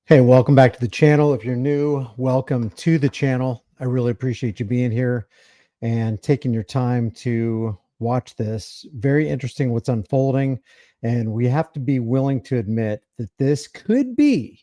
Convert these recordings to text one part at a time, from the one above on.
Hey, welcome back to the channel. If you're new, welcome to the channel. I really appreciate you being here and taking your time to watch this. Very interesting what's unfolding. And we have to be willing to admit that this could be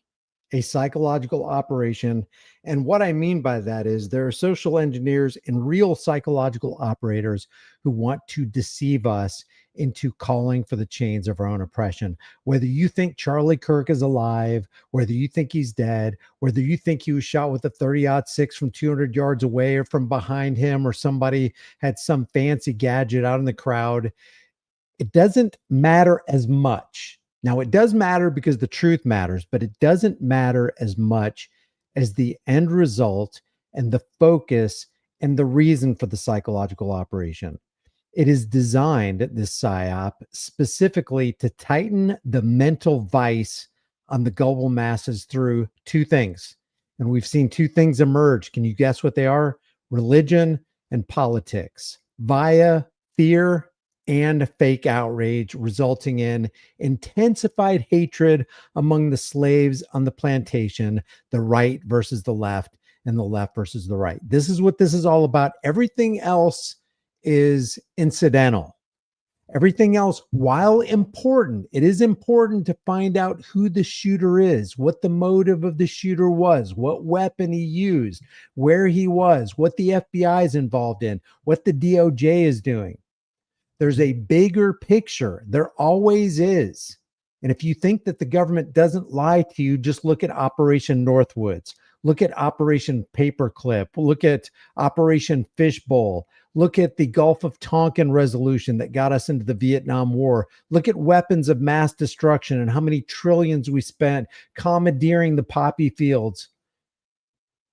a psychological operation. And what I mean by that is there are social engineers and real psychological operators who want to deceive us into calling for the chains of our own oppression. Whether you think Charlie Kirk is alive, whether you think he's dead, whether you think he was shot with a 30-06 from 200 yards away or from behind him, or somebody had some fancy gadget out in the crowd, it doesn't matter as much. Now, it does matter because the truth matters, but it doesn't matter as much as the end result and the focus and the reason for the psychological operation. It is designed, this PSYOP, specifically to tighten the mental vice on the global masses through two things. And we've seen two things emerge. Can you guess what they are? Religion and politics, via fear and fake outrage, resulting in intensified hatred among the slaves on the plantation, the right versus the left, and the left versus the right. This is what this is all about. Everything else is incidental. Everything else, while important, it is important to find out who the shooter is, what the motive of the shooter was, what weapon he used, where he was, what the FBI is involved in, what the DOJ is doing. There's a bigger picture. There always is. And if you think that the government doesn't lie to you, just look at Operation Northwoods. Look at Operation Paperclip. Look at Operation Fishbowl. Look at the Gulf of Tonkin resolution that got us into the Vietnam War. Look at weapons of mass destruction and how many trillions we spent commandeering the poppy fields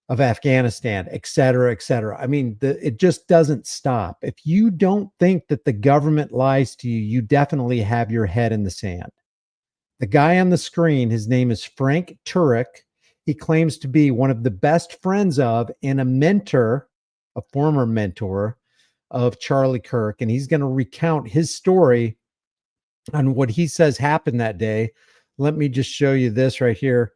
of Afghanistan, et cetera, et cetera. I mean, it just doesn't stop. If you don't think that the government lies to you, you definitely have your head in the sand. The guy on the screen, his name is Frank Turek. He claims to be one of the best friends of and a mentor, a former mentor of Charlie Kirk. And he's going to recount his story on what he says happened that day. Let me just show you this right here.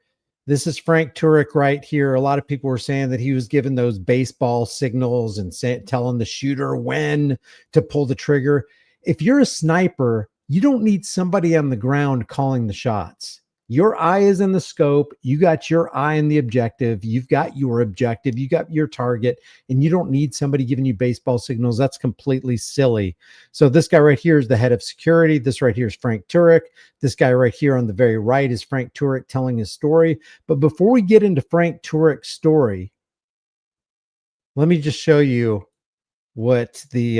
This is Frank Turek right here. A lot of people were saying that he was given those baseball signals and telling the shooter when to pull the trigger. If you're a sniper, you don't need somebody on the ground calling the shots. Your eye is in the scope. You got your eye in the objective. You've got your objective. You got your target, and you don't need somebody giving you baseball signals. That's completely silly. So this guy right here is the head of security. This right here is Frank Turek. This guy right here on the very right is Frank Turek telling his story. But before we get into Frank Turek's story, let me just show you what the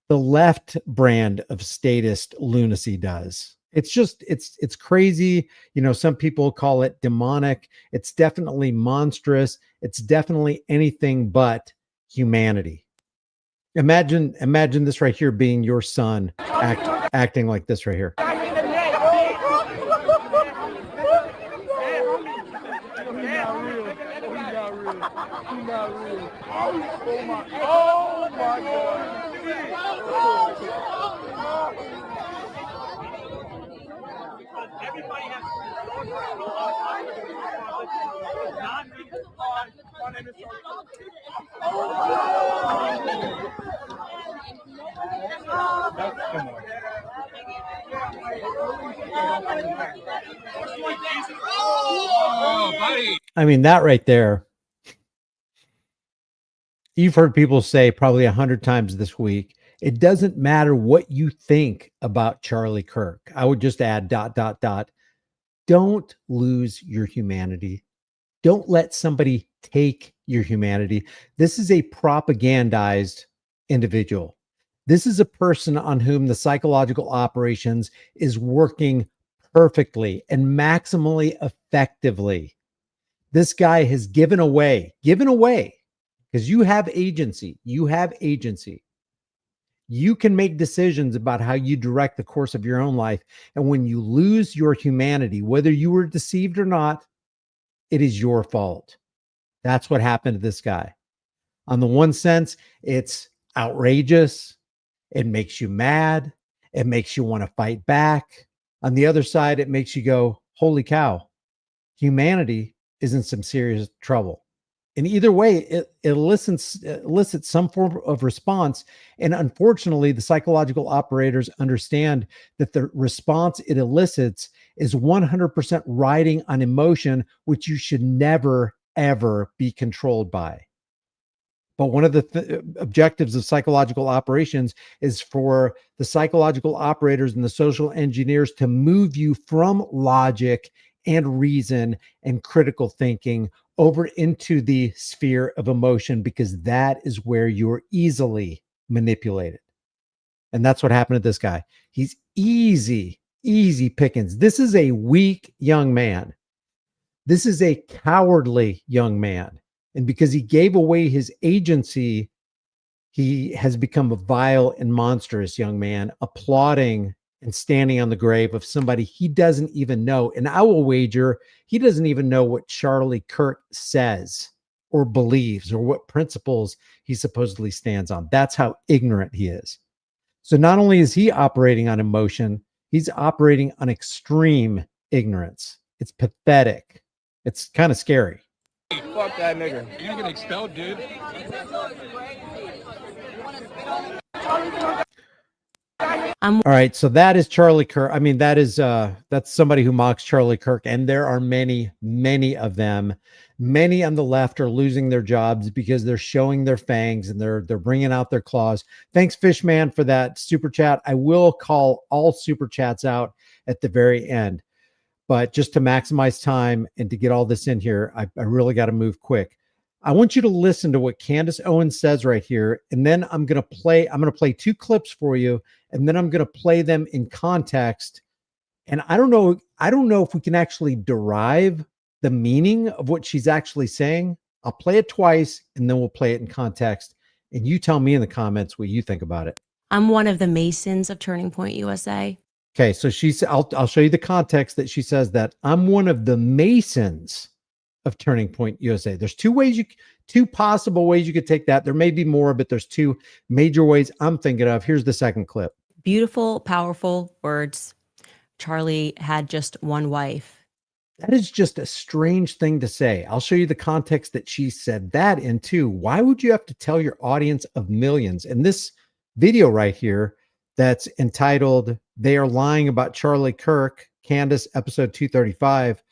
the left brand of statist lunacy does. It's just, it's crazy. You know, some people call it demonic. It's definitely monstrous. It's definitely anything but humanity. Imagine this right here being your son acting like this right here. Everybody has I mean, that right there, you've heard people say probably 100 times this week, it doesn't matter what you think about Charlie Kirk. I would just add ... Don't lose your humanity. Don't let somebody take your humanity. This is a propagandized individual. This is a person on whom the psychological operations is working perfectly and maximally effectively. This guy has given away, because you have agency. You have agency. You can make decisions about how you direct the course of your own life. And when you lose your humanity, whether you were deceived or not, it is your fault. That's what happened to this guy. On the one sense, it's outrageous. It makes you mad. It makes you want to fight back. On the other side, it makes you go, holy cow, humanity is in some serious trouble. And either way, it elicits some form of response. And unfortunately, the psychological operators understand that the response it elicits is 100% riding on emotion, which you should never, ever be controlled by. But one of the objectives of psychological operations is for the psychological operators and the social engineers to move you from logic and reason and critical thinking over into the sphere of emotion, because that is where you're easily manipulated. And that's what happened to this guy. He's easy pickings. This is a weak young man. This is a cowardly young man. And because he gave away his agency, he has become a vile and monstrous young man, applauding and standing on the grave of somebody he doesn't even know. And I will wager he doesn't even know what Charlie Kirk says or believes or what principles he supposedly stands on. That's how ignorant he is. So not only is he operating on emotion, he's operating on extreme ignorance. It's pathetic. It's kind of scary. Fuck that nigga. You're gonna get expelled, dude. All right, so that is Charlie Kirk. I mean, that's somebody who mocks Charlie Kirk, and there are many of them. Many on the left are losing their jobs because they're showing their fangs and they're bringing out their claws. Thanks, Fishman, for that super chat. I will call all super chats out at the very end, but just to maximize time and to get all this in here, I really got to move quick. I want you to listen to what Candace Owens says right here, and then I'm going to play two clips for you, and then I'm going to play them in context. And I don't know if we can actually derive the meaning of what she's actually saying. I'll play it twice, and then we'll play it in context, and you tell me in the comments what you think about it. I'm one of the Masons of Turning Point USA. Okay, so I'll show you the context that she says that I'm one of the Masons of Turning Point USA. There's two possible ways you could take that. There may be more, but there's two major ways I'm thinking of. Here's the second clip. Beautiful, powerful words. Charlie had just one wife. That is just a strange thing to say. I'll show you the context that she said that in too. Why would you have to tell your audience of millions? And this video right here that's entitled "They Are Lying About Charlie Kirk," Candace, episode 235.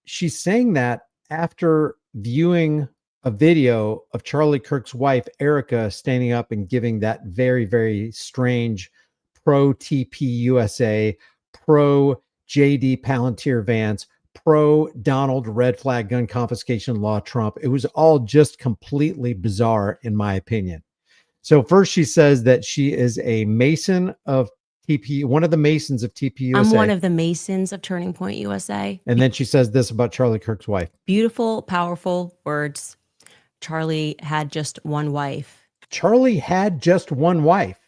She's saying that after viewing a video of Charlie Kirk's wife, Erica, standing up and giving that very, very strange pro TP USA, pro JD Palantir Vance, pro Donald red flag gun confiscation law Trump. It was all just completely bizarre, in my opinion. So first she says that she is a Mason of TP, one of the Masons of TP USA. I'm one of the Masons of Turning Point USA. And then she says this about Charlie Kirk's wife. Beautiful, powerful words. Charlie had just one wife. Charlie had just one wife.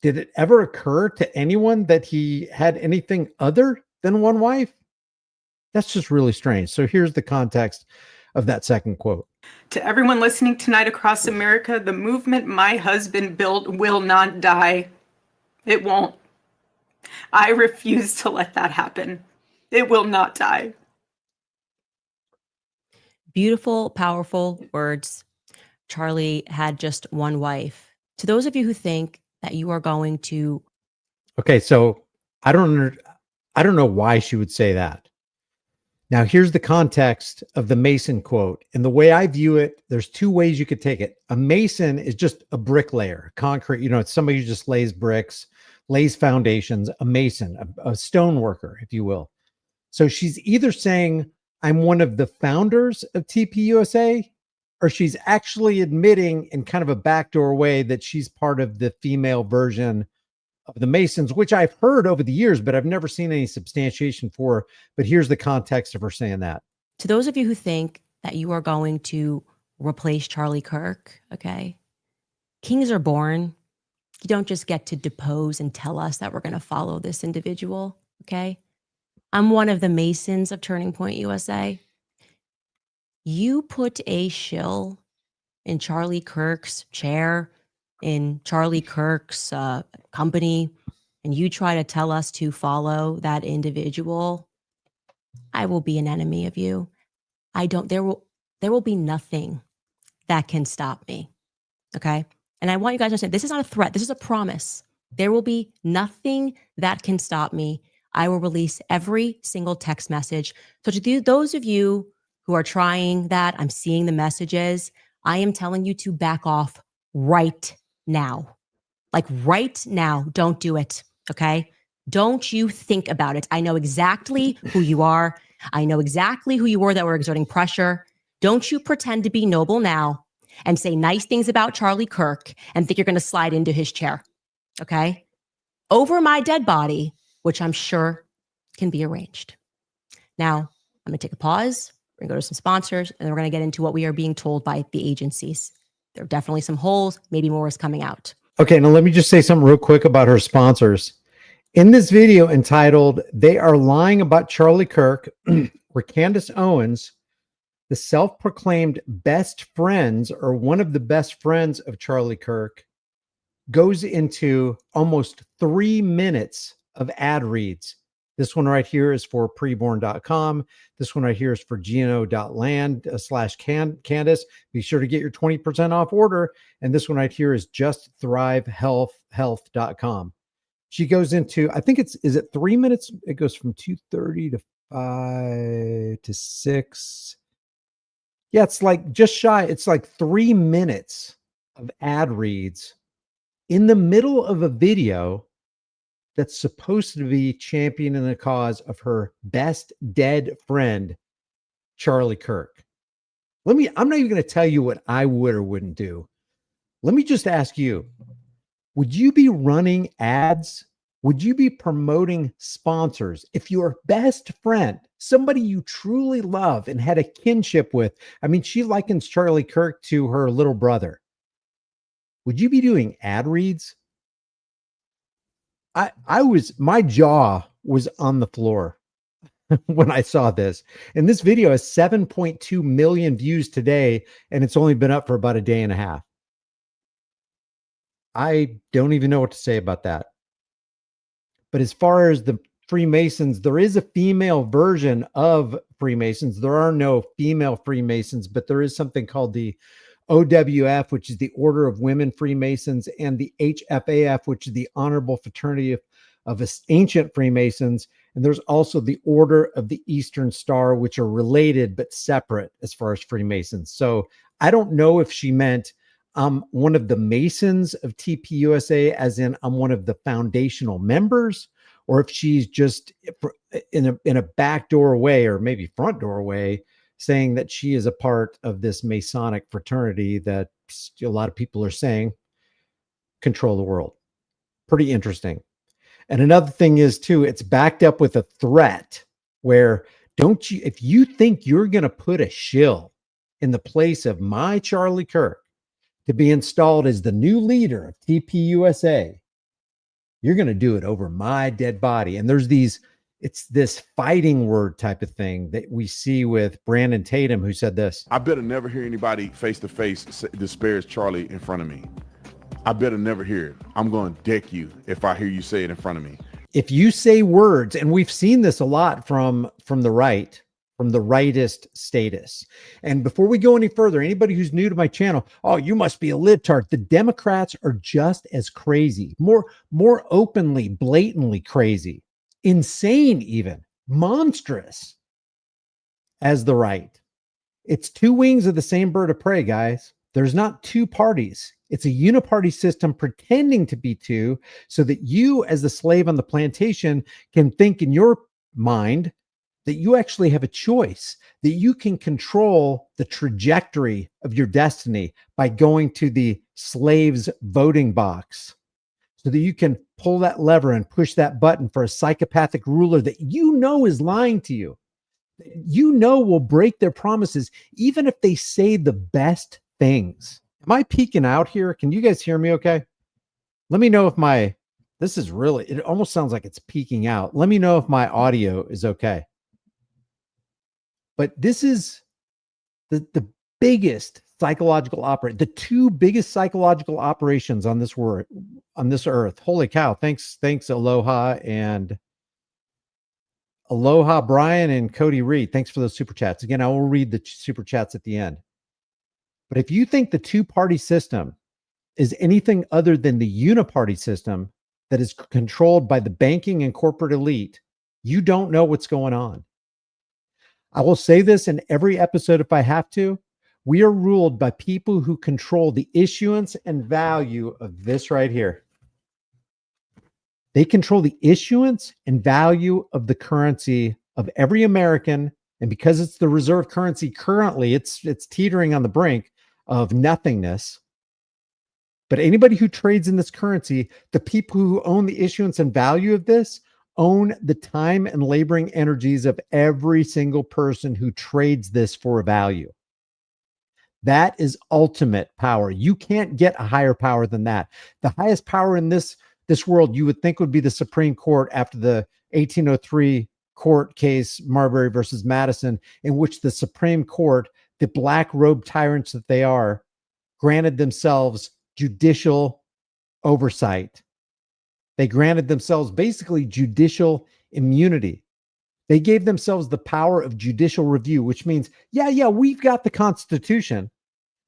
Did it ever occur to anyone that he had anything other than one wife? That's just really strange. So here's the context of that second quote. To everyone listening tonight across America, the movement my husband built will not die. It won't. I refuse to let that happen. It will not die. Beautiful, powerful words. Charlie had just one wife. To those of you who think that you are going to... Okay, so I don't know why she would say that. Now, here's the context of the Mason quote. And the way I view it, there's two ways you could take it. A Mason is just a bricklayer, concrete. It's somebody who just lays bricks, lays foundations. A Mason, a stone worker, if you will. So she's either saying, I'm one of the founders of TPUSA, or she's actually admitting in kind of a backdoor way that she's part of the female version of the Masons, which I've heard over the years, but I've never seen any substantiation for. But here's the context of her saying that. To those of you who think that you are going to replace Charlie Kirk, okay? Kings are born. You don't just get to depose and tell us that we're going to follow this individual, okay? I'm one of the Masons of Turning Point USA. You put a shill in Charlie Kirk's chair, in Charlie Kirk's company, and you try to tell us to follow that individual, I will be an enemy of you. There will be nothing that can stop me. Okay. And I want you guys to understand this is not a threat. This is a promise. There will be nothing that can stop me. I will release every single text message. So to those of you who are trying that, I'm seeing the messages. I am telling you to back off right now. Like right now. Don't do it. Okay. Don't you think about it. I know exactly who you are. I know exactly who you were that were exerting pressure. Don't you pretend to be noble now and say nice things about Charlie Kirk and think you're going to slide into his chair. Okay. Over my dead body, which I'm sure can be arranged. Now, I'm going to take a pause. We're going to go to some sponsors, and then we're going to get into what we are being told by the agencies. There are definitely some holes. Maybe more is coming out. Okay, now let me just say something real quick about her sponsors. In this video entitled, "They Are Lying About Charlie Kirk," where Candace Owens, the self-proclaimed best friends or one of the best friends of Charlie Kirk, goes into almost 3 minutes of ad reads. This one right here is for preborn.com. This one right here is for gno.land/Candace. Be sure to get your 20% off order. And this one right here is just thrivehealth.com. She goes into, I think is it 3 minutes? It goes from 2:30 to 5 to 6. Yeah, it's like just shy. It's like 3 minutes of ad reads in the middle of a video that's supposed to be championing the cause of her best dead friend, Charlie Kirk. I'm not even going to tell you what I would or wouldn't do. Let me just ask you, would you be running ads? Would you be promoting sponsors if your best friend, somebody you truly love and had a kinship with? I mean, she likens Charlie Kirk to her little brother. Would you be doing ad reads? My jaw was on the floor when I saw this. And this video has 7.2 million views today, and it's only been up for about a day and a half. I don't even know what to say about that. But as far as the Freemasons, there is a female version of Freemasons. There are no female Freemasons, but there is something called the OWF, which is the Order of Women Freemasons, and the HFAF, which is the Honorable Fraternity of Ancient Freemasons. And there's also the Order of the Eastern Star, which are related but separate as far as Freemasons. So I don't know if she meant I'm one of the Masons of TPUSA, as in I'm one of the foundational members, or if she's just in a back doorway or maybe front doorway saying that she is a part of this Masonic fraternity that a lot of people are saying control the world. Pretty interesting. And another thing is too, it's backed up with a threat where if you think you're going to put a shill in the place of my Charlie Kirk to be installed as the new leader of TPUSA, you're going to do it over my dead body. And it's this fighting word type of thing that we see with Brandon Tatum, who said this. I better never hear anybody face to face disparage Charlie in front of me. I better never hear it. I'm going to deck you if I hear you say it in front of me. If you say words, and we've seen this a lot from the right, from the rightist status. And before we go any further, anybody who's new to my channel, oh, you must be a libtard. The Democrats are just as crazy, more openly, blatantly crazy, insane, even monstrous as the right. It's two wings of the same bird of prey, guys. There's not two parties. It's a uniparty system pretending to be two so that you, as the slave on the plantation, can think in your mind that you actually have a choice, that you can control the trajectory of your destiny by going to the slave's voting box, so that you can pull that lever and push that button for a psychopathic ruler that you know is lying to you, you know will break their promises, even if they say the best things. Am I peeking out here? Can you guys hear me okay? Let me know if this is really, it almost sounds like it's peeking out. Let me know if my audio is okay. But this is the biggest psychological the two biggest psychological operations on this earth. Holy cow. Thanks, Aloha and Aloha, Brian and Cody Reed. Thanks for those super chats. Again, I will read the super chats at the end. But if you think the two-party system is anything other than the uniparty system that is controlled by the banking and corporate elite, you don't know what's going on. I will say this in every episode if I have to. We are ruled by people who control the issuance and value of this right here. They control the issuance and value of the currency of every American. And because it's the reserve currency currently, it's teetering on the brink of nothingness. But anybody who trades in this currency, the people who own the issuance and value of this, own the time and laboring energies of every single person who trades this for a value. That is ultimate power. You can't get a higher power than that. The highest power in this world you would think would be the Supreme Court after the 1803 court case, Marbury versus Madison, in which the Supreme Court, the black robe tyrants that they are, granted themselves judicial oversight. They granted themselves basically judicial immunity. They gave themselves the power of judicial review, which means, yeah, we've got the Constitution.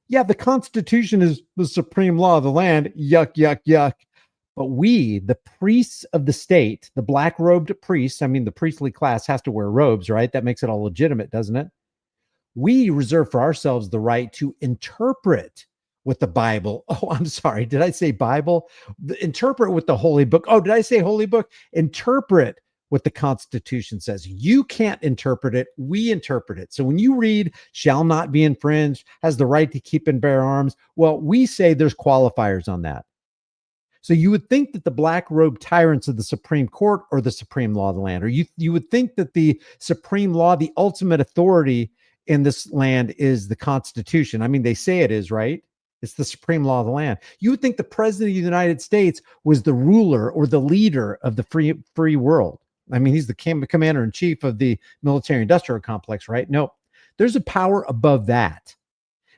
Yeah, the Constitution is the supreme law of the land. Yuck, yuck, yuck. But we, the priests of the state, the black-robed priests, I mean, the priestly class has to wear robes, right? That makes it all legitimate, doesn't it? We reserve for ourselves the right to interpret with the Bible. Oh, I'm sorry. Did I say Bible? Interpret with the Holy Book. Oh, did I say Holy Book? Interpret what the Constitution says. You can't interpret it. We interpret it. So when you read shall not be infringed, has the right to keep and bear arms, well, we say there's qualifiers on that. So you would think that the black robe tyrants of the Supreme Court are the supreme law of the land, or you would think that the supreme law, the ultimate authority in this land is the Constitution. I mean, they say it is, right? It's the supreme law of the land. You would think the president of the United States was the ruler or the leader of the free world. I mean, he's the commander in chief of the military industrial complex, right? No, there's a power above that.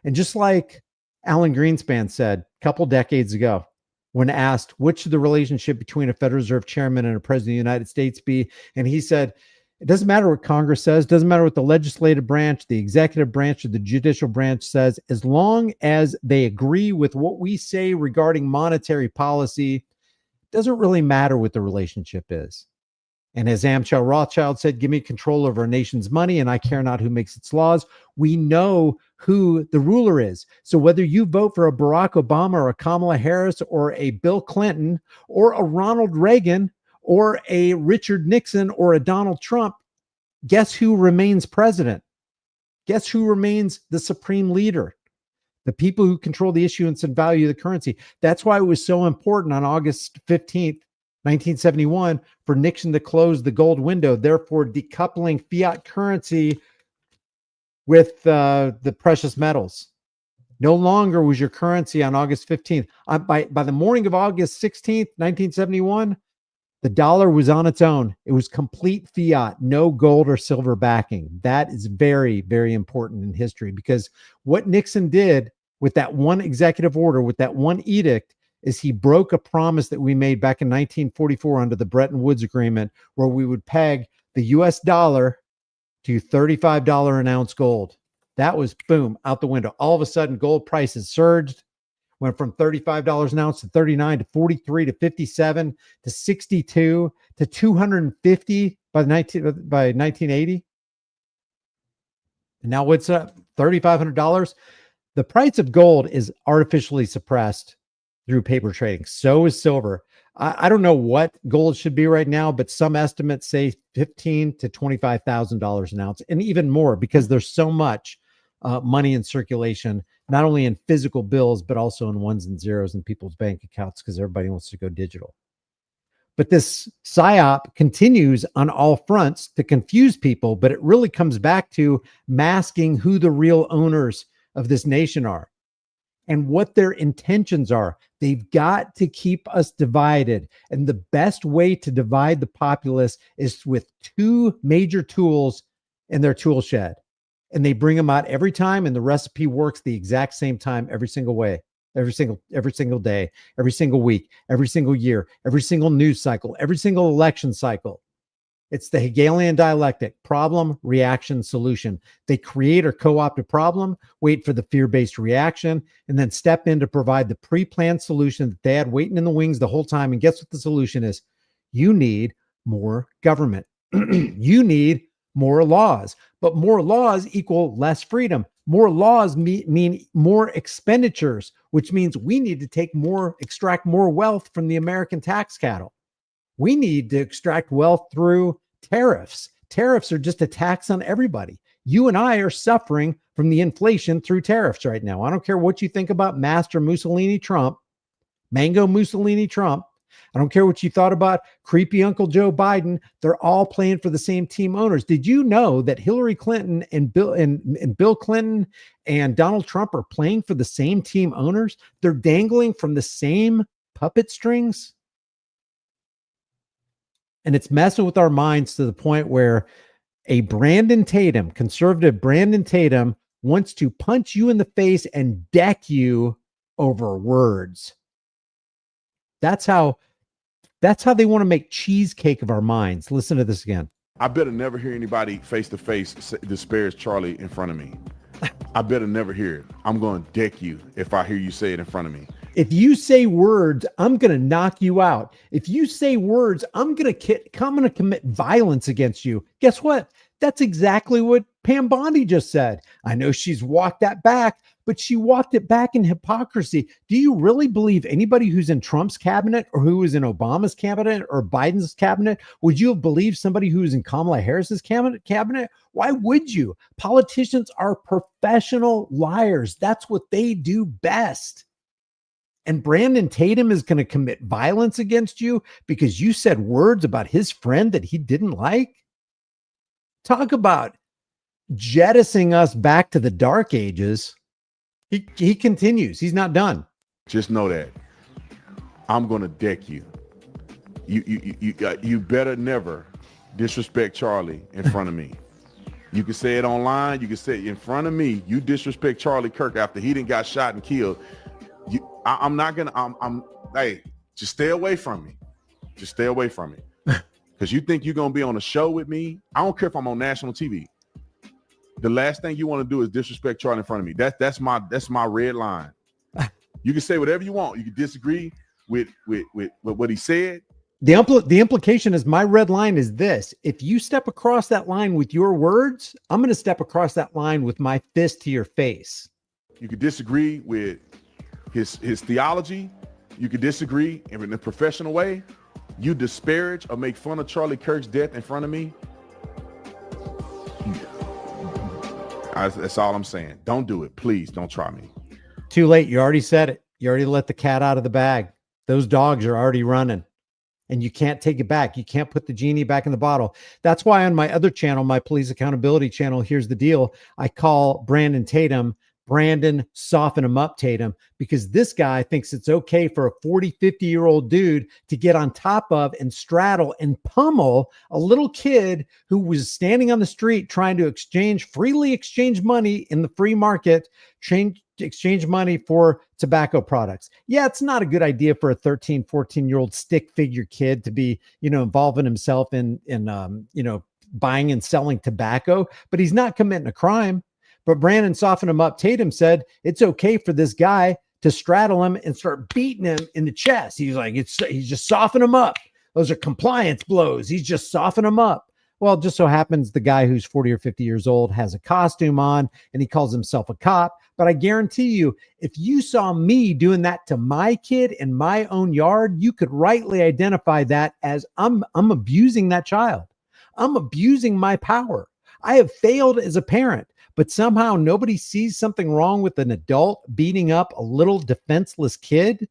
And just like Alan Greenspan said a couple decades ago, when asked which the relationship between a Federal Reserve chairman and a president of the United States be, and he said, it doesn't matter what Congress says, doesn't matter what the legislative branch, the executive branch, or the judicial branch says, as long as they agree with what we say regarding monetary policy, it doesn't really matter what the relationship is. And as Amschel Rothschild said, give me control over our nation's money and I care not who makes its laws. We know who the ruler is. So whether you vote for a Barack Obama or a Kamala Harris or a Bill Clinton or a Ronald Reagan or a Richard Nixon or a Donald Trump, guess who remains president? Guess who remains the supreme leader? The people who control the issuance and value of the currency. That's why it was so important on August 15th, 1971, for Nixon to close the gold window, therefore decoupling fiat currency with the precious metals. No longer was your currency on August 15th. By the morning of August 16th, 1971, the dollar was on its own. It was complete fiat, no gold or silver backing. That is very, very important in history, because what Nixon did with that one executive order, with that one edict, is he broke a promise that we made back in 1944 under the Bretton Woods Agreement, where we would peg the US dollar to $35 an ounce gold. That was, boom, out the window. All of a sudden, gold prices surged, went from $35 an ounce to 39 to 43 to 57 to 62 to 250 by 1980. And now what's up? $3,500. The price of gold is artificially suppressed through paper trading. So is silver. I don't know what gold should be right now, but some estimates say $15,000 to $25,000 an ounce, and even more, because there's so much money in circulation, not only in physical bills, but also in ones and zeros in people's bank accounts, because everybody wants to go digital. But this PSYOP continues on all fronts to confuse people, but it really comes back to masking who the real owners of this nation are and what their intentions are. They've got to keep us divided. And the best way to divide the populace is with two major tools in their tool shed. And they bring them out every time, and the recipe works the exact same time every single way, every single day, every single week, every single year, every single news cycle, every single election cycle. It's the Hegelian dialectic: problem, reaction, solution. They create or co-opt a problem, wait for the fear-based reaction, and then step in to provide the pre-planned solution that they had waiting in the wings the whole time. And guess what the solution is? You need more government. You need more laws, but more laws equal less freedom. More laws mean more expenditures, which means we need to extract more wealth from the American tax cattle. We need to extract wealth through tariffs. Tariffs are just a tax on everybody. You and I are suffering from the inflation through tariffs right now. I don't care what you think about Master Mussolini Trump, Mango Mussolini Trump. I don't care what you thought about creepy Uncle Joe Biden. They're all playing for the same team owners. Did you know that Hillary Clinton and Bill Clinton and Donald Trump are playing for the same team owners? They're dangling from the same puppet strings. And it's messing with our minds to the point where a Brandon Tatum, conservative Brandon Tatum, wants to punch you in the face and deck you over words. That's how they want to make cheesecake of our minds. Listen to this again. I better never hear anybody face to face disparage Charlie in front of me. I better never hear it. I'm going to deck you if I hear you say it in front of me. If you say words, I'm going to knock you out. If you say words, I'm going to commit violence against you. Guess what? That's exactly what Pam Bondi just said. I know she's walked that back, but she walked it back in hypocrisy. Do you really believe anybody who's in Trump's cabinet or who was in Obama's cabinet or Biden's cabinet, would you have believed somebody who's in Kamala Harris's cabinet? Why would you? Politicians are professional liars. That's what they do best. And Brandon Tatum is going to commit violence against you because you said words about his friend that he didn't like. Talk about jettisoning us back to the dark ages. He continues. He's not done. Just know that I'm going to deck you. You better never disrespect Charlie in front of me. You can say it online. You can say it in front of me. You disrespect Charlie Kirk after he done got shot and killed. I'm not going to, hey, just stay away from me. Just stay away from me. Because you think you're going to be on a show with me. I don't care if I'm on national TV. The last thing you want to do is disrespect Charlie in front of me. That's my red line. You can say whatever you want. You can disagree with what he said. The implication is my red line is this. If you step across that line with your words, I'm going to step across that line with my fist to your face. You could disagree with his theology. You could disagree in a professional way. You disparage or make fun of Charlie Kirk's death in front of me. That's all I'm saying. Don't do it. Please don't try me. Too late. You already said it. You already let the cat out of the bag. Those dogs are already running and you can't take it back. You can't put the genie back in the bottle. That's why on my other channel, my police accountability channel, here's the deal. I call Brandon Tatum, Brandon Soften Him Up Tatum, because this guy thinks it's okay for a 40, 50-year-old dude to get on top of and straddle and pummel a little kid who was standing on the street trying to freely exchange money in the free market, exchange money for tobacco products. Yeah, it's not a good idea for a 13, 14-year-old stick figure kid to be, involving himself in buying and selling tobacco, but he's not committing a crime. But Brandon Soften Him Up Tatum said it's okay for this guy to straddle him and start beating him in the chest. He's like, he's just softening him up. Those are compliance blows. He's just softening him up. Well, it just so happens the guy who's 40 or 50 years old has a costume on and he calls himself a cop. But I guarantee you, if you saw me doing that to my kid in my own yard, you could rightly identify that as I'm abusing that child. I'm abusing my power. I have failed as a parent. But somehow nobody sees something wrong with an adult beating up a little defenseless kid,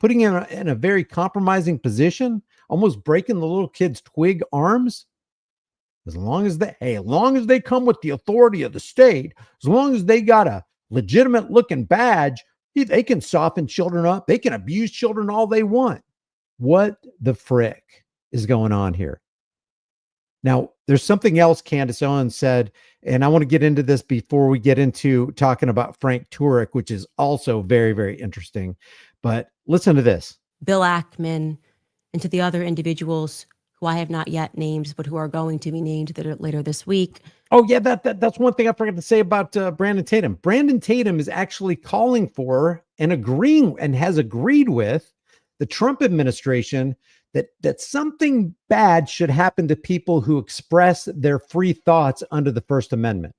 putting him in a very compromising position, almost breaking the little kid's twig arms. As long as they come with the authority of the state, as long as they got a legitimate looking badge, they can soften children up. They can abuse children all they want. What the frick is going on here? Now, there's something else Candace Owens said, and I want to get into this before we get into talking about Frank Turek, which is also very, very interesting. But listen to this. Bill Ackman and to the other individuals who who I have not yet named, but who are going to be named later this week. Oh yeah, that's one thing I forgot to say about Brandon Tatum. Brandon Tatum is actually calling for and agreeing and has agreed with the Trump administration that something bad should happen to people who express their free thoughts under the First Amendment.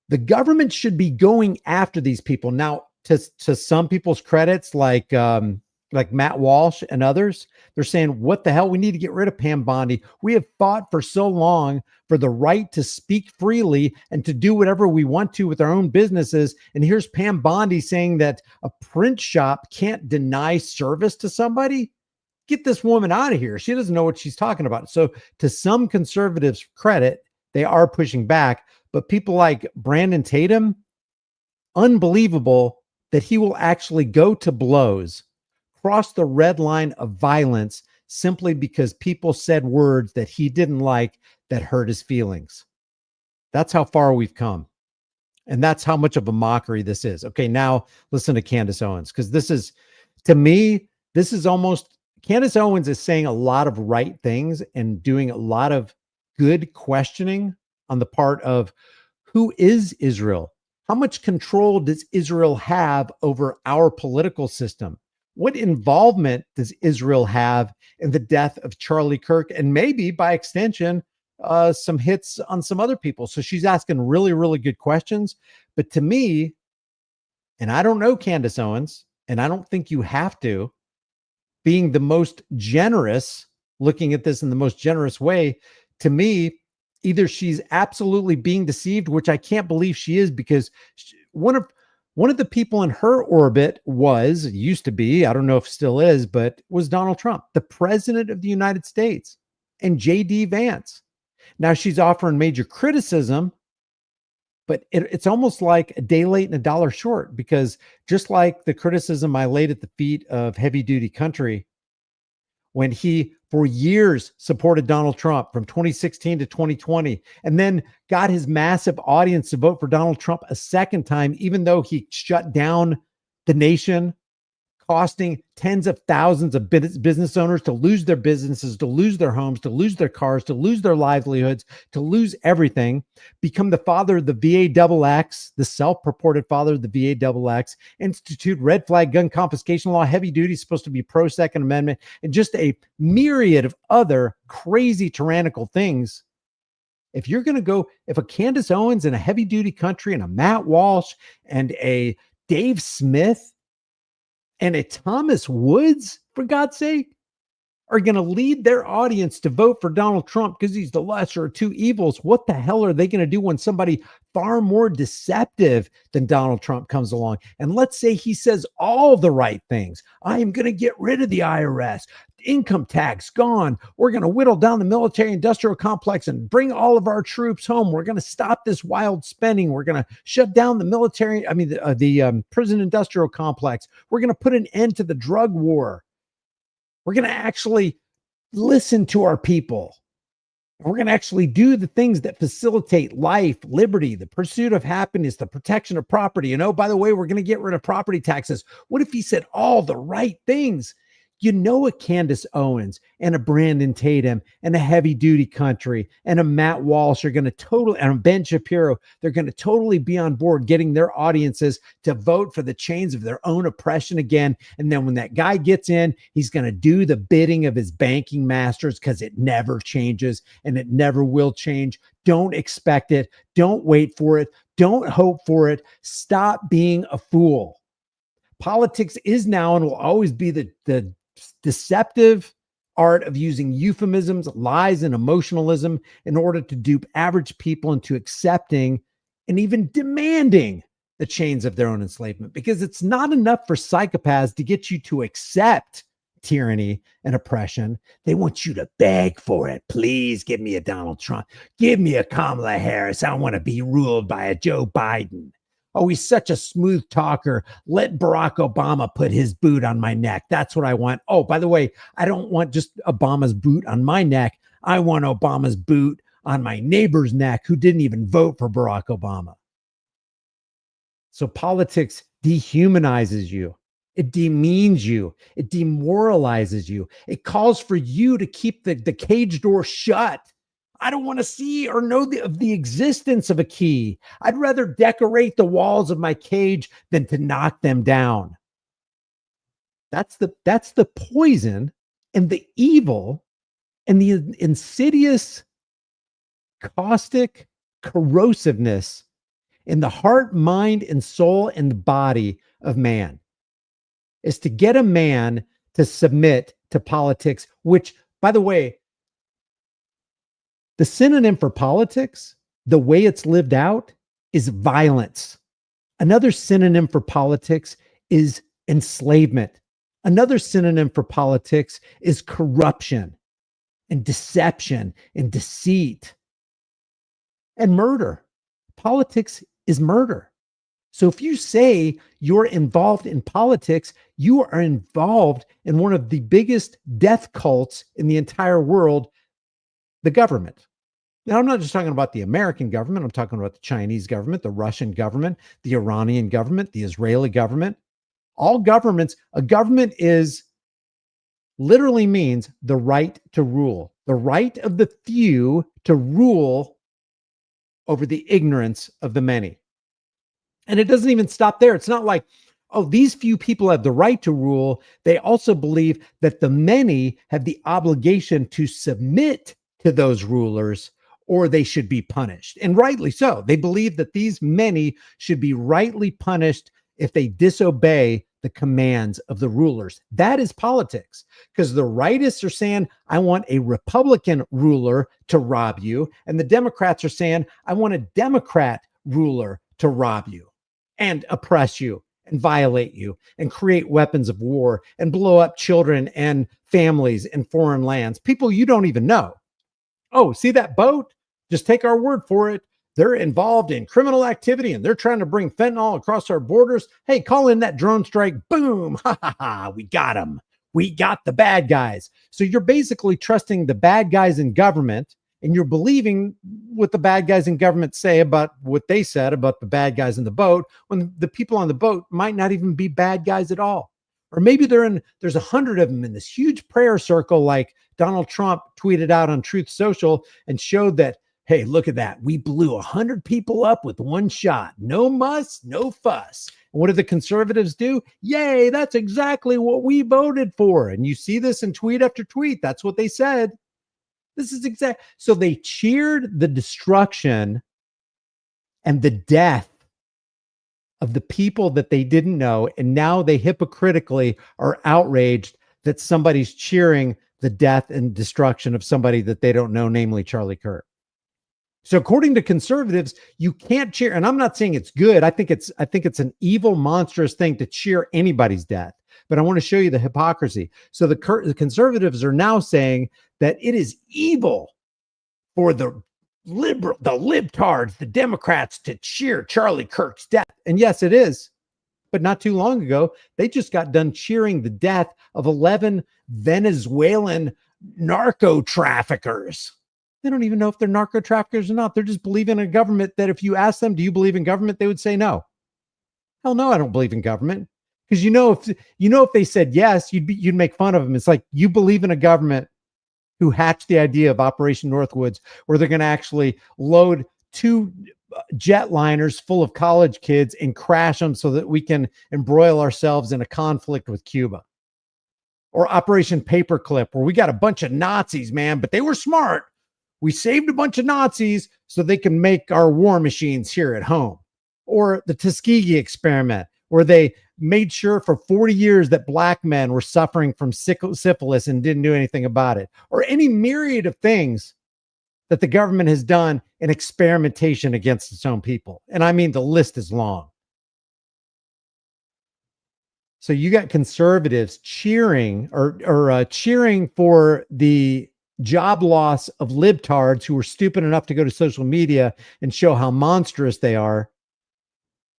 The government should be going after these people. Now, to some people's credits, like Matt Walsh and others, they're saying, what the hell? We need to get rid of Pam Bondi. We have fought for so long for the right to speak freely and to do whatever we want to with our own businesses. And here's Pam Bondi saying that a print shop can't deny service to somebody. Get this woman out of here. She doesn't know what she's talking about. So to some conservatives' credit, they are pushing back. But people like Brandon Tatum, unbelievable that he will actually go to blows, cross the red line of violence simply because people said words that he didn't like that hurt his feelings. That's how far we've come. And that's how much of a mockery this is. Okay, now listen to Candace Owens, because this is, to me, this is almost, Candace Owens is saying a lot of right things and doing a lot of good questioning on the part of who is Israel? How much control does Israel have over our political system? What involvement does Israel have in the death of Charlie Kirk? And maybe by extension, some hits on some other people. So she's asking really, really good questions. But to me, and I don't know Candace Owens, and I don't think you have to, being the most generous, looking at this in the most generous way, to me, either she's absolutely being deceived, which I can't believe she is, because one of the people in her orbit used to be, I don't know if still is, but was Donald Trump, the president of the United States, and J.D. Vance. Now she's offering major criticism, but it's almost like a day late and a dollar short, because just like the criticism I laid at the feet of Heavy Duty Country, when he for years supported Donald Trump from 2016 to 2020, and then got his massive audience to vote for Donald Trump a second time, even though he shut down the nation, costing tens of thousands of business owners to lose their businesses, to lose their homes, to lose their cars, to lose their livelihoods, to lose everything, become the father of the VAXX, the self-purported father of the VAXX, institute red flag gun confiscation law, heavy duty, supposed to be pro-Second Amendment, and just a myriad of other crazy tyrannical things. If you're going to go, if a Candace Owens and a Heavy Duty Country and a Matt Walsh and a Dave Smith and a Thomas Woods, for God's sake, are going to lead their audience to vote for Donald Trump because he's the lesser of two evils, what the hell are they going to do when somebody far more deceptive than Donald Trump comes along? And let's say he says all the right things. I am going to get rid of the IRS. Income tax gone. We're going to whittle down the military industrial complex and bring all of our troops home. We're going to stop this wild spending. We're going to shut down the military, the prison industrial complex. We're going to put an end to the drug war. We're going to actually listen to our people. We're going to actually do the things that facilitate life, liberty, the pursuit of happiness, the protection of property. And oh, by the way, we're going to get rid of property taxes. What if he said all the right things? You know, a Candace Owens and a Brandon Tatum and a Heavy Duty Country and a Matt Walsh are going to totally, and a Ben Shapiro, they're going to totally be on board getting their audiences to vote for the chains of their own oppression again. And then when that guy gets in, he's going to do the bidding of his banking masters, because it never changes and it never will change. Don't expect it. Don't wait for it. Don't hope for it. Stop being a fool. Politics is now and will always be the deceptive art of using euphemisms, lies, and emotionalism in order to dupe average people into accepting and even demanding the chains of their own enslavement. Because it's not enough for psychopaths to get you to accept tyranny and oppression. They want you to beg for it. Please give me a Donald Trump. Give me a Kamala Harris. I want to be ruled by a Joe Biden. Oh, he's such a smooth talker. Let Barack Obama put his boot on my neck. That's what I want. Oh, by the way, I don't want just Obama's boot on my neck. I want Obama's boot on my neighbor's neck who didn't even vote for Barack Obama. So politics dehumanizes you. It demeans you. It demoralizes you. It calls for you to keep the cage door shut. I don't want to see or know of the existence of a key. I'd rather decorate the walls of my cage than to knock them down. That's the poison and the evil and the insidious, caustic corrosiveness in the heart, mind, and soul and body of man, is to get a man to submit to politics, which, by the way, the synonym for politics, the way it's lived out, is violence. Another synonym for politics is enslavement. Another synonym for politics is corruption and deception and deceit and murder. Politics is murder. So if you say you're involved in politics, you are involved in one of the biggest death cults in the entire world, the government. Now, I'm not just talking about the American government. I'm talking about the Chinese government, the Russian government, the Iranian government, the Israeli government. All governments, a government literally means the right to rule, the right of the few to rule over the ignorance of the many. And it doesn't even stop there. It's not like, oh, these few people have the right to rule. They also believe that the many have the obligation to submit to those rulers, or they should be punished. And rightly so. They believe that these many should be rightly punished if they disobey the commands of the rulers. That is politics, because the rightists are saying, I want a Republican ruler to rob you. And the Democrats are saying, I want a Democrat ruler to rob you and oppress you and violate you and create weapons of war and blow up children and families in foreign lands, people you don't even know. Oh, see that boat? Just take our word for it. They're involved in criminal activity and they're trying to bring fentanyl across our borders. Hey, call in that drone strike. Boom. Ha ha ha. We got them. We got the bad guys. So you're basically trusting the bad guys in government, and you're believing what the bad guys in government say about what they said about the bad guys in the boat, when the people on the boat might not even be bad guys at all. Or maybe there's 100 of them in this huge prayer circle, like Donald Trump tweeted out on Truth Social and showed that, hey, look at that. We blew 100 people up with one shot. No muss, no fuss. And what do the conservatives do? Yay, that's exactly what we voted for. And you see this in tweet after tweet. That's what they said. This is exact. So they cheered the destruction and the death of the people that they didn't know. And now they hypocritically are outraged that somebody's cheering the death and destruction of somebody that they don't know, namely Charlie Kirk. So according to conservatives, you can't cheer. And I'm not saying it's good. I think it's an evil, monstrous thing to cheer anybody's death. But I want to show you the hypocrisy. So the conservatives are now saying that it is evil for the libtards, the Democrats, to cheer Charlie Kirk's death. And yes, it is. But not too long ago, they just got done cheering the death of 11 Venezuelan narco traffickers. They don't even know if they're narco traffickers or not. They're just believing in a government that if you ask them, do you believe in government? They would say no. Hell no, I don't believe in government. Because if they said yes, you'd make fun of them. It's like, you believe in a government who hatched the idea of Operation Northwoods, where they're going to actually load 2 jetliners full of college kids and crash them so that we can embroil ourselves in a conflict with Cuba. Or Operation Paperclip, where we got a bunch of Nazis, man, but they were smart. We saved a bunch of Nazis so they can make our war machines here at home. Or the Tuskegee experiment, where they made sure for 40 years that black men were suffering from syphilis and didn't do anything about it. Or any myriad of things that the government has done in experimentation against its own people. And I mean, the list is long. So you got conservatives cheering or cheering for the job loss of libtards who were stupid enough to go to social media and show how monstrous they are,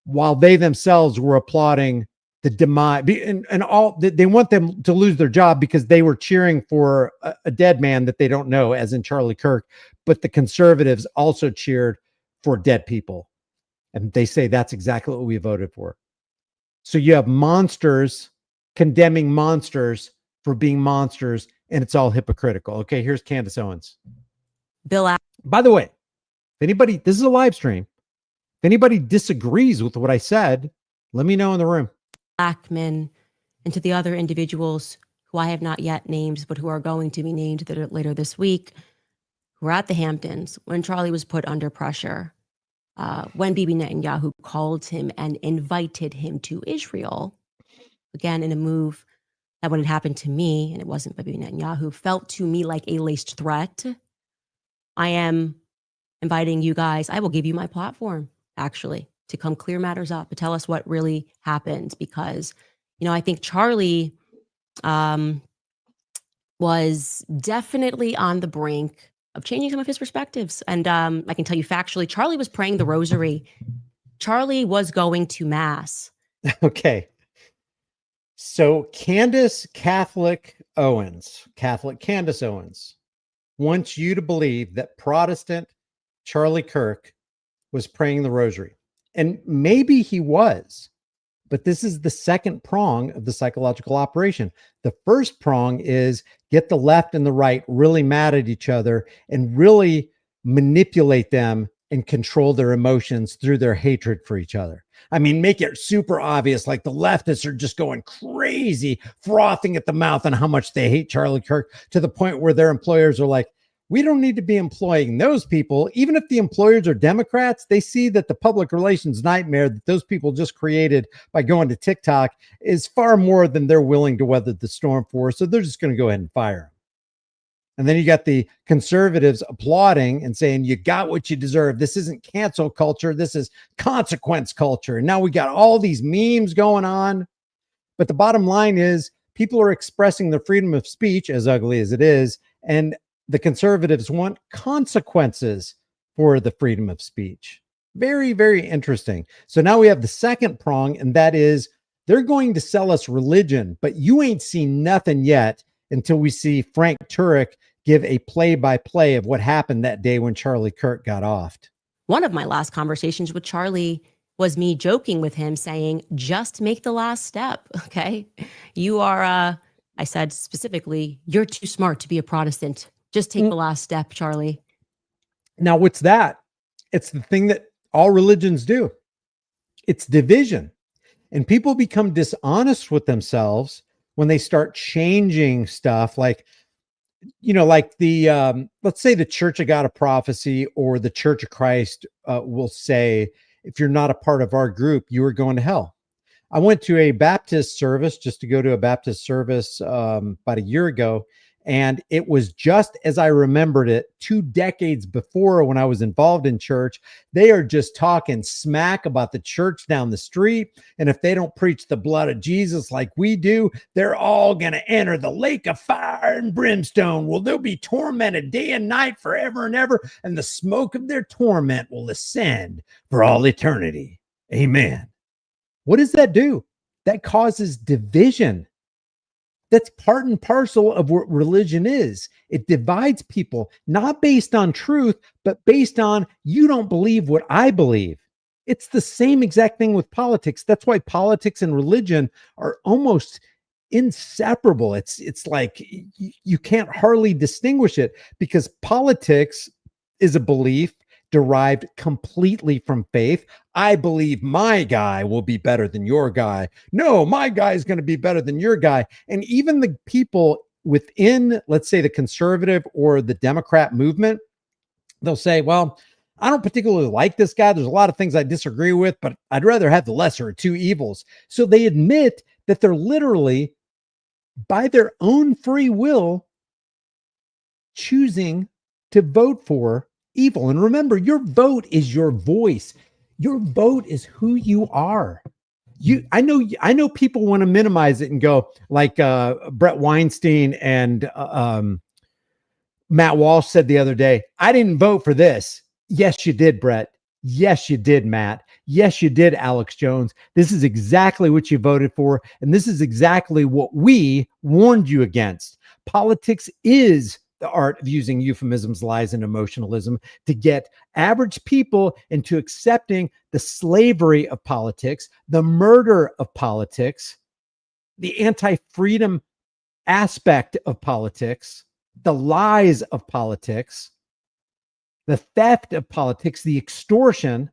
while they themselves were applauding the demise and all. They want them to lose their job because they were cheering for a dead man that they don't know, as in Charlie Kirk. But the conservatives also cheered for dead people. And they say that's exactly what we voted for. So you have monsters condemning monsters for being monsters, and it's all hypocritical. Okay, here's Candace Owens. Bill By the way, if anybody, this is a live stream. If anybody disagrees with what I said, let me know in the room. Ackman and to the other individuals who I have not yet named, but who are going to be named later this week, who were at the Hamptons when Charlie was put under pressure, when Bibi Netanyahu called him and invited him to Israel, again, in a move that when it happened to me, and it wasn't Bibi Netanyahu, felt to me like a laced threat. I am inviting you guys, I will give you my platform, actually, to come clear matters up, to tell us what really happened. Because, I think Charlie was definitely on the brink of changing some of his perspectives. And I can tell you factually, Charlie was praying the rosary. Charlie was going to mass. Okay. So Catholic Candace Owens wants you to believe that Protestant Charlie Kirk was praying the rosary. And maybe he was, but this is the second prong of the psychological operation. The first prong is get the left and the right really mad at each other and really manipulate them and control their emotions through their hatred for each other. I mean, make it super obvious, like the leftists are just going crazy, frothing at the mouth on how much they hate Charlie Kirk, to the point where their employers are like, we don't need to be employing those people. Even if the employers are Democrats, they see that the public relations nightmare that those people just created by going to TikTok is far more than they're willing to weather the storm for. So they're just going to go ahead and fire them. And then you got the conservatives applauding and saying, you got what you deserve. This isn't cancel culture. This is consequence culture. And now we got all these memes going on. But the bottom line is people are expressing their freedom of speech, as ugly as it is. And the conservatives want consequences for the freedom of speech. Very, very interesting. So now we have the second prong, and that is they're going to sell us religion, but you ain't seen nothing yet until we see Frank Turek give a play-by-play of what happened that day when Charlie Kirk got offed. One of my last conversations with Charlie was me joking with him saying, just make the last step, okay? You are, I said specifically, you're too smart to be a Protestant. Just take the last step, Charlie. Now, what's that? It's the thing that all religions do. It's division. And people become dishonest with themselves when they start changing stuff like, like the, let's say the Church of God of Prophecy or the Church of Christ will say, if you're not a part of our group, you are going to hell. I went to a Baptist service, just to go to a Baptist service about a year ago. And it was just as I remembered it 2 decades before when I was involved in church. They are just talking smack about the church down the street. And if they don't preach the blood of Jesus like we do, they're all going to enter the lake of fire and brimstone. Well, they'll be tormented day and night forever and ever. And the smoke of their torment will ascend for all eternity. Amen. What does that do? That causes division. That's part and parcel of what religion is. It divides people, not based on truth, but based on you don't believe what I believe. It's the same exact thing with politics. That's why politics and religion are almost inseparable. It's like you can't hardly distinguish it, because politics is a belief derived completely from faith. I believe my guy will be better than your guy. No, my guy is going to be better than your guy. And even the people within, let's say, the conservative or the Democrat movement, they'll say, well, I don't particularly like this guy. There's a lot of things I disagree with, but I'd rather have the lesser of two evils. So they admit that they're literally, by their own free will, choosing to vote for evil. And remember, your vote is your voice. Your vote is who you are. I know people want to minimize it and go like Brett Weinstein and Matt Walsh said the other day, I didn't vote for this. Yes, you did, Brett. Yes, you did, Matt. Yes, you did, Alex Jones. This is exactly what you voted for. And this is exactly what we warned you against. Politics is the art of using euphemisms, lies, and emotionalism to get average people into accepting the slavery of politics, the murder of politics, the anti-freedom aspect of politics, the lies of politics, the theft of politics, the extortion.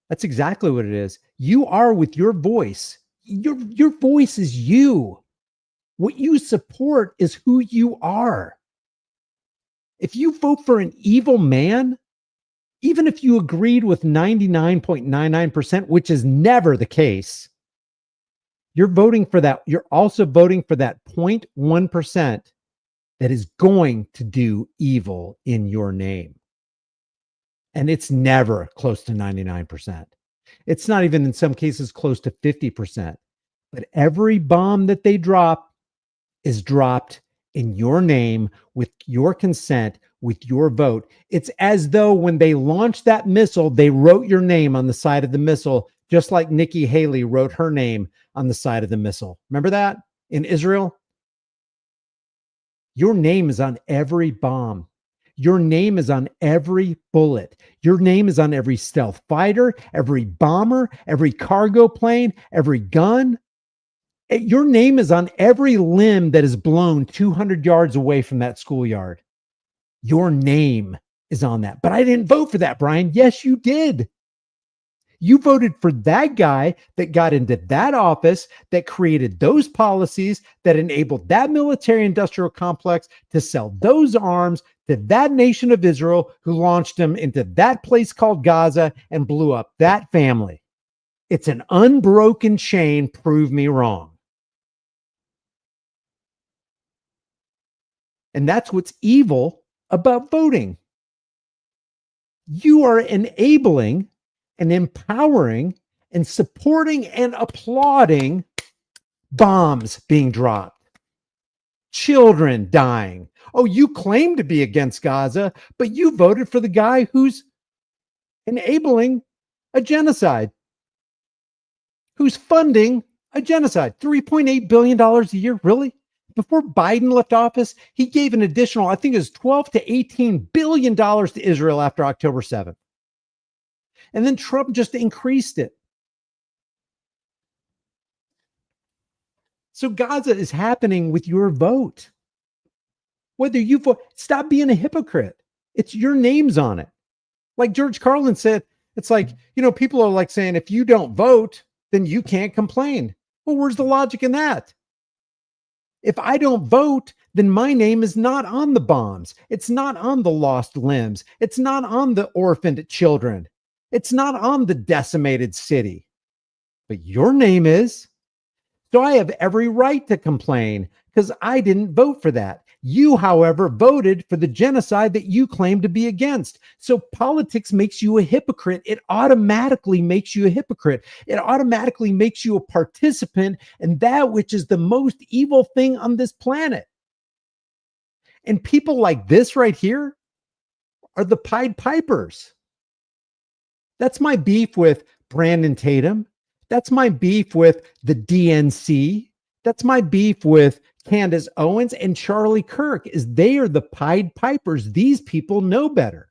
That's exactly what it is. You are with your voice. Your voice is you. What you support is who you are. If you vote for an evil man, even if you agreed with 99.99%, which is never the case, you're voting for that. You're also voting for that 0.1% that is going to do evil in your name. And it's never close to 99%. It's not even in some cases close to 50%. But every bomb that they drop is dropped in your name, with your consent, with your vote. It's as though when they launched that missile, they wrote your name on the side of the missile, just like Nikki Haley wrote her name on the side of the missile. Remember that in Israel? Your name is on every bomb. Your name is on every bullet. Your name is on every stealth fighter, every bomber, every cargo plane, every gun. Your name is on every limb that is blown 200 yards away from that schoolyard. Your name is on that. But I didn't vote for that, Brian. Yes, you did. You voted for that guy that got into that office, that created those policies, that enabled that military industrial complex to sell those arms to that nation of Israel, who launched them into that place called Gaza and blew up that family. It's an unbroken chain. Prove me wrong. And that's what's evil about voting. You are enabling and empowering and supporting and applauding bombs being dropped, children dying. Oh, you claim to be against Gaza, but you voted for the guy who's enabling a genocide, who's funding a genocide. $3.8 billion a year, really? Before Biden left office, he gave an additional, I think it was $12 to $18 billion to Israel after October 7th. And then Trump just increased it. So Gaza is happening with your vote. Whether you vote, stop being a hypocrite. It's your name's on it. Like George Carlin said, it's like, people are like saying, if you don't vote, then you can't complain. Well, where's the logic in that? If I don't vote, then my name is not on the bombs. It's not on the lost limbs. It's not on the orphaned children. It's not on the decimated city. But your name is. So I have every right to complain because I didn't vote for that. You, however, voted for the genocide that you claim to be against. So politics makes you a hypocrite. It automatically makes you a hypocrite. It automatically makes you a participant in that which is the most evil thing on this planet. And people like this right here are the Pied Pipers. That's my beef with Brandon Tatum. That's my beef with the DNC. That's my beef with Candace Owens and Charlie Kirk, is they are the Pied Pipers. These people know better.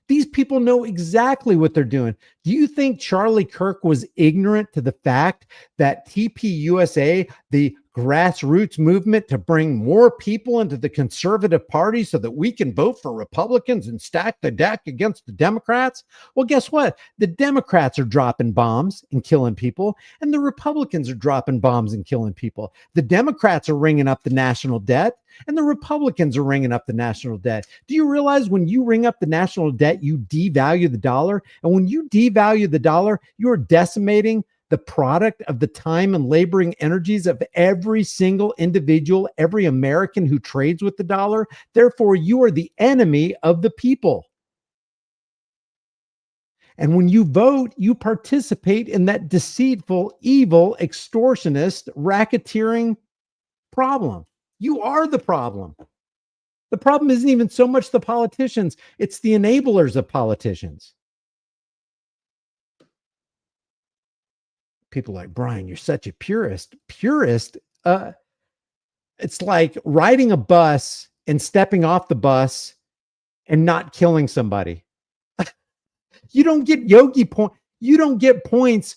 These people know exactly what they're doing. Do you think Charlie Kirk was ignorant to the fact that TPUSA, the grassroots movement to bring more people into the conservative party so that we can vote for Republicans and stack the deck against the Democrats? Well, guess what? The Democrats are dropping bombs and killing people, and the Republicans are dropping bombs and killing people. The Democrats are ringing up the national debt, and the Republicans are ringing up the national debt. Do you realize when you ring up the national debt, you devalue the dollar? And when you devalue the dollar, you're decimating the product of the time and laboring energies of every single individual, every American who trades with the dollar. Therefore, you are the enemy of the people. And when you vote, you participate in that deceitful, evil, extortionist, racketeering problem. You are the problem. The problem isn't even so much the politicians, it's the enablers of politicians. People like, Brian, you're such a purist. Purist, it's like riding a bus and stepping off the bus and not killing somebody. You don't get yogi point. You don't get points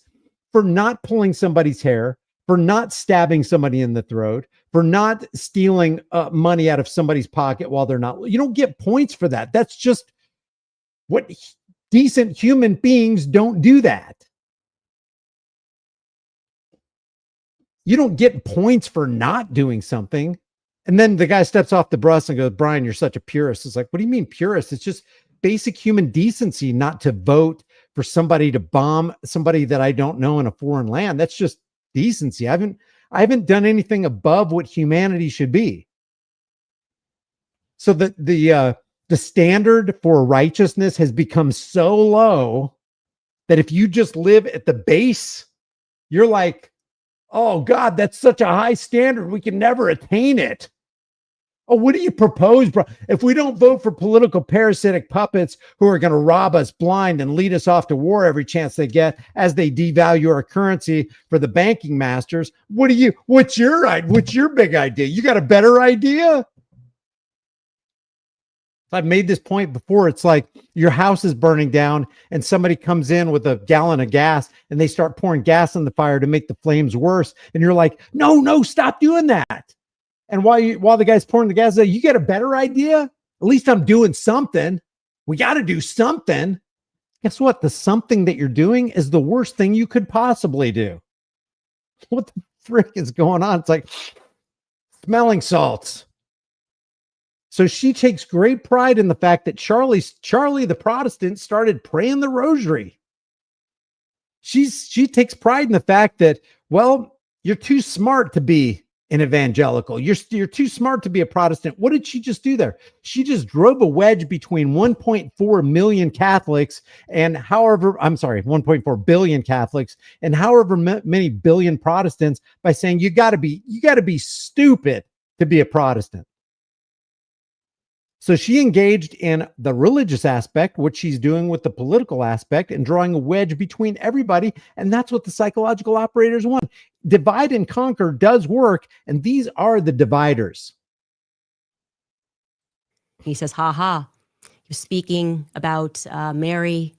for not pulling somebody's hair, for not stabbing somebody in the throat, for not stealing money out of somebody's pocket while they're not. You don't get points for that. That's just what decent human beings don't do that. You don't get points for not doing something. And then the guy steps off the bus and goes, Brian, you're such a purist. It's like, what do you mean purist? It's just basic human decency not to vote for somebody to bomb somebody that I don't know in a foreign land. That's just decency. I haven't done anything above what humanity should be. So the standard for righteousness has become so low that if you just live at the base, you're like, oh God, that's such a high standard. We can never attain it. Oh, what do you propose, bro? If we don't vote for political parasitic puppets who are going to rob us blind and lead us off to war every chance they get as they devalue our currency for the banking masters, what's your big idea? You got a better idea? I've made this point before. It's like your house is burning down and somebody comes in with a gallon of gas and they start pouring gas on the fire to make the flames worse. And you're like, no, stop doing that. And while the guy's pouring the gas, you get a better idea? At least I'm doing something. We got to do something. Guess what? The something that you're doing is the worst thing you could possibly do. What the frick is going on? It's like smelling salts. So she takes great pride in the fact that Charlie the Protestant started praying the rosary. She takes pride in the fact that, well, you're too smart to be an evangelical. You're too smart to be a Protestant. What did she just do there? She just drove a wedge between 1.4 million Catholics and 1.4 billion Catholics and however many billion Protestants by saying you got to be stupid to be a Protestant. So she engaged in the religious aspect, what she's doing with the political aspect, and drawing a wedge between everybody. And that's what the psychological operators want. Divide and conquer does work. And these are the dividers. He says, ha ha. He was speaking about Mary.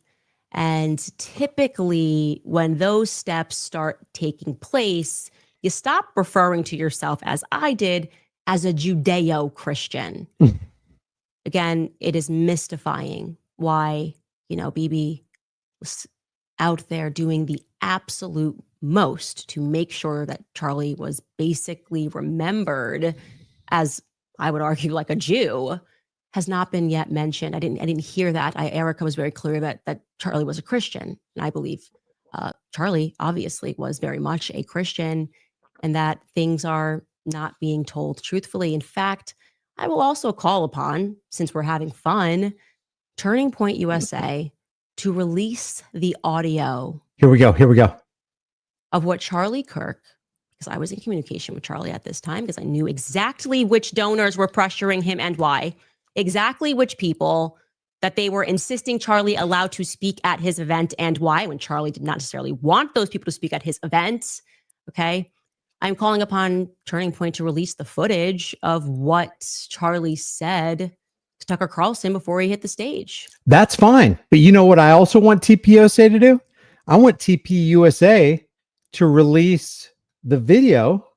And typically when those steps start taking place, you stop referring to yourself, as I did, as a Judeo-Christian. Again, it is mystifying why, Bibi was out there doing the absolute most to make sure that Charlie was basically remembered as, I would argue, like a Jew, has not been yet mentioned. I didn't hear that. Erica was very clear that Charlie was a Christian. And I believe Charlie obviously was very much a Christian, and that things are not being told truthfully. In fact, I will also call upon, since we're having fun, Turning Point USA to release the audio. Here we go. Of what Charlie Kirk, because I was in communication with Charlie at this time, because I knew exactly which donors were pressuring him and why, exactly which people, that they were insisting Charlie allowed to speak at his event and why, when Charlie did not necessarily want those people to speak at his event. Okay. I'm calling upon Turning Point to release the footage of what Charlie said to Tucker Carlson before he hit the stage. That's fine. But you know what I also want TPUSA to do? I want TPUSA to release the video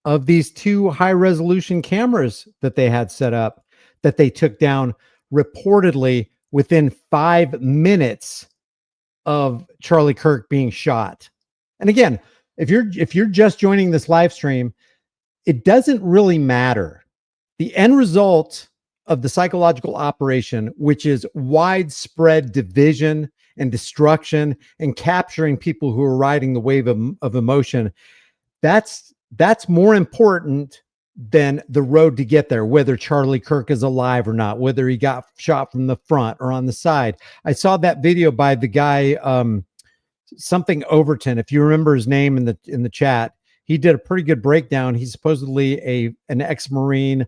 of these two high-resolution cameras that they had set up that they took down reportedly within 5 minutes of Charlie Kirk being shot. And again, if you're just joining this live stream, it doesn't really matter. The end result of the psychological operation, which is widespread division and destruction and capturing people who are riding the wave of emotion, that's more important than the road to get there, whether Charlie Kirk is alive or not, whether he got shot from the front or on the side. I saw that video by the guy, something Overton, if you remember his name in the chat. He did a pretty good breakdown. He's supposedly an ex-Marine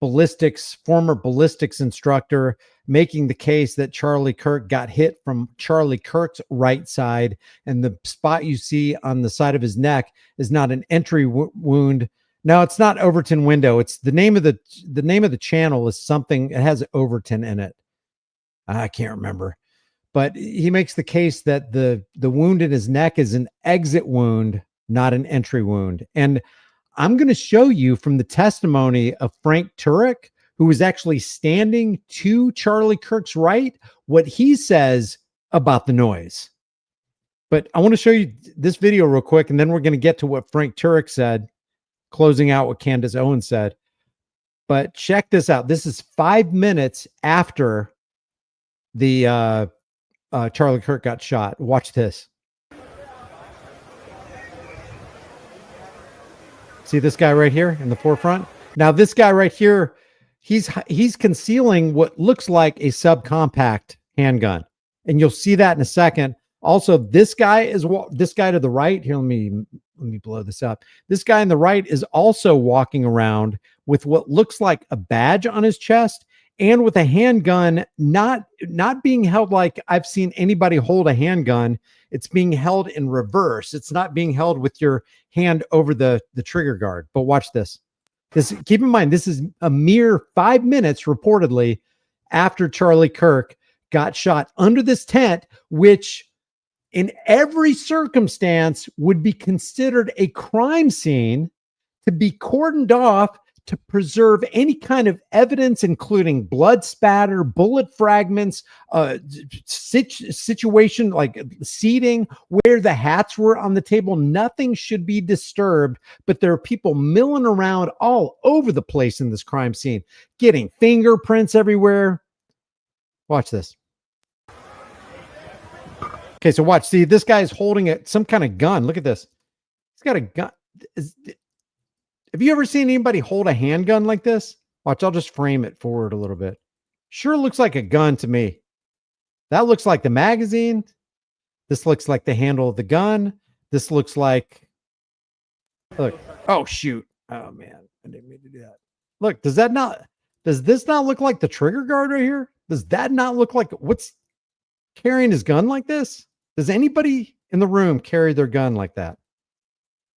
former ballistics instructor, making the case that Charlie Kirk got hit from Charlie Kirk's right side, and the spot you see on the side of his neck is not an entry wound. No, it's not Overton window. It's the name of the channel is something. It has Overton in it. I can't remember. but he makes the case that the wound in his neck is an exit wound, not an entry wound. And I'm going to show you from the testimony of Frank Turek, who was actually standing to Charlie Kirk's right, what he says about the noise. But I want to show you this video real quick, and then we're going to get to what Frank Turek said, closing out what Candace Owens said. But check this out. This is 5 minutes after the Charlie Kirk got shot. Watch this. See this guy right here in the forefront? Now, this guy right here, he's concealing what looks like a subcompact handgun. And you'll see that in a second. Also, this guy to the right here. Let me blow this up. This guy on the right is also walking around with what looks like a badge on his chest and with a handgun, not being held like I've seen anybody hold a handgun. It's being held in reverse. It's not being held with your hand over the trigger guard. But watch this. Keep in mind, this is a mere 5 minutes reportedly after Charlie Kirk got shot under this tent, which in every circumstance would be considered a crime scene, to be cordoned off to preserve any kind of evidence, including blood spatter, bullet fragments, situation like seating, where the hats were on the table. Nothing should be disturbed, but there are people milling around all over the place in this crime scene, getting fingerprints everywhere. Watch this. Okay, so watch. See, this guy's holding some kind of gun. Look at this. He's got a gun. Have you ever seen anybody hold a handgun like this? Watch, I'll just frame it forward a little bit. Sure looks like a gun to me. That looks like the magazine. This looks like the handle of the gun. This looks like... Look. Oh, shoot. Oh, man. I didn't mean to do that. Look, does this not look like the trigger guard right here? Does that not look like... What's carrying his gun like this? Does anybody in the room carry their gun like that?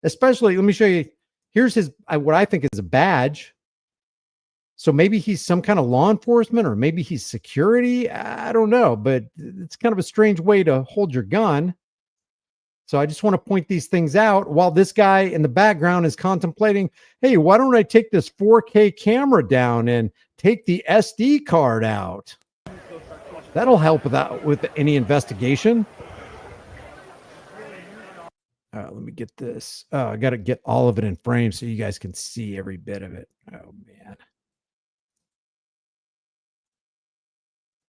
Especially, let me show you. Here's his, what I think is a badge. So maybe he's some kind of law enforcement, or maybe he's security. I don't know, but it's kind of a strange way to hold your gun. So I just want to point these things out while this guy in the background is contemplating, hey, why don't I take this 4K camera down and take the SD card out? That'll help with any investigation. Let me get this. I got to get all of it in frame so you guys can see every bit of it. Oh, man.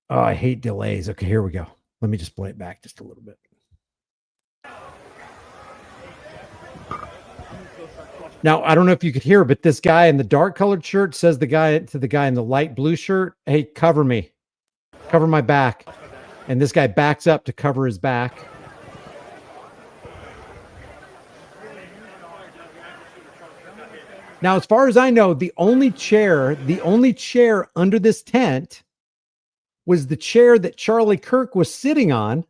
Oh, I hate delays. Okay, here we go. Let me just play it back just a little bit. Now, I don't know if you could hear, but this guy in the dark colored shirt says to the guy in the light blue shirt, hey, cover me. Cover my back. And this guy backs up to cover his back. Now, as far as I know, the only chair under this tent was the chair that Charlie Kirk was sitting on.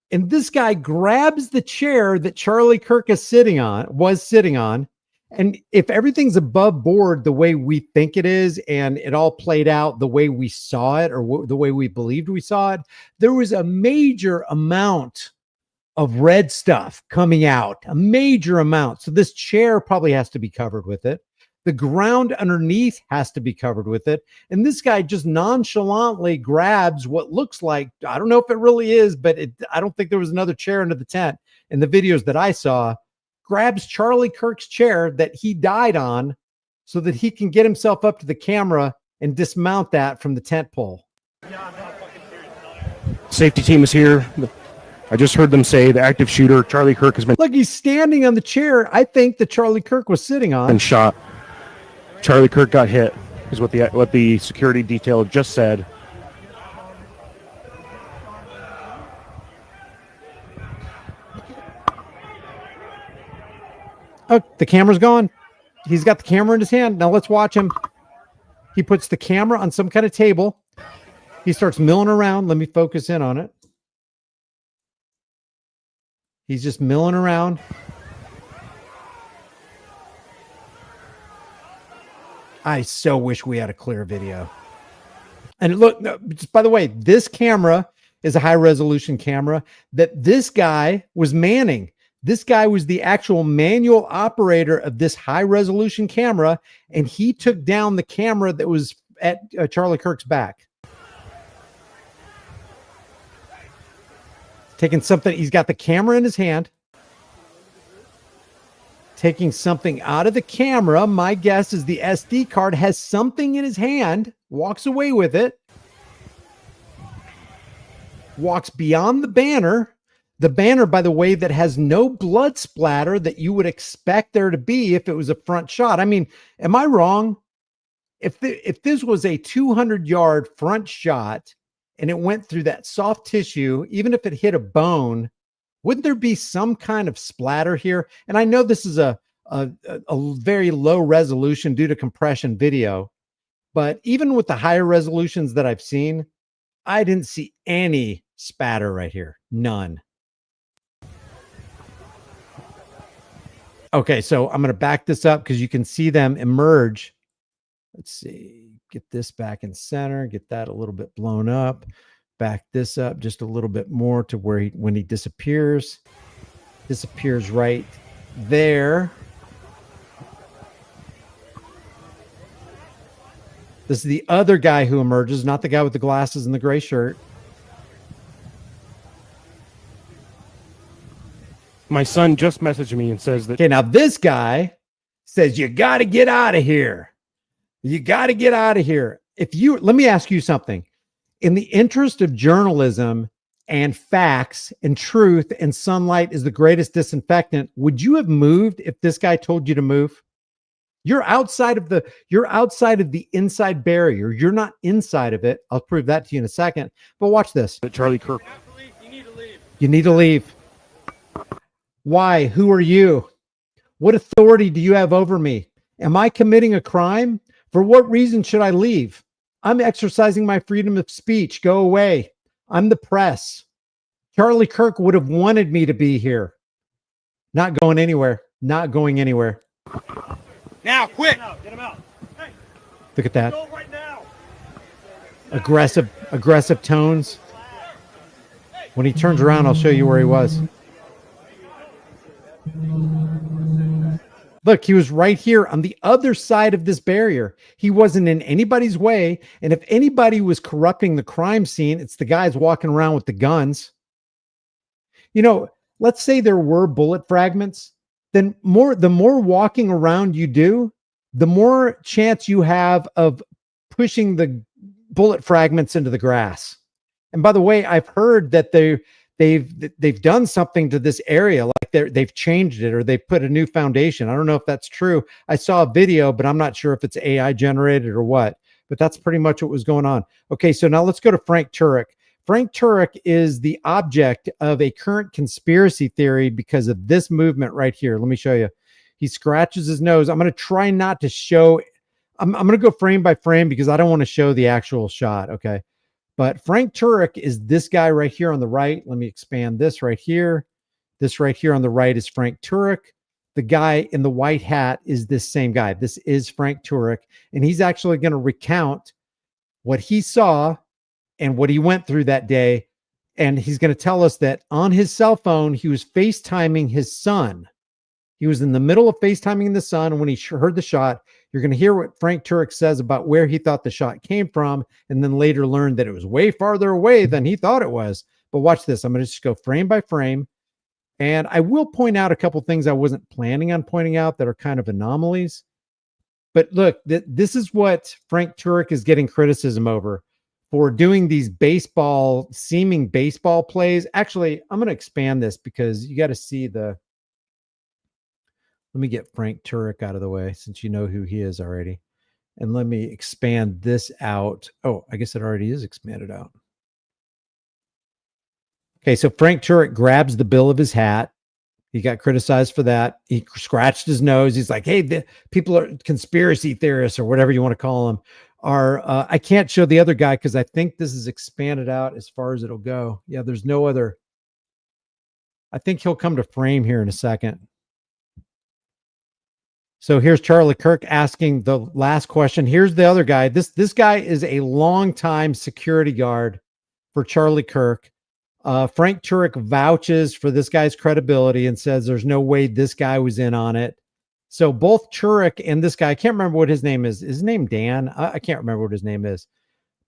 And this guy grabs the chair that Charlie Kirk was sitting on. And if everything's above board the way we think it is, and it all played out the way we saw it, or the way we believed we saw it, there was a major amount of red stuff coming out, a major amount. So this chair probably has to be covered with it. The ground underneath has to be covered with it. And this guy just nonchalantly grabs what looks like, I don't know if it really is, but I don't think there was another chair under the tent in the videos that I saw, grabs Charlie Kirk's chair that he died on so that he can get himself up to the camera and dismount that from the tent pole. Safety team is here. I just heard them say the active shooter, Charlie Kirk, has been... Look, he's standing on the chair I think that Charlie Kirk was sitting on. And shot. Charlie Kirk got hit, is what the security detail just said. Oh, the camera's gone. He's got the camera in his hand. Now let's watch him. He puts the camera on some kind of table. He starts milling around. Let me focus in on it. He's just milling around. I so wish we had a clear video. And look, just by the way, this camera is a high resolution camera that this guy was manning. This guy was the actual manual operator of this high resolution camera, and he took down the camera that was at Charlie Kirk's back. Taking something, he's got the camera in his hand, taking something out of the camera. My guess is the SD card, has something in his hand, walks away with it, walks beyond the banner. The banner, by the way, that has no blood splatter that you would expect there to be if it was a front shot. I mean, am I wrong? If this was a 200-yard front shot and it went through that soft tissue, even if it hit a bone, wouldn't there be some kind of splatter here? And I know this is a very low resolution due to compression video, but even with the higher resolutions that I've seen, I didn't see any spatter right here. None. Okay, so I'm going to back this up because you can see them emerge. Let's see, get this back in center, get that a little bit blown up, back this up just a little bit more to where when he disappears right there. This is the other guy who emerges, not the guy with the glasses and the gray shirt. My son just messaged me and says that. Okay, now this guy says, you got to get out of here. You got to get out of here. Let me ask you something. In the interest of journalism and facts and truth, and sunlight is the greatest disinfectant, would you have moved if this guy told you to move? You're outside of the inside barrier. You're not inside of it. I'll prove that to you in a second. But watch this. Charlie Kirk. You need to leave. Why? Who are you? What authority do you have over me? Am I committing a crime? For what reason should I leave? I'm exercising my freedom of speech. Go away. I'm the press. Charlie Kirk would have wanted me to be here. Not going anywhere. Not going anywhere. Now, quick! Get him out. Hey, look at that. go right now. Aggressive tones. When he turns around, I'll show you where he was. Look, he was right here on the other side of this barrier. He wasn't in anybody's way. And if anybody was corrupting the crime scene, it's the guys walking around with the guns. You know, let's say there were bullet fragments, then the more walking around you do, the more chance you have of pushing the bullet fragments into the grass. And by the way, I've heard that they've done something to this area, like they've changed it or they've put a new foundation. I don't know if that's true. I saw a video, but I'm not sure if it's AI generated or what, but that's pretty much what was going on. Okay, so now let's go to Frank Turek. Frank Turek is the object of a current conspiracy theory because of this movement right here. Let me show you. He scratches his nose. I'm going to try not to show. I'm going to go frame by frame because I don't want to show the actual shot. Okay. But Frank Turek is this guy right here on the right. Let me expand this right here. This right here on the right is Frank Turek. The guy in the white hat is this same guy. This is Frank Turek. And he's actually going to recount what he saw and what he went through that day. And he's going to tell us that on his cell phone, he was FaceTiming his son. He was in the middle of FaceTiming the son. And when he heard the shot, you're going to hear what Frank Turek says about where he thought the shot came from, and then later learned that it was way farther away than he thought it was. But watch this. I'm going to just go frame by frame. And I will point out a couple things I wasn't planning on pointing out that are kind of anomalies. But look, this is what Frank Turek is getting criticism over, for doing these seeming baseball plays. Actually, I'm going to expand this because you got to see let me get Frank Turek out of the way since you know who he is already. And let me expand this out. Oh, I guess it already is expanded out. Okay, so Frank Turek grabs the bill of his hat. He got criticized for that. He scratched his nose. He's like, hey, the people are conspiracy theorists or whatever you want to call them. I can't show the other guy because I think this is expanded out as far as it'll go. Yeah, there's no other. I think he'll come to frame here in a second. So here's Charlie Kirk asking the last question. Here's the other guy. This guy is a longtime security guard for Charlie Kirk. Frank Turek vouches for this guy's credibility and says there's no way this guy was in on it. So both Turek and this guy, I can't remember what his name is. Is his name Dan? I can't remember what his name is.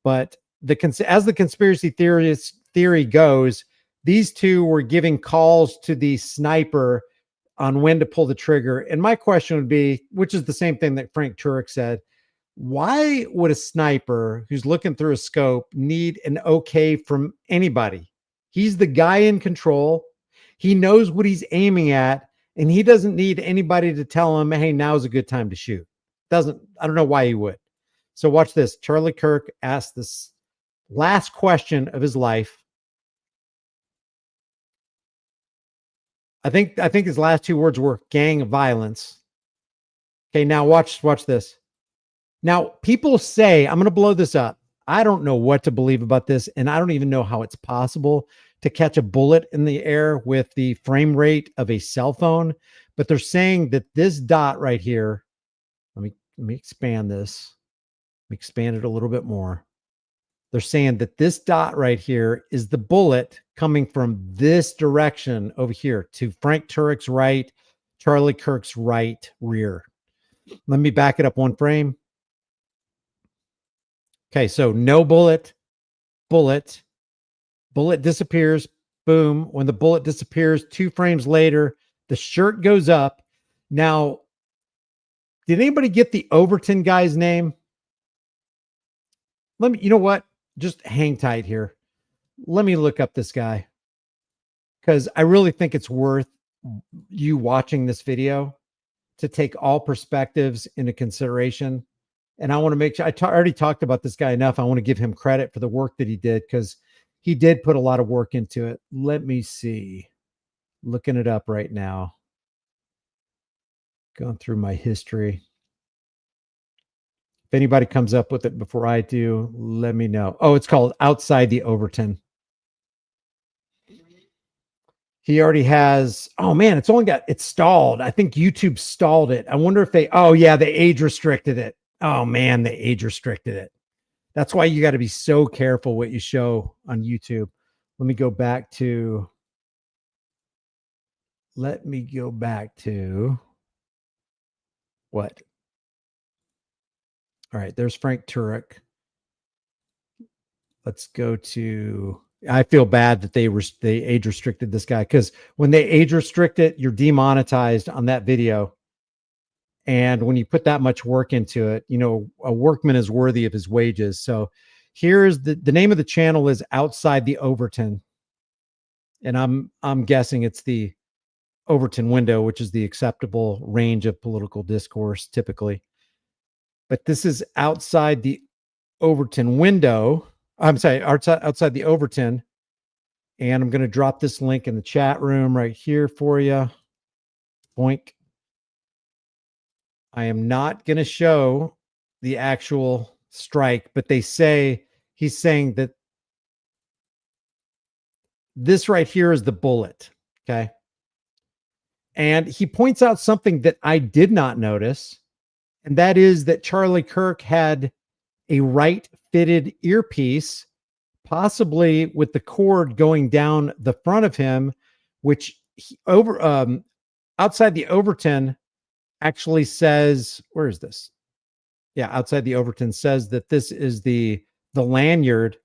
But as the conspiracy theory goes, these two were giving calls to the sniper on when to pull the trigger. And my question would be, which is the same thing that Frank Turek said, why would a sniper who's looking through a scope need an okay from anybody? He's the guy in control. He knows what he's aiming at, and he doesn't need anybody to tell him, hey, now's a good time to shoot. I don't know why he would. So watch this. Charlie Kirk asked this last question of his life. I think his last two words were gang violence. Okay, now watch this. Now, people say, I'm going to blow this up. I don't know what to believe about this, and I don't even know how it's possible to catch a bullet in the air with the frame rate of a cell phone. But they're saying that this dot right here, let me expand this. Let me expand it a little bit more. They're saying that this dot right here is the bullet coming from this direction over here to Frank Turek's right, Charlie Kirk's right rear. Let me back it up one frame. Okay, so no bullet disappears, boom. When the bullet disappears, 2 frames later, the shirt goes up. Now, did anybody get the Overton guy's name? You know what? Just hang tight here. Let me look up this guy, because I really think it's worth you watching this video to take all perspectives into consideration. And I want to make sure, I already talked about this guy enough. I want to give him credit for the work that he did, because he did put a lot of work into it. Let me see. Looking it up right now. Going through my history. If anybody comes up with it before I do, let me know. Oh, it's called Outside the Overton. He already has, oh man, it's stalled. I think YouTube stalled it. I wonder if they age restricted it. Oh man, they age restricted it. That's why you got to be so careful what you show on YouTube. Let me go back to what? All right, there's Frank Turek. Let's go to, I feel bad that they age restricted this guy, because when they age restrict it, you're demonetized on that video. And when you put that much work into it, you know, a workman is worthy of his wages. So here's the name of the channel is Outside the Overton. And I'm guessing it's the Overton window, which is the acceptable range of political discourse typically. But this is Outside the Overton window. I'm sorry, outside the Overton. And I'm going to drop this link in the chat room right here for you. Boink. I am not going to show the actual strike, but he's saying that this right here is the bullet. Okay. And he points out something that I did not notice. And that is that Charlie Kirk had a right fitted earpiece, possibly with the cord going down the front of him, which Outside the Overton actually says, where is this? Yeah, Outside the Overton says that this is the lanyard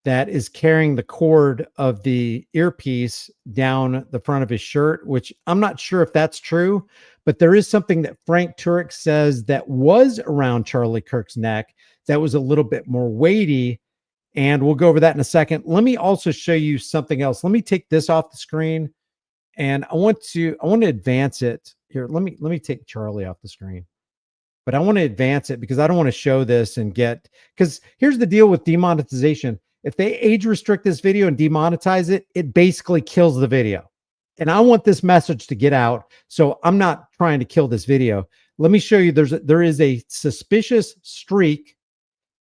that is carrying the cord of the earpiece down the front of his shirt, which I'm not sure if that's true, but there is something that Frank Turek says that was around Charlie Kirk's neck that was a little bit more weighty, and we'll go over that in a second. Let me also show you something else. Let me take this off the screen, and I want to advance it here. Let me take Charlie off the screen, but I want to advance it because I don't want to show this because here's the deal with demonetization. If they age restrict this video and demonetize it, it basically kills the video. And I want this message to get out. So I'm not trying to kill this video. Let me show you. There is a suspicious streak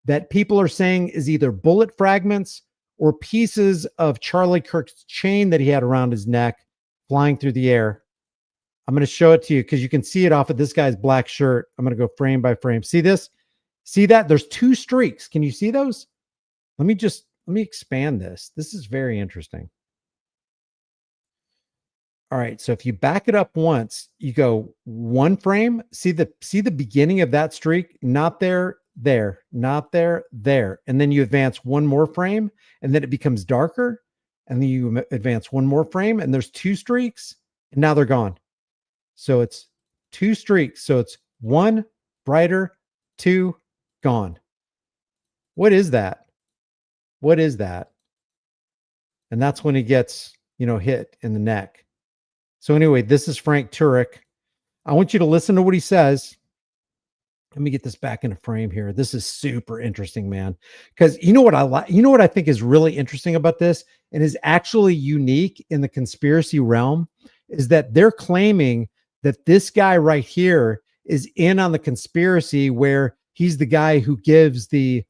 that people are saying is either bullet fragments or pieces of Charlie Kirk's chain that he had around his neck flying through the air. I'm going to show it to you because you can see it off of this guy's black shirt. I'm going to go frame by frame. See this? See that? There's 2 streaks. Can you see those? Let me just let me expand this. This is very interesting. All right, so if you back it up once, you go one frame, see the beginning of that streak, not there, there, not there, there. And then you advance one more frame, and then it becomes darker, and then you advance one more frame, and there's two streaks, and now they're gone. So it's two streaks. So it's one brighter, two gone. What is that? What is that? And that's when he gets, hit in the neck. So anyway, this is Frank Turek. I want you to listen to what he says. Let me get this back in a frame here. This is super interesting, man. Because you know what I like, what I think is really interesting about this and is actually unique in the conspiracy realm is that they're claiming that this guy right here is in on the conspiracy where he's the guy who gives the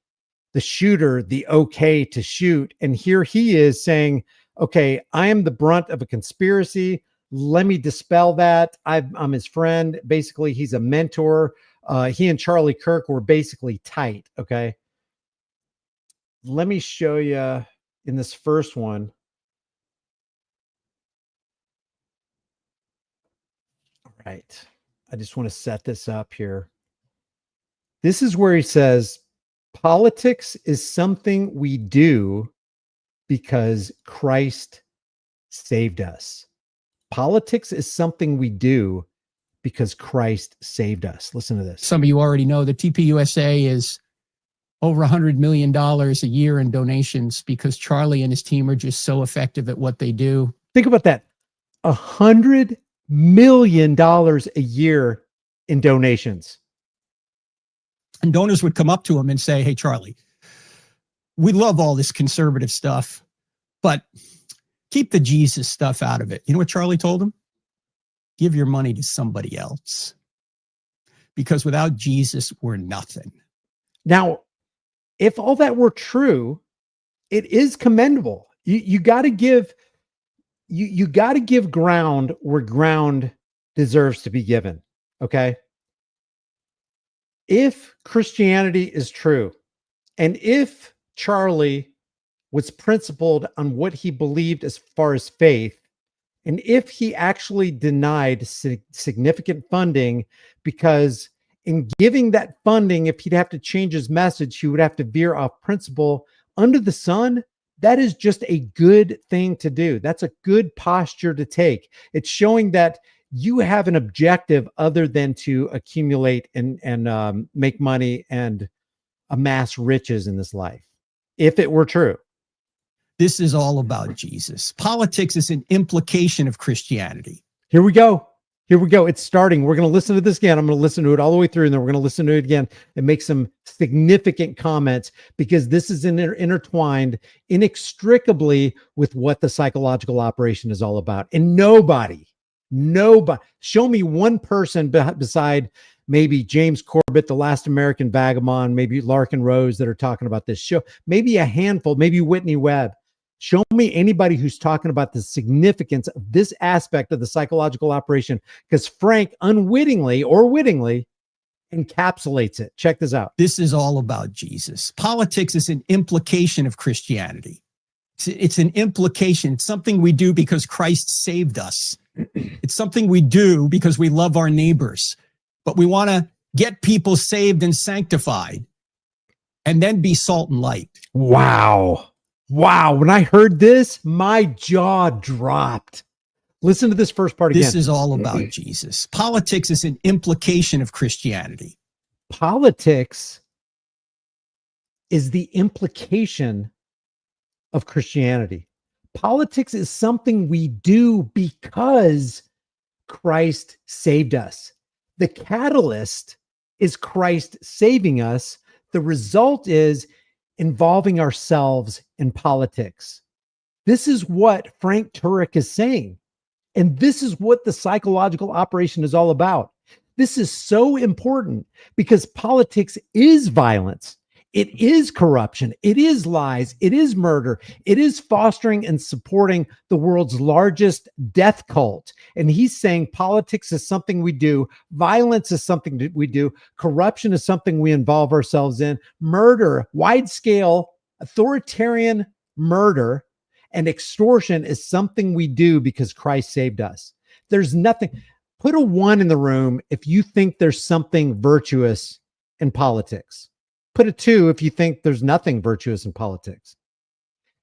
shooter the okay to shoot. And here he is saying, okay, I am the brunt of a conspiracy. Let me dispel that. I'm his friend. Basically, he's a mentor. He and Charlie Kirk were basically tight. Okay. Let me show you in this first one. All right. I just want to set this up here. This is where he says, politics is something we do because Christ saved us. Politics is something we do because Christ saved us. Listen to this. Some of you already know that TPUSA is over $100 million a year in donations because Charlie and his team are just so effective at what they do. Think about that. $100 million a year in donations. And donors would come up to him and say, hey, Charlie, we love all this conservative stuff, but keep the Jesus stuff out of it. You know what Charlie told him? Give your money to somebody else. Because without Jesus, we're nothing. Now, if all that were true, it is commendable. You got to give you got to give ground where ground deserves to be given. Okay. If Christianity is true, and if Charlie was principled on what he believed as far as faith, and if he actually denied significant funding, because in giving that funding, if he'd have to change his message, he would have to veer off principle under the sun. That is just a good thing to do. That's a good posture to take. It's showing that you have an objective other than to accumulate and make money and amass riches in this life. If it were true. This is all about Jesus. Politics is an implication of Christianity. Here we go. Here we go. It's starting. We're going to listen to this again. I'm going to listen to it all the way through, and then we're going to listen to it again and make some significant comments because this is intertwined inextricably with what the psychological operation is all about. And nobody, show me one person beside maybe James Corbett, the last American vagabond, maybe Larkin Rose that are talking about this show, maybe a handful, maybe Whitney Webb. Show me anybody who's talking about the significance of this aspect of the psychological operation, because Frank unwittingly or wittingly encapsulates it. Check this out. This is all about Jesus. Politics is an implication of Christianity. It's an implication. It's something we do because Christ saved us. It's something we do because we love our neighbors, but we want to get people saved and sanctified and then be salt and light. Wow. When I heard this, my jaw dropped. Listen to this first part again. This is all about Jesus. Politics is an implication of Christianity. Politics is the implication of Christianity. Politics is something we do because Christ saved us. The catalyst is Christ saving us. The result is involving ourselves in politics. This is what Frank Turek is saying. And this is what the psychological operation is all about. This is so important because politics is violence. It is corruption. It is lies. It is murder. It is fostering and supporting the world's largest death cult. And he's saying politics is something we do. Violence is something that we do. Corruption is something we involve ourselves in. Murder, wide scale. Authoritarian murder and extortion is something we do because Christ saved us. There's nothing. Put a 1 in the room if you think there's something virtuous in politics. Put a 2 if you think there's nothing virtuous in politics.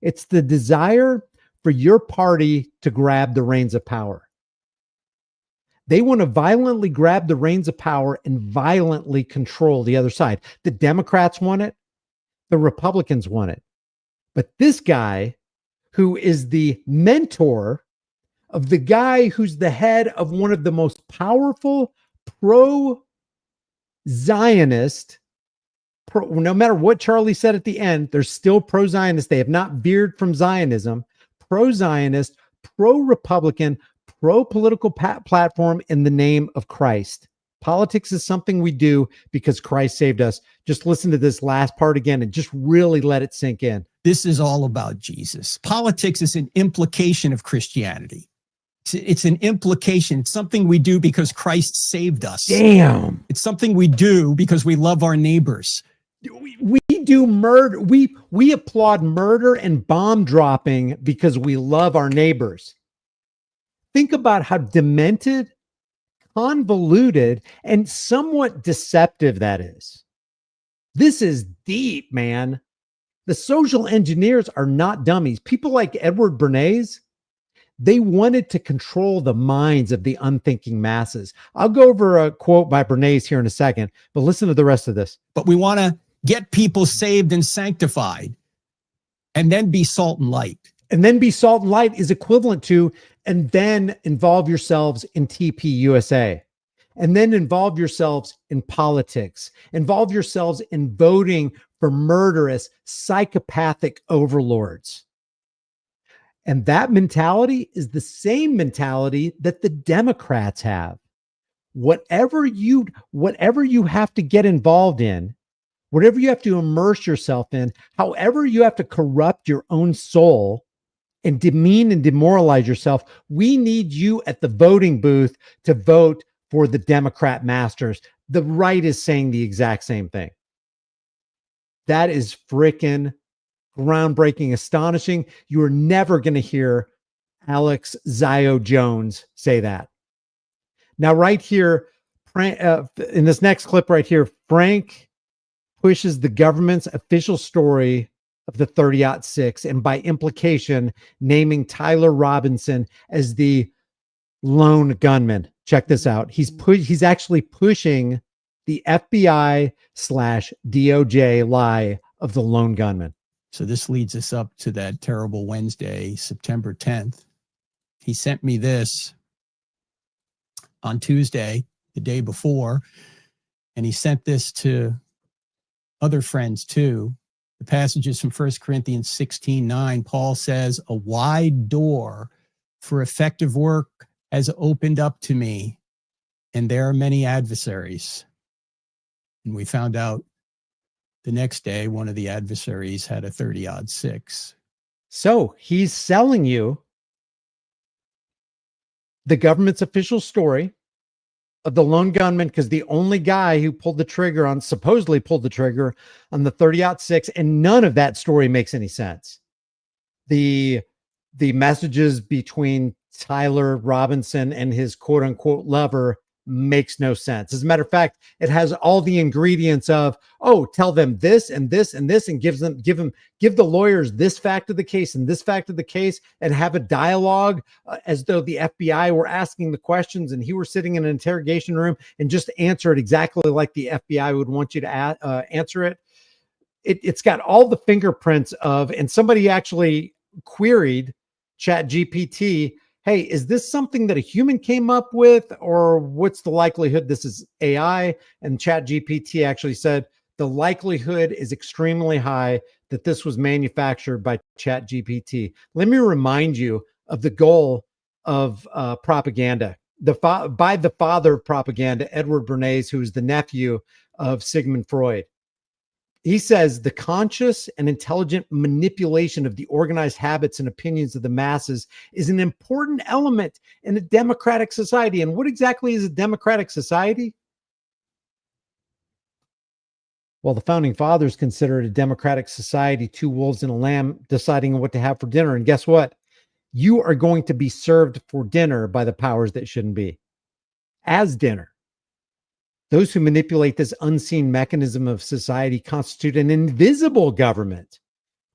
It's the desire for your party to grab the reins of power. They want to violently grab the reins of power and violently control the other side. The Democrats want it. The Republicans want it. But this guy, who is the mentor of the guy who's the head of one of the most powerful pro-Zionist, no matter what Charlie said at the end, they're still pro-Zionist. They have not veered from Zionism. Pro-Zionist, pro-Republican, pro-political platform in the name of Christ. Politics is something we do because Christ saved us. Just listen to this last part again and just really let it sink in. This is all about Jesus. Politics is an implication of Christianity. It's an implication. It's something we do because Christ saved us. Damn. It's something we do because we love our neighbors. We do murder. We applaud murder and bomb dropping because we love our neighbors. Think about how demented, convoluted, and somewhat deceptive that is. This is deep, man. The social engineers are not dummies. People like Edward Bernays, they wanted to control the minds of the unthinking masses. I'll go over a quote by Bernays here in a second, but listen to the rest of this. But we want to get people saved and sanctified and then be salt and light. And then be salt and light is equivalent to, and then involve yourselves in TPUSA. And then involve yourselves in politics. Involve yourselves in voting for murderous, psychopathic overlords. And that mentality is the same mentality that the Democrats have. Whatever you have to get involved in, whatever you have to immerse yourself in, however you have to corrupt your own soul and demean and demoralize yourself, we need you at the voting booth to vote for the Democrat masters. The right is saying the exact same thing. That is freaking groundbreaking, astonishing. You are never going to hear Alex Zio Jones say that. Now, right here, in this next clip right here, Frank pushes the government's official story of the 30-06 and by implication naming Tyler Robinson as the lone gunman. Check this out. He's actually pushing the FBI/DOJ lie of the lone gunman. So this leads us up to that terrible Wednesday, September 10th. He sent me this on Tuesday, the day before, and he sent this to other friends too. The passages from 1 Corinthians 16:9, Paul says, "A wide door for effective work has opened up to me, and there are many adversaries." And we found out the next day, one of the adversaries had a 30-06. So he's selling you the government's official story of the lone gunman, because the only guy who supposedly pulled the trigger on the 30-06, and none of that story makes any sense. The messages between Tyler Robinson and his quote unquote lover makes no sense. As a matter of fact, it has all the ingredients of, oh, tell them this and this and this, and give the lawyers this fact of the case and this fact of the case, and have a dialogue as though the FBI were asking the questions and he were sitting in an interrogation room, and just answer it exactly like the FBI would want you to answer it. It's got all the fingerprints of, and somebody actually queried ChatGPT, hey, is this something that a human came up with, or what's the likelihood this is AI? And ChatGPT actually said the likelihood is extremely high that this was manufactured by ChatGPT. Let me remind you of the goal of propaganda. By the father of propaganda, Edward Bernays, who is the nephew of Sigmund Freud. He says the conscious and intelligent manipulation of the organized habits and opinions of the masses is an important element in a democratic society. And what exactly is a democratic society? Well, the founding fathers considered a democratic society two wolves and a lamb deciding what to have for dinner. And guess what? You are going to be served for dinner by the powers that shouldn't be as dinner. Those who manipulate this unseen mechanism of society constitute an invisible government,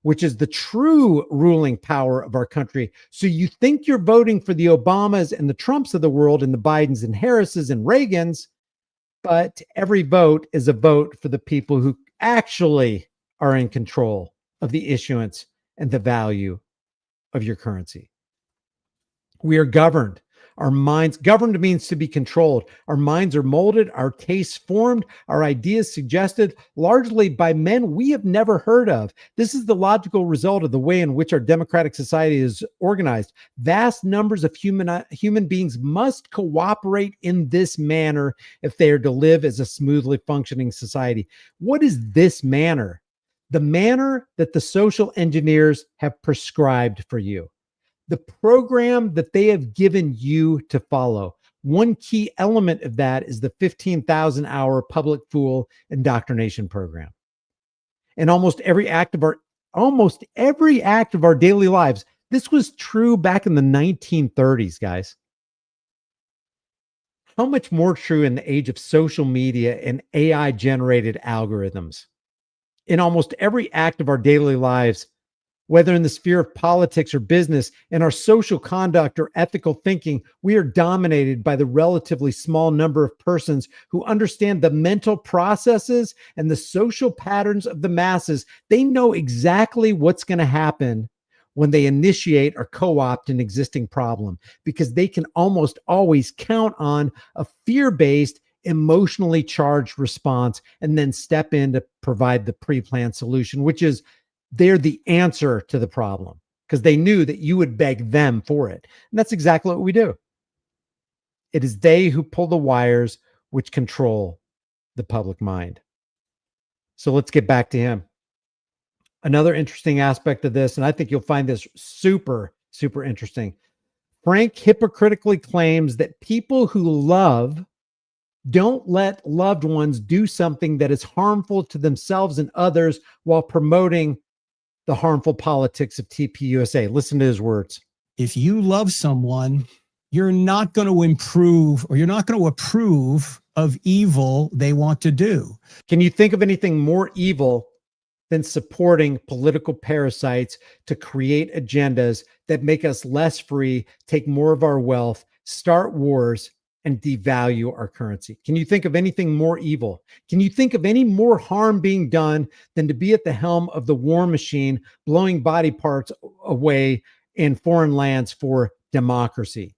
which is the true ruling power of our country. So you think you're voting for the Obamas and the Trumps of the world and the Bidens and Harrises and Reagans, but every vote is a vote for the people who actually are in control of the issuance and the value of your currency. We are governed. Our minds, governed means to be controlled. Our minds are molded, our tastes formed, our ideas suggested largely by men we have never heard of. This is the logical result of the way in which our democratic society is organized. Vast numbers of human beings must cooperate in this manner if they are to live as a smoothly functioning society. What is this manner? The manner that the social engineers have prescribed for you. The program that they have given you to follow. One key element of that is the 15,000 hour public fool indoctrination program. And almost every act of our daily lives. This was true back in the 1930s, guys. How much more true in the age of social media and AI generated algorithms? In almost every act of our daily lives, whether in the sphere of politics or business, in our social conduct or ethical thinking, we are dominated by the relatively small number of persons who understand the mental processes and the social patterns of the masses. They know exactly what's going to happen when they initiate or co-opt an existing problem, because they can almost always count on a fear-based, emotionally charged response and then step in to provide the pre-planned solution, which is they're the answer to the problem because they knew that you would beg them for it. And that's exactly what we do. It is they who pull the wires which control the public mind. So let's get back to him. Another interesting aspect of this, and I think you'll find this super, super interesting. Frank hypocritically claims that people who love don't let loved ones do something that is harmful to themselves and others while promoting the harmful politics of TPUSA. Listen to his words. If you love someone, you're not going to improve or you're not going to approve of evil they want to do. Can you think of anything more evil than supporting political parasites to create agendas that make us less free, take more of our wealth, start wars, and devalue our currency? Can you think of anything more evil? Can you think of any more harm being done than to be at the helm of the war machine, blowing body parts away in foreign lands for democracy?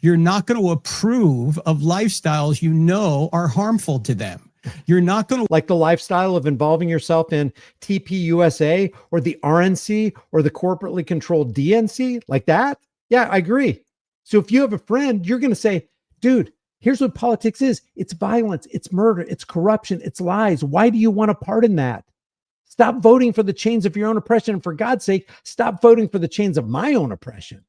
You're not going to approve of lifestyles you know are harmful to them. You're not going to like the lifestyle of involving yourself in TPUSA or the RNC or the corporately controlled DNC like that. Yeah, I agree. So if you have a friend, you're going to say, dude, here's what politics is. It's violence, it's murder, it's corruption, it's lies. Why do you want a part in that? Stop voting for the chains of your own oppression. And for God's sake, stop voting for the chains of my own oppression.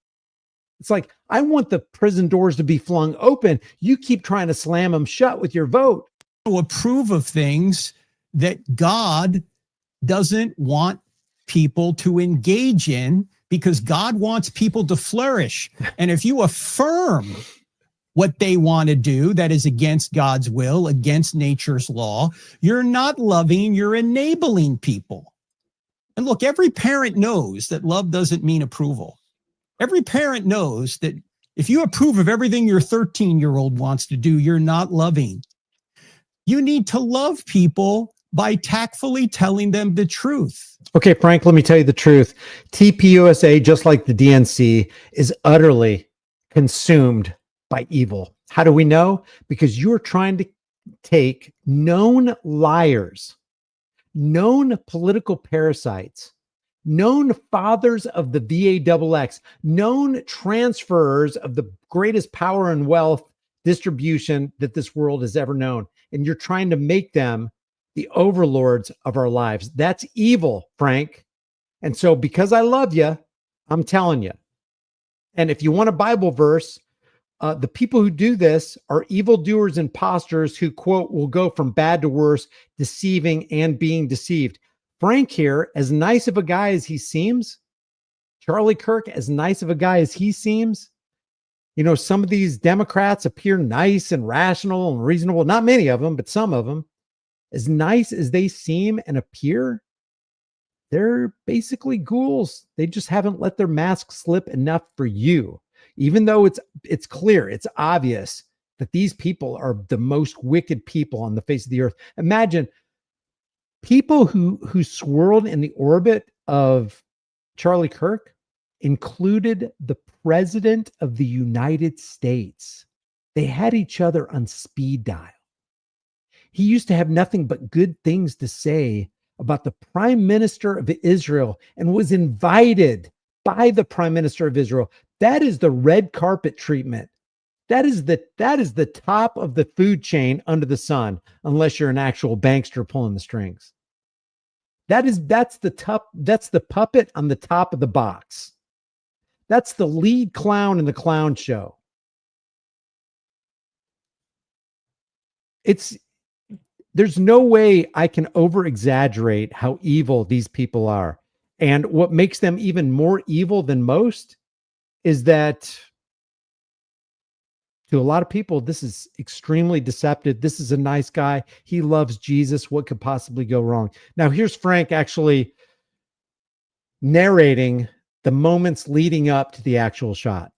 It's like, I want the prison doors to be flung open. You keep trying to slam them shut with your vote. approve of things that God doesn't want people to engage in, because God wants people to flourish. And if you affirm what they want to do that is against God's will, against nature's law, you're not loving, you're enabling people. And look, every parent knows that love doesn't mean approval. Every parent knows that if you approve of everything your 13-year-old wants to do, you're not loving. You need to love people by tactfully telling them the truth. Okay, Frank, let me tell you the truth. TPUSA, just like the DNC, is utterly consumed by evil. How do we know? Because you're trying to take known liars, known political parasites, known fathers of the VAXX, known transferers of the greatest power and wealth distribution that this world has ever known. And you're trying to make them the overlords of our lives. That's evil, Frank. And so because I love you, I'm telling you. And if you want a Bible verse, the people who do this are evildoers and imposters who, quote, will go from bad to worse, deceiving and being deceived. Frank here, as nice of a guy as he seems, Charlie Kirk, as nice of a guy as he seems, you know, some of these Democrats appear nice and rational and reasonable. Not many of them, but some of them. As nice as they seem and appear, they're basically ghouls. They just haven't let their mask slip enough for you. Even though it's clear, it's obvious that these people are the most wicked people on the face of the earth. Imagine people who swirled in the orbit of Charlie Kirk included the President of the United States. They had each other on speed dial. He used to have nothing but good things to say about the Prime Minister of Israel and was invited by the Prime Minister of Israel. That is the red carpet treatment. That is the top of the food chain under the sun, unless you're an actual bankster pulling the strings. That's the puppet on the top of the box. That's the lead clown in the clown show. There's no way I can over exaggerate how evil these people are. And what makes them even more evil than most is that to a lot of people, this is extremely deceptive. This is a nice guy. He loves Jesus. What could possibly go wrong? Now, here's Frank actually narrating the moments leading up to the actual shot.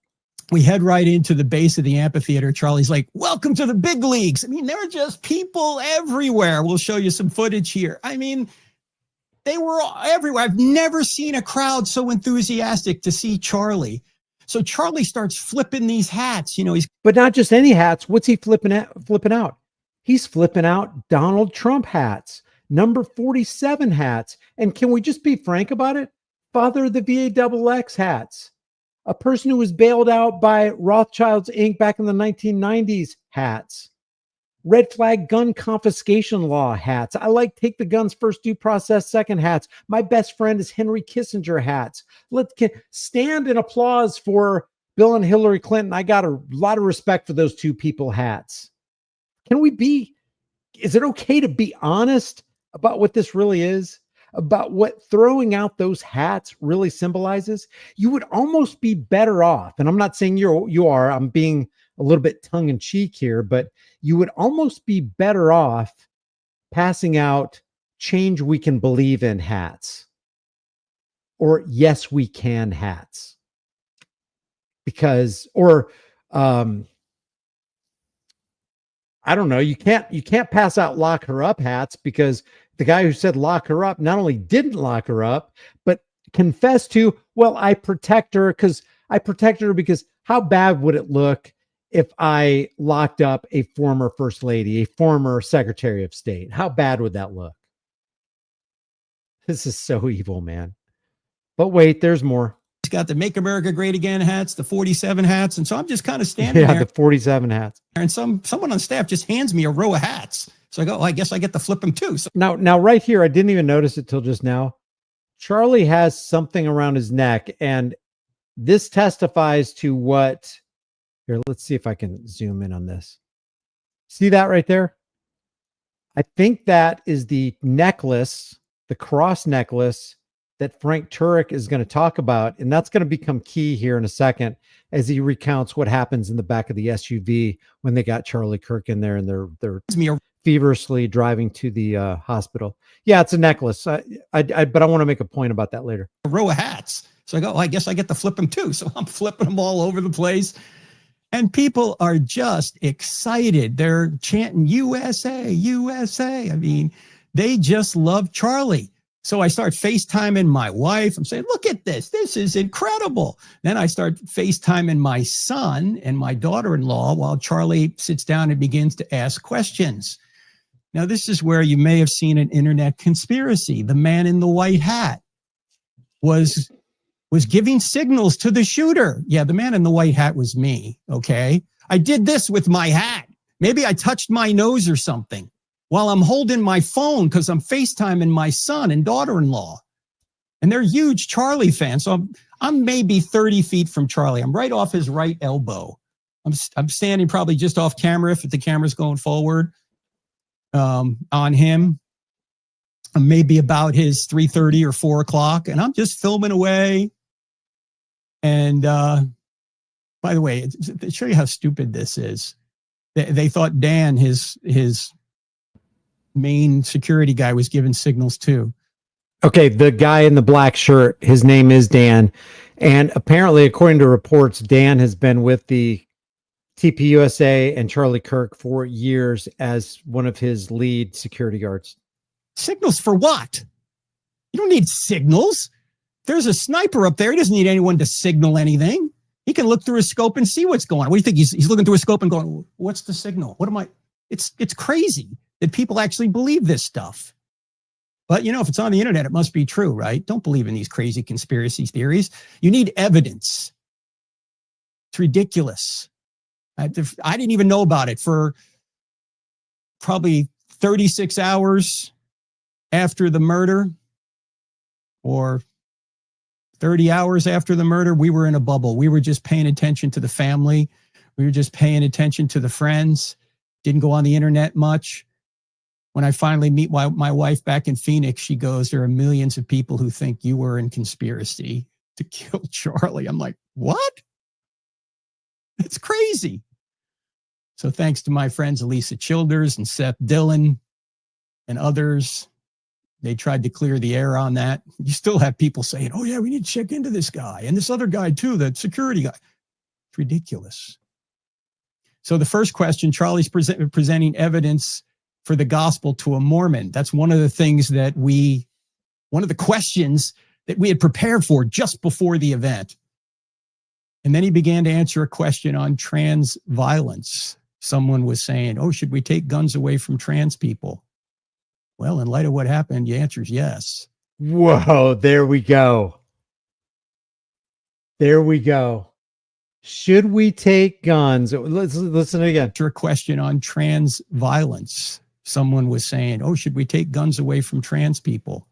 We head right into the base of the amphitheater. Charlie's like, welcome to the big leagues. I mean, there are just people everywhere. We'll show you some footage here. I mean, they were everywhere. I've never seen a crowd so enthusiastic to see Charlie. So Charlie starts flipping these hats. You know, but not just any hats. What's he flipping out? He's flipping out Donald Trump hats, number 47 hats. And can we just be frank about it? Father of the VAXX hats. A person who was bailed out by Rothschilds Inc. back in the 1990s hats. Red flag gun confiscation law hats. I like take the guns first, due process second hats. My best friend is Henry Kissinger hats. Let's stand and applause for Bill and Hillary Clinton. I got a lot of respect for those two people hats. Is it okay to be honest about what this really is? About what throwing out those hats really symbolizes? You would almost be better off, and I'm not saying you are, I'm being a little bit tongue in cheek here, but you would almost be better off passing out change we can believe in hats or yes we can hats. Because I don't know, you can't pass out lock her up hats, because the guy who said lock her up not only didn't lock her up, but confessed to, well, I protect her because how bad would it look if I locked up a former first lady, a former secretary of state? How bad would that look? This is so evil, man. But wait, there's more. He's got the Make America Great Again hats, the 47 hats. And so I'm just kind of standing there. Yeah, the 47 hats. And someone on staff just hands me a row of hats. So I go, I guess I get to flip them too. So now right here, I didn't even notice it till just now. Charlie has something around his neck, and this testifies to what. Here, let's see if I can zoom in on this. See that right there? I think that is the necklace, the cross necklace that Frank Turek is going to talk about. And that's going to become key here in a second as he recounts what happens in the back of the SUV when they got Charlie Kirk in there and they're feverishly driving to the hospital. Yeah, it's a necklace. But I want to make a point about that later. A row of hats. So I go, I guess I get to flip them too. So I'm flipping them all over the place. And people are just excited. They're chanting USA, USA. I mean, they just love Charlie. So I start FaceTiming my wife. I'm saying, look at this. This is incredible. Then I start FaceTiming my son and my daughter-in-law while Charlie sits down and begins to ask questions. Now, this is where you may have seen an internet conspiracy. The man in the white hat was giving signals to the shooter. Yeah, the man in the white hat was me, okay? I did this with my hat. Maybe I touched my nose or something while I'm holding my phone because I'm FaceTiming my son and daughter-in-law. And they're huge Charlie fans. So I'm maybe 30 feet from Charlie. I'm right off his right elbow. I'm standing probably just off camera if the camera's going forward on him. Maybe about his 3:30 or 4 o'clock, and I'm just filming away. And by the way, to show you how stupid this is, they thought Dan, his main security guy, was giving signals too. Okay, the guy in the black shirt, his name is Dan. And apparently, according to reports, Dan has been with the TPUSA and Charlie Kirk for years as one of his lead security guards. Signals for what? You don't need signals. There's a sniper up there. He doesn't need anyone to signal anything. He can look through his scope and see what's going on. What do you think? He's looking through his scope and going, what's the signal? What am I? It's crazy that people actually believe this stuff. But, you know, if it's on the internet, it must be true, right? Don't believe in these crazy conspiracy theories. You need evidence. It's ridiculous. I didn't even know about it for probably 36 hours after the murder, or 30 hours after the murder. We were in a bubble. We were just paying attention to the family. We were just paying attention to the friends. Didn't go on the internet much. When I finally meet my wife back in Phoenix, she goes, there are millions of people who think you were in conspiracy to kill Charlie. I'm like, what? It's crazy. So thanks to my friends Elisa Childers and Seth Dillon and others, they tried to clear the air on that. You still have people saying, oh yeah, we need to check into this guy and this other guy too, the security guy. It's ridiculous. So the first question, Charlie's presenting evidence for the gospel to a Mormon. That's one of the things that one of the questions that we had prepared for just before the event. And then he began to answer a question on trans violence. Someone was saying, oh, should we take guns away from trans people? Well, in light of what happened, the answer is yes. Whoa, there we go. There we go. Should we take guns? Let's listen again. Answer a question on trans violence. Someone was saying, oh, should we take guns away from trans people?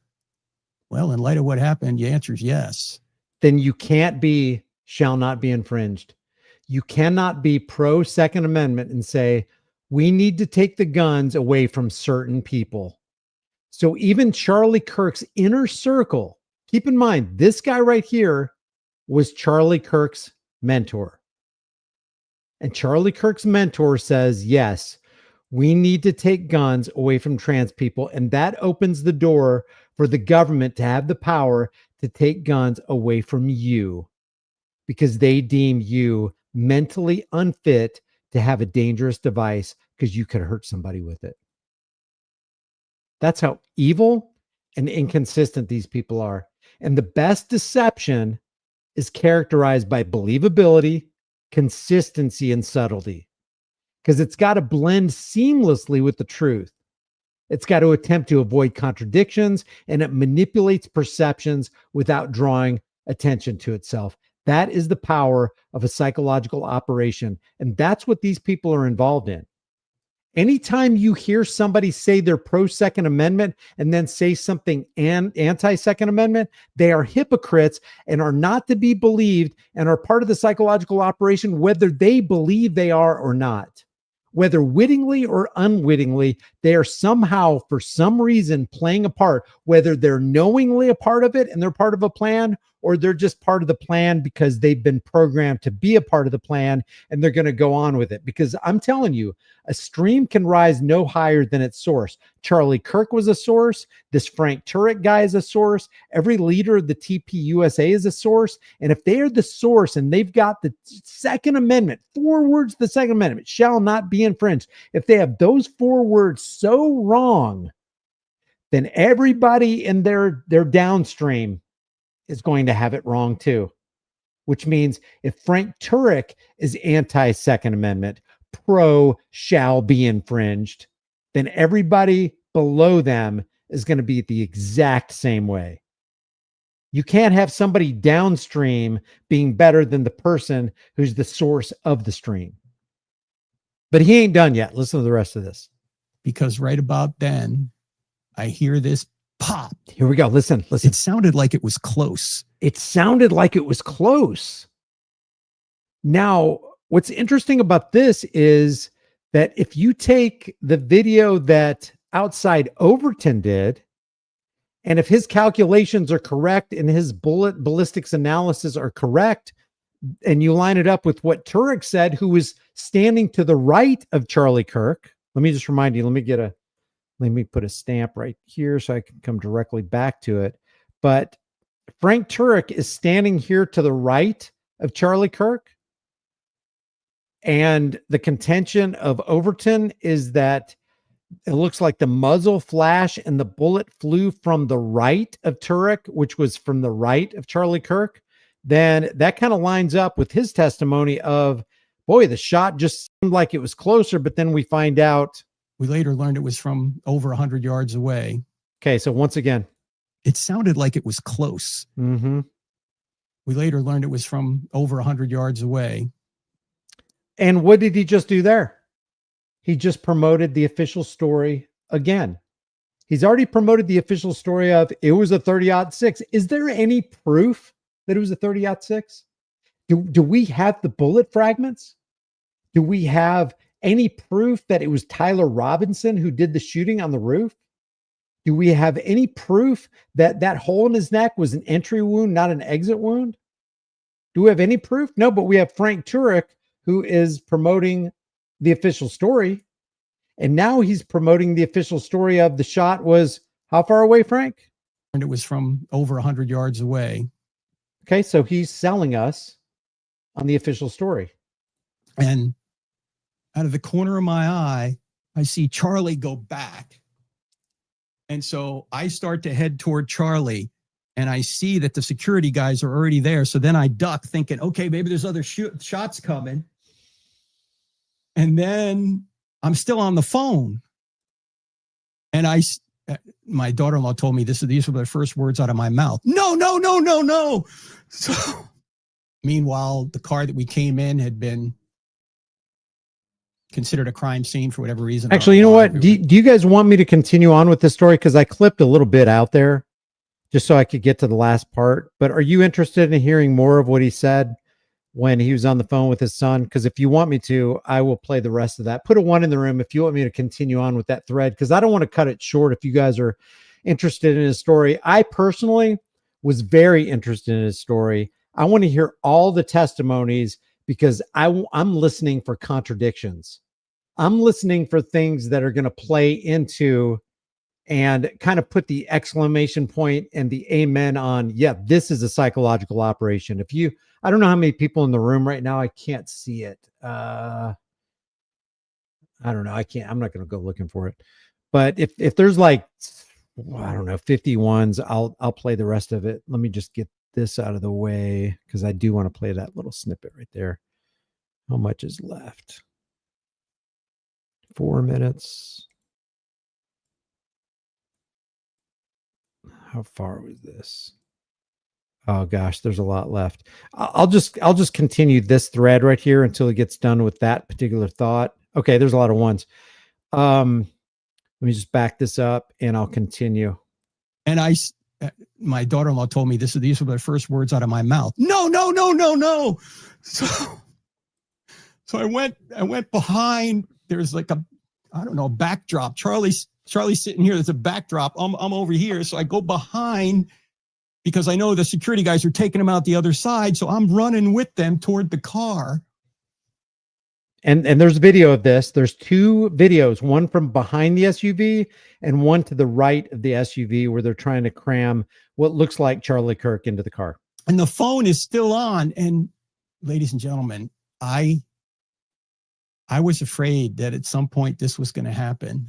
Well, in light of what happened, the answer is yes. Then you can't be, shall not be infringed. You cannot be pro Second Amendment and say, we need to take the guns away from certain people. So even Charlie Kirk's inner circle, keep in mind, this guy right here was Charlie Kirk's mentor. And Charlie Kirk's mentor says, yes, we need to take guns away from trans people. And that opens the door for the government to have the power to take guns away from you because they deem you mentally unfit to have a dangerous device because you could hurt somebody with it. That's how evil and inconsistent these people are. And the best deception is characterized by believability, consistency, and subtlety. Because it's got to blend seamlessly with the truth. It's got to attempt to avoid contradictions, and it manipulates perceptions without drawing attention to itself. That is the power of a psychological operation. And that's what these people are involved in. Anytime you hear somebody say they're pro-Second Amendment and then say something anti-Second Amendment, they are hypocrites and are not to be believed and are part of the psychological operation, whether they believe they are or not. Whether wittingly or unwittingly, they are somehow, for some reason, playing a part, whether they're knowingly a part of it and they're part of a plan, or they're just part of the plan because they've been programmed to be a part of the plan and they're going to go on with it. Because I'm telling you, a stream can rise no higher than its source. Charlie Kirk was a source. This Frank Turek guy is a source. Every leader of the TPUSA is a source. And if they are the source and they've got the Second Amendment, 4 words, the Second Amendment shall not be infringed. If they have those 4 words so wrong, then everybody in their downstream is going to have it wrong too. Which means if Frank Turek is anti-Second Amendment, pro shall be infringed, then everybody below them is going to be the exact same way. You can't have somebody downstream being better than the person who's the source of the stream. But he ain't done yet. Listen to the rest of this. Because right about then, I hear this pop. Here we go. Listen. It sounded like it was close. It sounded like it was close. Now, what's interesting about this is that if you take the video that Outside Overton did, and if his calculations are correct and his ballistics analysis are correct, and you line it up with what Turek said, who was standing to the right of Charlie Kirk. Let me just remind you, let me put a stamp right here so I can come directly back to it. But Frank Turek is standing here to the right of Charlie Kirk. And the contention of Overton is that it looks like the muzzle flash and the bullet flew from the right of Turek, which was from the right of Charlie Kirk. Then that kind of lines up with his testimony of, boy, the shot just seemed like it was closer, but then we find out. We later learned it was from over 100 yards away. Okay, so once again. It sounded like it was close. Mm-hmm. We later learned it was from over 100 yards away. And what did he just do there? He just promoted the official story again. He's already promoted the official story of it was a 30-06. Is there any proof that it was a 30-06? Do we have the bullet fragments? Do we have any proof that it was Tyler Robinson who did the shooting on the roof? Do we have any proof that that hole in his neck was an entry wound, not an exit wound? Do we have any proof? No, but we have Frank Turek, who is promoting the official story. And now he's promoting the official story of the shot was how far away, Frank? And it was from over 100 yards away. Okay, so he's selling us on the official story. And out of the corner of my eye, I see Charlie go back. And so I start to head toward Charlie, and I see that the security guys are already there. So then I duck thinking, okay, maybe there's other shots coming. And then I'm still on the phone. And my daughter-in-law told me these were the first words out of my mouth. No. So meanwhile, the car that we came in had been considered a crime scene for whatever reason. Actually, you know what? Do you guys want me to continue on with this story? Because I clipped a little bit out there just so I could get to the last part. But are you interested in hearing more of what he said when he was on the phone with his son? Because if you want me to, I will play the rest of that. Put a 1 in the room if you want me to continue on with that thread, because I don't want to cut it short if you guys are interested in his story. I personally was very interested in his story. I want to hear all the testimonies because I'm listening for contradictions. I'm listening for things that are going to play into and kind of put the exclamation point and the amen on, yeah, this is a psychological operation. I don't know how many people in the room right now. I can't see it. I don't know. I'm not going to go looking for it. But if there's like, I don't know, 51s, I'll play the rest of it. Let me just get this out of the way because I do want to play that little snippet right there. How much is left? 4 minutes. How far was this? Oh gosh, there's a lot left. I'll just continue this thread right here until it gets done with that particular thought. Okay, there's a lot of ones. Let me just back this up and I'll continue. And my daughter-in-law told me these were the first words out of my mouth. No. So I went behind. There's like a backdrop. Charlie's sitting here. There's a backdrop. I'm over here. So I go behind because I know the security guys are taking him out the other side. So I'm running with them toward the car. And there's a video of this. There's 2 videos, one from behind the SUV and one to the right of the SUV where they're trying to cram what looks like Charlie Kirk into the car. And the phone is still on. And ladies and gentlemen, I was afraid that at some point this was going to happen.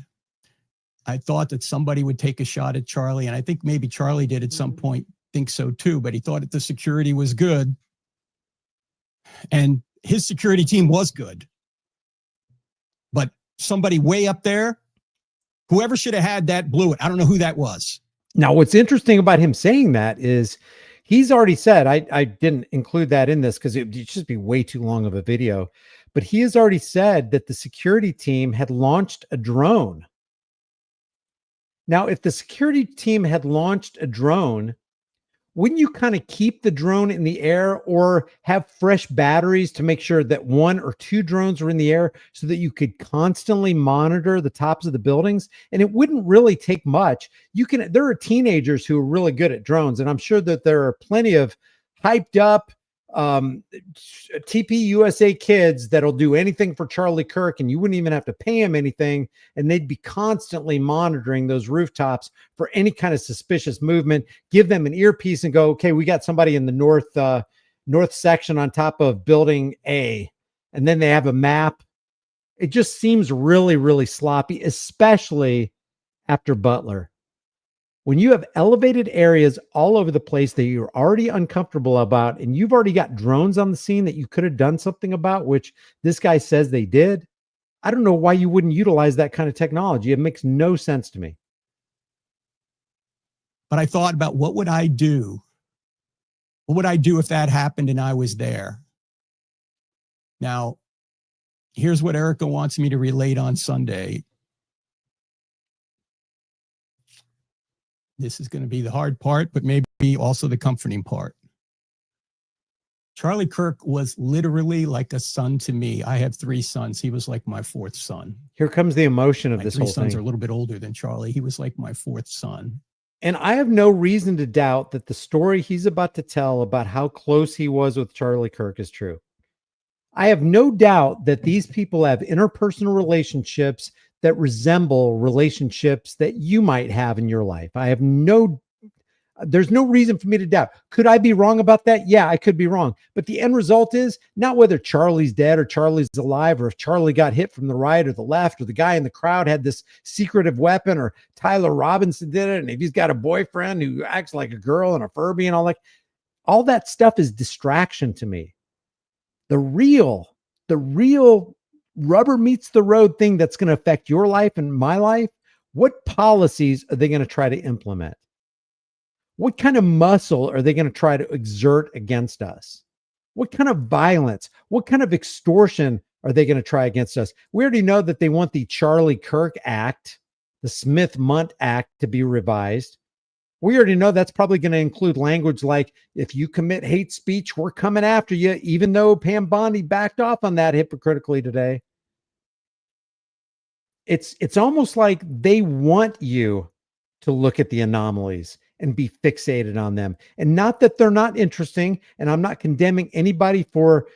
I thought that somebody would take a shot at Charlie. And I think maybe Charlie did at some point think so too, but he thought that the security was good. And his security team was good. But somebody way up there, whoever should have had that blew it. I don't know who that was. Now, what's interesting about him saying that is he's already said, I didn't include that in this because it would just be way too long of a video, but he has already said that the security team had launched a drone. Now, if the security team had launched a drone, wouldn't you kind of keep the drone in the air or have fresh batteries to make sure that 1 or 2 drones are in the air so that you could constantly monitor the tops of the buildings? And it wouldn't really take much. There are teenagers who are really good at drones, and I'm sure that there are plenty of hyped up TP USA kids that'll do anything for Charlie Kirk, and you wouldn't even have to pay them anything, and they'd be constantly monitoring those rooftops for any kind of suspicious movement. Give them an earpiece and go, okay, we got somebody in the north section on top of building A, and then they have a map. It just seems really, really sloppy, especially after Butler. When you have elevated areas all over the place that you're already uncomfortable about, and you've already got drones on the scene that you could have done something about, which this guy says they did, I don't know why you wouldn't utilize that kind of technology. It makes no sense to me. But I thought about what would I do? What would I do if that happened and I was there? Now, here's what Erica wants me to relate on Sunday. This is going to be the hard part, but maybe also the comforting part. Charlie Kirk was literally like a son to me. I have 3 sons. He was like my 4th son. Here comes the emotion of My this 3 whole sons thing. are a little bit older than Charlie. He was like my 4th son. And I have no reason to doubt that the story he's about to tell about how close he was with Charlie Kirk is true. I have no doubt that these people have interpersonal relationships that resemble relationships that you might have in your life. There's no reason for me to doubt. Could I be wrong about that? Yeah, I could be wrong. But the end result is not whether Charlie's dead or Charlie's alive, or if Charlie got hit from the right or the left, or the guy in the crowd had this secretive weapon, or Tyler Robinson did it, and if he's got a boyfriend who acts like a girl and a Furby and all that stuff is distraction to me. The real rubber meets the road thing that's going to affect your life and my life, what policies are they going to try to implement? What kind of muscle are they going to try to exert against us? What kind of violence? What kind of extortion are they going to try against us? We already know that they want the Charlie Kirk Act, the Smith-Munt Act, to be revised. We already know that's probably going to include language like, if you commit hate speech, we're coming after you, even though Pam Bondi backed off on that hypocritically today. It's almost like they want you to look at the anomalies and be fixated on them. And not that they're not interesting, and I'm not condemning anybody for,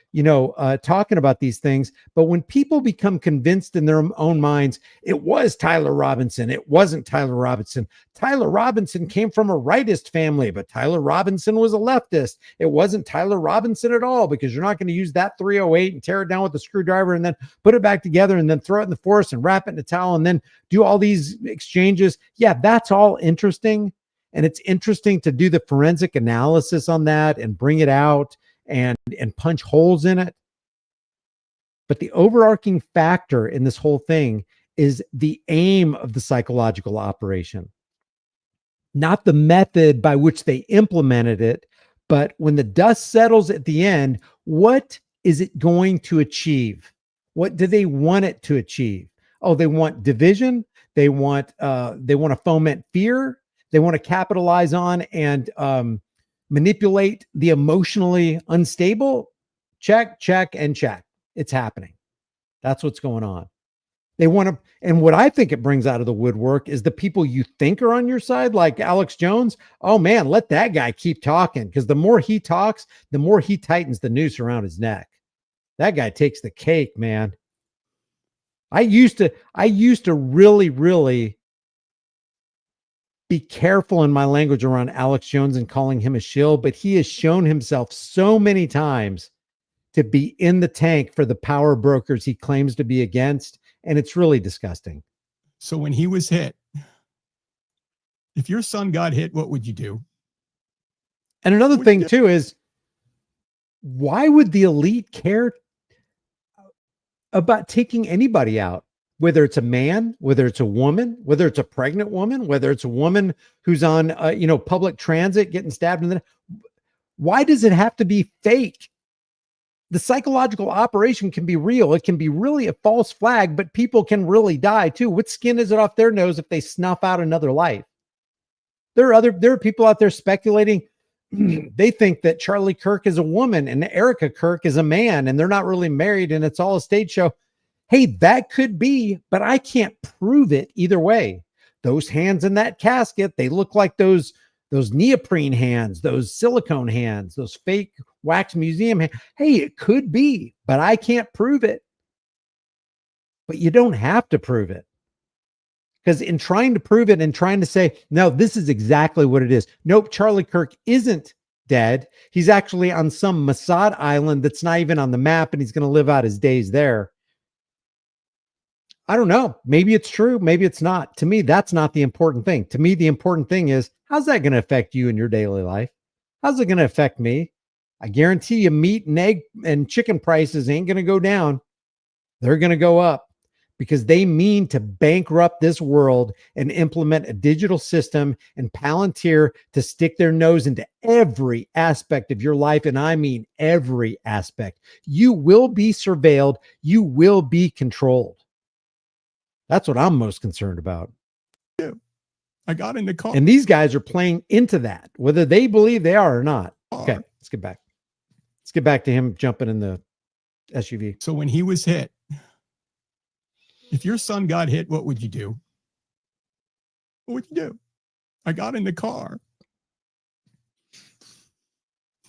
talking about these things, but when people become convinced in their own minds, it was Tyler Robinson, it wasn't Tyler Robinson. Tyler Robinson came from a rightist family, but Tyler Robinson was a leftist. It wasn't Tyler Robinson at all, because you're not going to use that 308 and tear it down with a screwdriver and then put it back together and then throw it in the forest and wrap it in a towel and then do all these exchanges. Yeah, that's all interesting. And it's interesting to do the forensic analysis on that and bring it out and punch holes in it. But the overarching factor in this whole thing is the aim of the psychological operation, not the method by which they implemented it. But when the dust settles at the end, what is it going to achieve? What do they want it to achieve? Oh, they want division. They want to foment fear. They want to capitalize on and manipulate the emotionally unstable. Check, and check. It's happening. That's what's going on. They want to, and what I think it brings out of the woodwork is the people you think are on your side, like Alex Jones. Oh man, let that guy keep talking, because the more he talks, the more he tightens the noose around his neck. That guy takes the cake, man. I used to really, really be careful in my language around Alex Jones and calling him a shill, but he has shown himself so many times to be in the tank for the power brokers he claims to be against, and it's really disgusting. So when he was hit, if your son got hit, what would you do? And another thing too is, why would the elite care about taking anybody out? Whether it's a man, whether it's a woman, whether it's a pregnant woman, whether it's a woman who's on, public transit getting stabbed in the neck. Why does it have to be fake? The psychological operation can be real. It can be really a false flag, but people can really die too. What skin is it off their nose if they snuff out another life? There are people out there speculating they think that Charlie Kirk is a woman and Erica Kirk is a man, and they're not really married and it's all a stage show. Hey, that could be, but I can't prove it either way. Those hands in that casket, they look like those neoprene hands, those silicone hands, those fake wax museum hands. Hey, it could be, but I can't prove it. But you don't have to prove it. Because in trying to prove it and trying to say, no, this is exactly what it is. Nope, Charlie Kirk isn't dead. He's actually on some Mossad island that's not even on the map, and he's going to live out his days there. I don't know. Maybe it's true. Maybe it's not. To me, that's not the important thing. To me, the important thing is, how's that going to affect you in your daily life? How's it going to affect me? I guarantee you meat and egg and chicken prices ain't going to go down. They're going to go up because they mean to bankrupt this world and implement a digital system and Palantir to stick their nose into every aspect of your life. And I mean every aspect. You will be surveilled. You will be controlled. That's what I'm most concerned about. I got in the car. And these guys are playing into that, whether they believe they are or not. Okay, let's get back. Let's get back to him jumping in the SUV. So when he was hit, if your son got hit, what would you do? What would you do? I got in the car.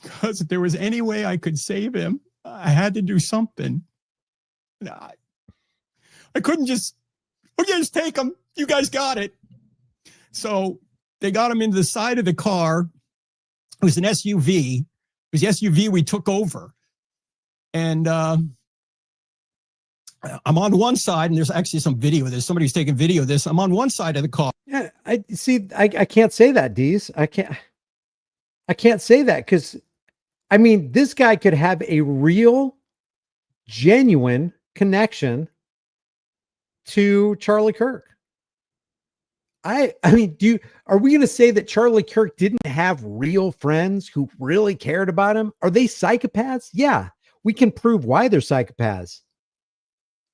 Because if there was any way I could save him, I had to do something. I couldn't just, okay, just take him. You guys got it. So they got him into the side of the car. It was an SUV. It was the SUV we took over. And I'm on one side, and there's actually some video of this. Somebody's taking video of this. I'm on one side of the car. Yeah, I see. I can't say that, Deez. I can't say that because, I mean, this guy could have a real, genuine connection to Charlie Kirk. I mean, are we going to say that Charlie Kirk didn't have real friends who really cared about him? Are they psychopaths? Yeah, we can prove why they're psychopaths.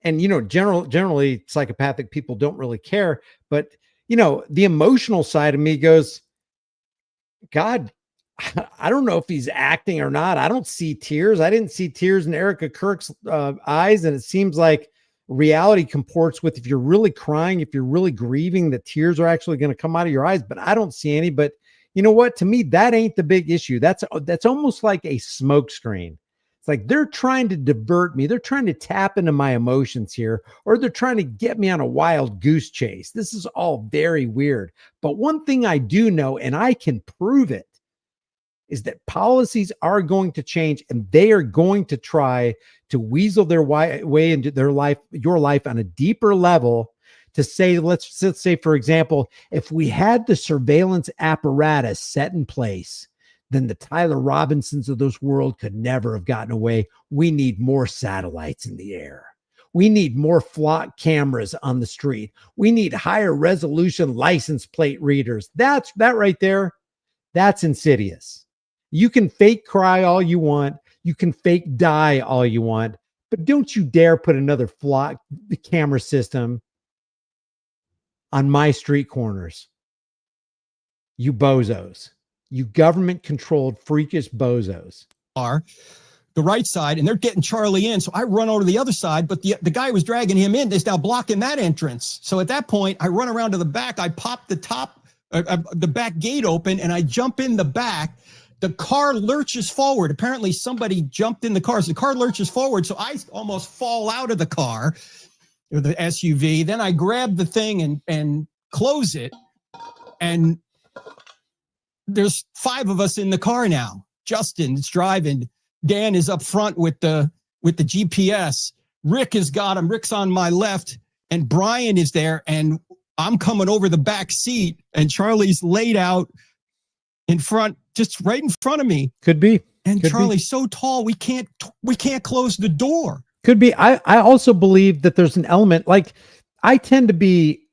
And, you know, generally psychopathic people don't really care. But, you know, the emotional side of me goes, God, I don't know if he's acting or not. I don't see tears. I didn't see tears in Erica Kirk's eyes. And it seems like reality comports with, if you're really crying, if you're really grieving, the tears are actually going to come out of your eyes. But I don't see any. But you know what? To me, that ain't the big issue. That's almost like a smoke screen. It's like they're trying to divert me. They're trying to tap into my emotions here, or they're trying to get me on a wild goose chase. This is all very weird. But one thing I do know, and I can prove it, is that policies are going to change, and they are going to try to weasel their way into their life, your life, on a deeper level. To say, let's say, for example, if we had the surveillance apparatus set in place, then the Tyler Robinsons of this world could never have gotten away. We need more satellites in the air. We need more flock cameras on the street. We need higher resolution license plate readers. That right there, that's insidious. You can fake cry all you want. You can fake die all you want, but don't you dare put another flock camera system on my street corners. You bozos. You government-controlled freakish bozos. Are the right side, and they're getting Charlie in. So I run over to the other side, but the guy who was dragging him in is now blocking that entrance. So at that point, I run around to the back. I pop the back gate open, and I jump in the back. The car lurches forward. Apparently somebody jumped in the car. So the car lurches forward. So I almost fall out of the car, or the SUV. Then I grab the thing and close it. And there's 5 of us in the car now. Justin's driving. Dan is up front with the GPS. Rick has got him. Rick's on my left. And Brian is there. And I'm coming over the back seat. And Charlie's laid out in front, just right in front of me. Could be. And Could Charlie's be. so tall, we can't close the door. Could be. I also believe that there's an element, like, I tend to be,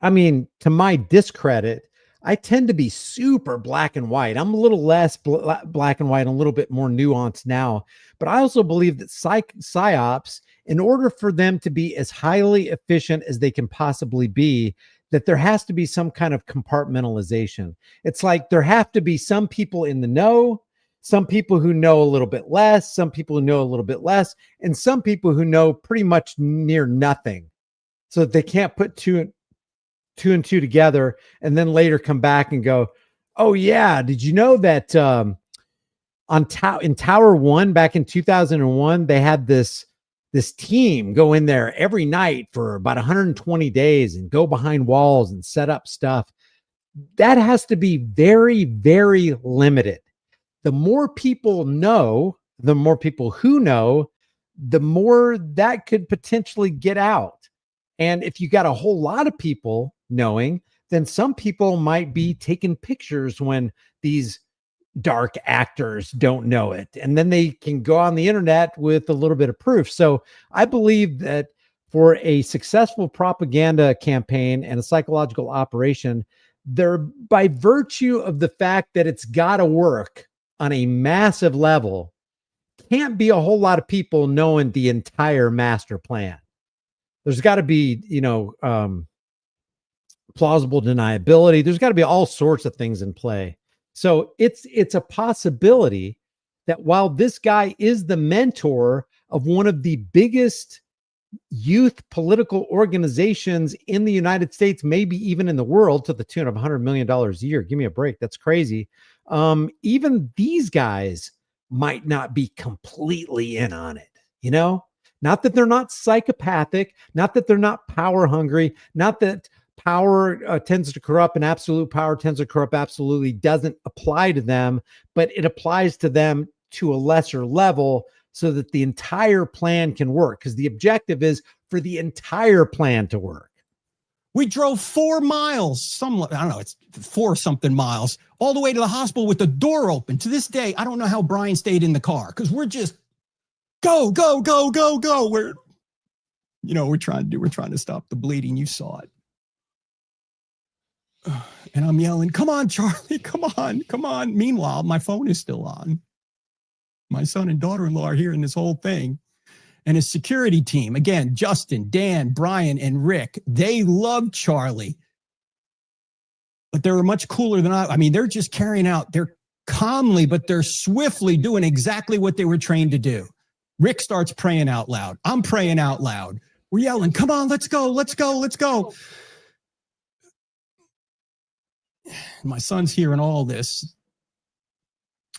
I mean, to my discredit, I tend to be super black and white. I'm a little less black and white, a little bit more nuanced now. But I also believe that psyops, in order for them to be as highly efficient as they can possibly be, that there has to be some kind of compartmentalization. It's like there have to be some people in the know, some people who know a little bit less, some people who know a little bit less, and some people who know pretty much near nothing, so that they can't put two and two together and then later come back and go, oh yeah, did you know that in Tower 1 back in 2001, they had this team go in there every night for about 120 days and go behind walls and set up stuff. That has to be very, very limited. The more people know, the more people who know, the more that could potentially get out. And if you got a whole lot of people knowing, then some people might be taking pictures when these dark actors don't know it. And then they can go on the internet with a little bit of proof. So I believe that for a successful propaganda campaign and a psychological operation, there, by virtue of the fact that it's got to work on a massive level, can't be a whole lot of people knowing the entire master plan. There's got to be, plausible deniability. There's got to be all sorts of things in play. So it's a possibility that while this guy is the mentor of one of the biggest youth political organizations in the United States, maybe even in the world, to the tune of $100 million a year. Give me a break. That's crazy. Even these guys might not be completely in on it, Not that they're not psychopathic, not that they're not power hungry, not that power tends to corrupt and absolute power tends to corrupt absolutely doesn't apply to them, but it applies to them to a lesser level so that the entire plan can work, because the objective is for the entire plan to work. We drove 4 miles, I don't know, it's 4 something miles, all the way to the hospital with the door open. To this day, I don't know how Brian stayed in the car, because we're just go. We're trying to stop the bleeding. You saw it. And I'm yelling, come on, Charlie, come on. Meanwhile, my phone is still on. My son and daughter-in-law are hearing this whole thing. And his security team, again, Justin, Dan, Brian, and Rick, they love Charlie. But they were much cooler than I mean, they're just carrying out, they're calmly, but they're swiftly doing exactly what they were trained to do. Rick starts praying out loud. I'm praying out loud. We're yelling, come on, let's go. My son's hearing all this,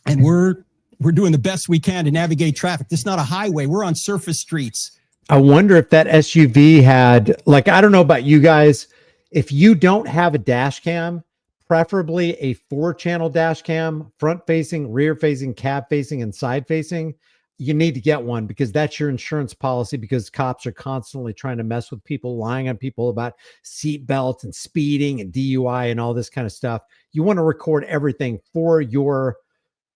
and we're doing the best we can to navigate traffic. This is not a highway. We're on surface streets. I wonder if that SUV had, I don't know about you guys, if you don't have a dash cam, preferably a 4-channel dash cam, front facing, rear facing, cab facing, and side facing, you need to get one, because that's your insurance policy, because cops are constantly trying to mess with people, lying on people about seat belts and speeding and DUI and all this kind of stuff. You want to record everything for your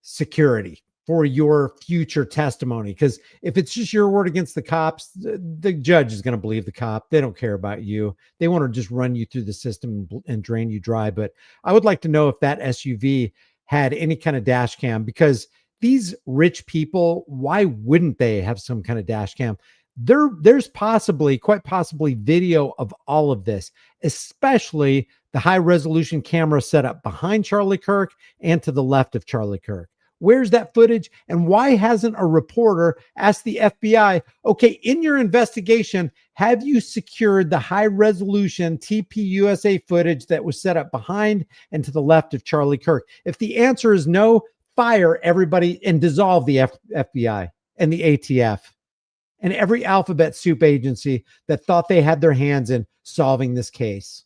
security, for your future testimony, because if it's just your word against the cops, the judge is going to believe the cop. They don't care about you. They want to just run you through the system and drain you dry. But I would like to know if that SUV had any kind of dash cam, because these rich people, why wouldn't they have some kind of dash cam? There's quite possibly video of all of this, especially the high resolution camera set up behind Charlie Kirk and to the left of Charlie Kirk. Where's that footage? And why hasn't a reporter asked the FBI, okay, in your investigation, have you secured the high resolution TPUSA footage that was set up behind and to the left of Charlie Kirk? If the answer is no, fire everybody and dissolve the FBI and the ATF and every alphabet soup agency that thought they had their hands in solving this case.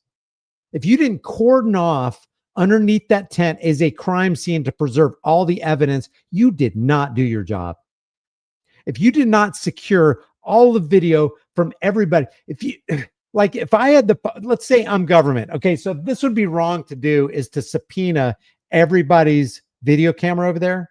If you didn't cordon off underneath that tent as a crime scene to preserve all the evidence, you did not do your job. If you did not secure all the video from everybody, if I had let's say I'm government. Okay. So this would be wrong to do, is to subpoena everybody's video camera over there.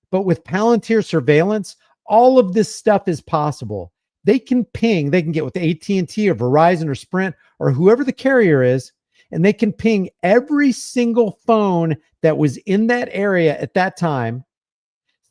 But with Palantir surveillance, all of this stuff is possible. They can get with AT&T or Verizon or Sprint or whoever the carrier is, and they can ping every single phone that was in that area at that time,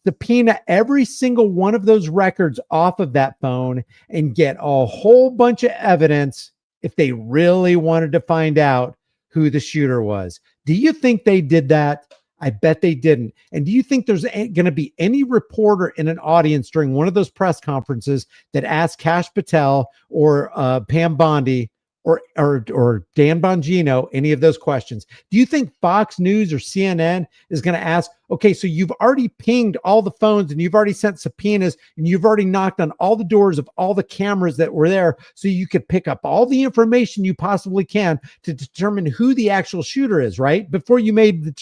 subpoena every single one of those records off of that phone, and get a whole bunch of evidence if they really wanted to find out who the shooter was. Do you think they did that? I bet they didn't. And do you think there's going to be any reporter in an audience during one of those press conferences that asked Kash Patel or Pam Bondi or Dan Bongino any of those questions? Do you think Fox News or CNN is going to ask, okay, so you've already pinged all the phones and you've already sent subpoenas and you've already knocked on all the doors of all the cameras that were there so you could pick up all the information you possibly can to determine who the actual shooter is, right? Before you made the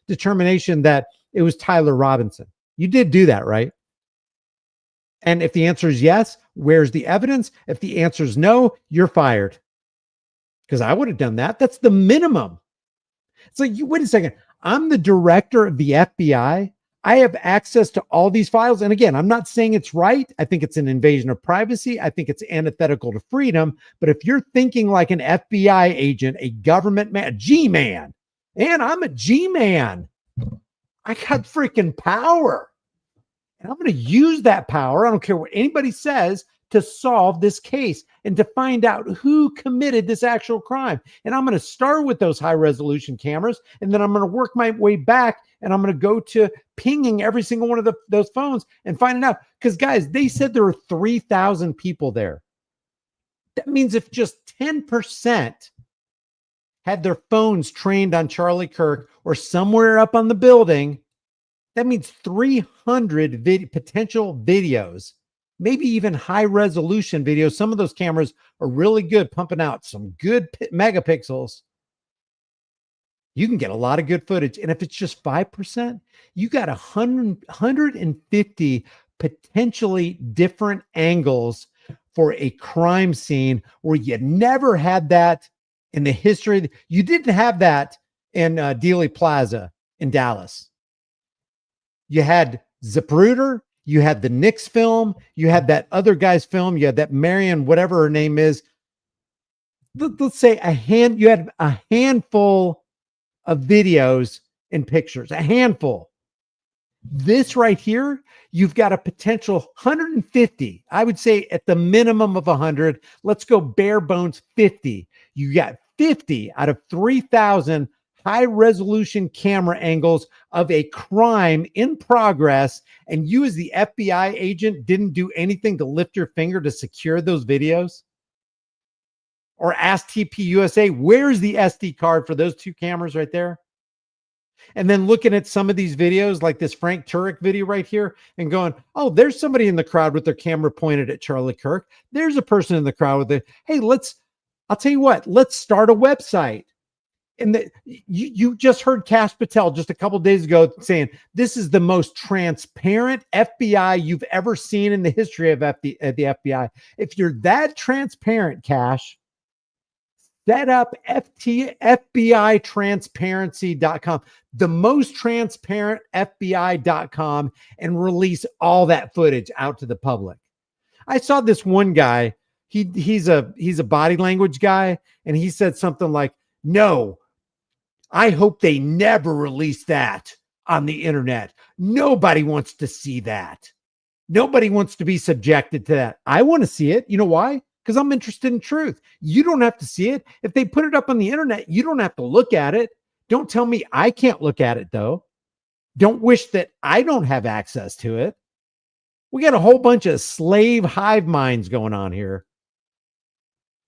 determination that it was Tyler Robinson. You did do that, right? And if the answer is yes, where's the evidence? If the answer is no, you're fired. Because I would have done that. That's the minimum. It's like, wait a second. I'm the director of the FBI. I have access to all these files. And again, I'm not saying it's right. I think it's an invasion of privacy. I think it's antithetical to freedom. But if you're thinking like an FBI agent, a government man, a G-man, and I'm a G-man, I got freaking power. And I'm going to use that power. I don't care what anybody says, to solve this case and to find out who committed this actual crime. And I'm going to start with those high resolution cameras, and then I'm going to work my way back, and I'm going to go to pinging every single one of those phones and finding out. Because guys, they said there were 3,000 people there. That means if just 10% had their phones trained on Charlie Kirk or somewhere up on the building, that means 300 potential videos, maybe even high resolution videos. Some of those cameras are really good, pumping out some good megapixels. You can get a lot of good footage. And if it's just 5%, you got 150 potentially different angles for a crime scene where you never had that in the history. You didn't have that in Dealey Plaza in Dallas. You had Zapruder. You had the Knicks film. You had that other guy's film. You had that Marion, whatever her name is. Let's say you had a handful of videos and pictures, a handful. This right here, you've got a potential 150. I would say at the minimum of 100. Let's go bare bones 50. You got 50 out of 3,000 high resolution camera angles of a crime in progress, and you as the FBI agent didn't do anything to lift your finger to secure those videos? Or ask TPUSA, where's the SD card for those two cameras right there? And then looking at some of these videos, like this Frank Turek video right here, and going, oh, there's somebody in the crowd with their camera pointed at Charlie Kirk. There's a person in the crowd with it. Hey, I'll tell you what, let's start a website. And you just heard Kash Patel just a couple of days ago saying this is the most transparent FBI you've ever seen in the history of the FBI. If you're that transparent, Kash, set up FBItransparency.com, the most transparent FBI.com, and release all that footage out to the public. I saw this one guy. He's a body language guy, and he said something like, "No, I hope they never release that on the internet. Nobody wants to see that. Nobody wants to be subjected to that. I want to see it. You know why? Because I'm interested in truth. You don't have to see it. If they put it up on the internet, you don't have to look at it. Don't tell me I can't look at it, though. Don't wish that I don't have access to it. We got a whole bunch of slave hive minds going on here."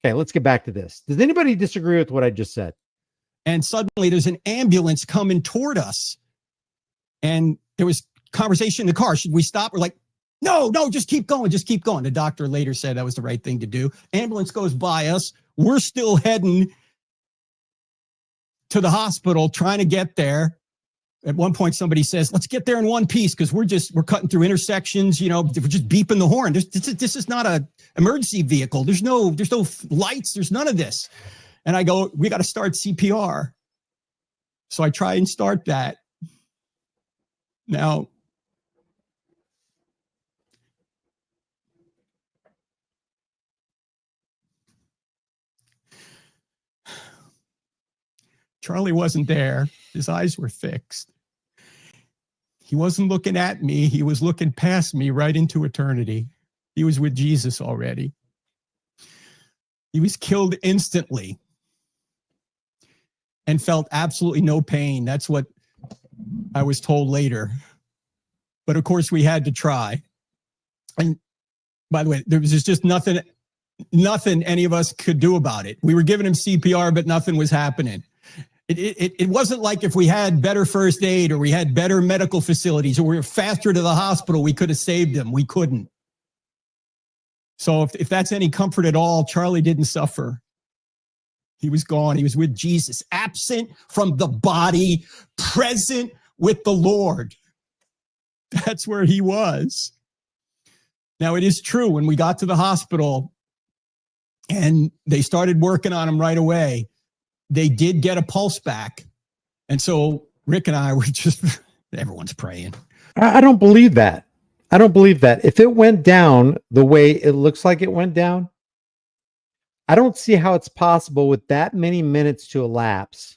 Okay, let's get back to this. Does anybody disagree with what I just said? And suddenly there's an ambulance coming toward us. And there was conversation in the car. Should we stop? We're like, no, just keep going. Just keep going. The doctor later said that was the right thing to do. Ambulance goes by us. We're still heading to the hospital, trying to get there. At one point, somebody says, let's get there in one piece because we're cutting through intersections. We're just beeping the horn. This is not an emergency vehicle. There's no lights. There's none of this. And I go, we got to start CPR. So I try and start that. Now, Charlie wasn't there. His eyes were fixed. He wasn't looking at me. He was looking past me right into eternity. He was with Jesus already. He was killed instantly and felt absolutely no pain. That's what I was told later. But of course, we had to try. And by the way, there was just nothing any of us could do about it. We were giving him CPR, but nothing was happening. It wasn't like if we had better first aid or we had better medical facilities or we were faster to the hospital, we could have saved him. We couldn't. So if that's any comfort at all, Charlie didn't suffer. He was gone. He was with Jesus, absent from the body, present with the Lord. That's where he was. Now, it is true, when we got to the hospital and they started working on him right away, they did get a pulse back. And so Rick and I were just, everyone's praying. I don't believe that. I don't believe that. If it went down the way it looks like it went down, I don't see how it's possible with that many minutes to elapse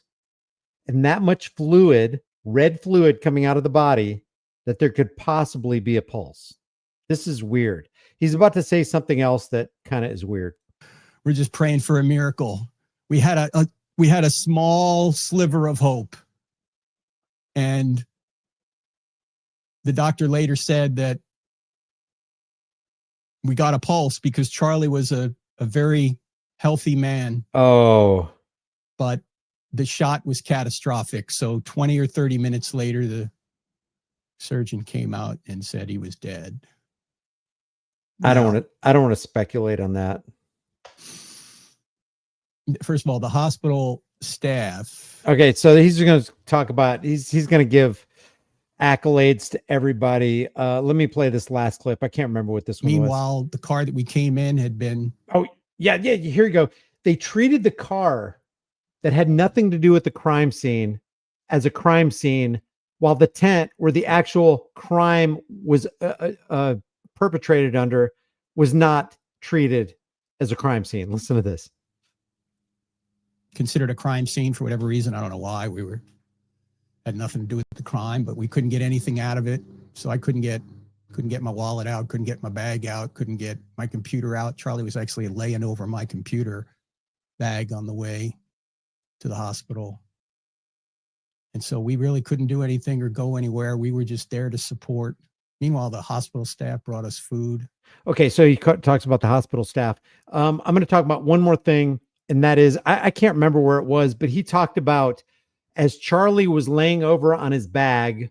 and that much fluid, red fluid coming out of the body, that there could possibly be a pulse. This is weird. He's about to say something else that kind of is weird. We're just praying for a miracle. We had a small sliver of hope. And the doctor later said that we got a pulse because Charlie was a very healthy man. Oh. But the shot was catastrophic. So 20 or 30 minutes later, the surgeon came out and said he was dead. I don't want to speculate on that. First of all, the hospital staff. Okay, so he's going to talk about, he's going to give accolades to everybody. Let me play this last clip. I can't remember what this one was. Meanwhile, the car that we came in had been. Oh, yeah. Here you go. They treated the car that had nothing to do with the crime scene as a crime scene, while the tent where the actual crime was perpetrated under was not treated as a crime scene. Listen to this. Considered a crime scene for whatever reason. I don't know why. Had nothing to do with the crime, but we couldn't get anything out of it. So I couldn't get my wallet out, couldn't get my bag out, couldn't get my computer out. Charlie was actually laying over my computer bag on the way to the hospital. And so we really couldn't do anything or go anywhere. We were just there to support. Meanwhile, the hospital staff brought us food. Okay, so he talks about the hospital staff. I'm going to talk about one more thing, and that is, I can't remember where it was, but he talked about as Charlie was laying over on his bag,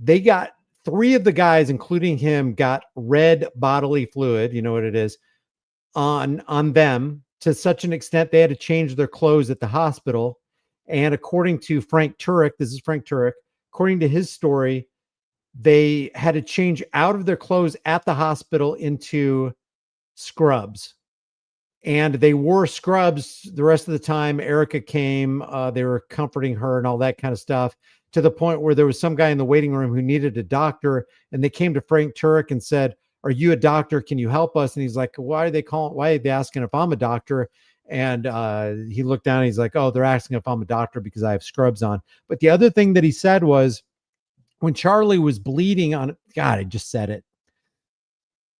they got 3 of the guys, including him, got red bodily fluid, you know what it is, on them to such an extent they had to change their clothes at the hospital. And according to Frank Turek, this is Frank Turek, according to his story, they had to change out of their clothes at the hospital into scrubs. And they wore scrubs the rest of the time. Erica came, they were comforting her and all that kind of stuff, to the point where there was some guy in the waiting room who needed a doctor. And they came to Frank Turek and said, "Are you a doctor? Can you help us?" And he's like, why are they asking if I'm a doctor? And he looked down and he's like, "Oh, they're asking if I'm a doctor because I have scrubs on." But the other thing that he said was, when Charlie was bleeding on, God, I just said it.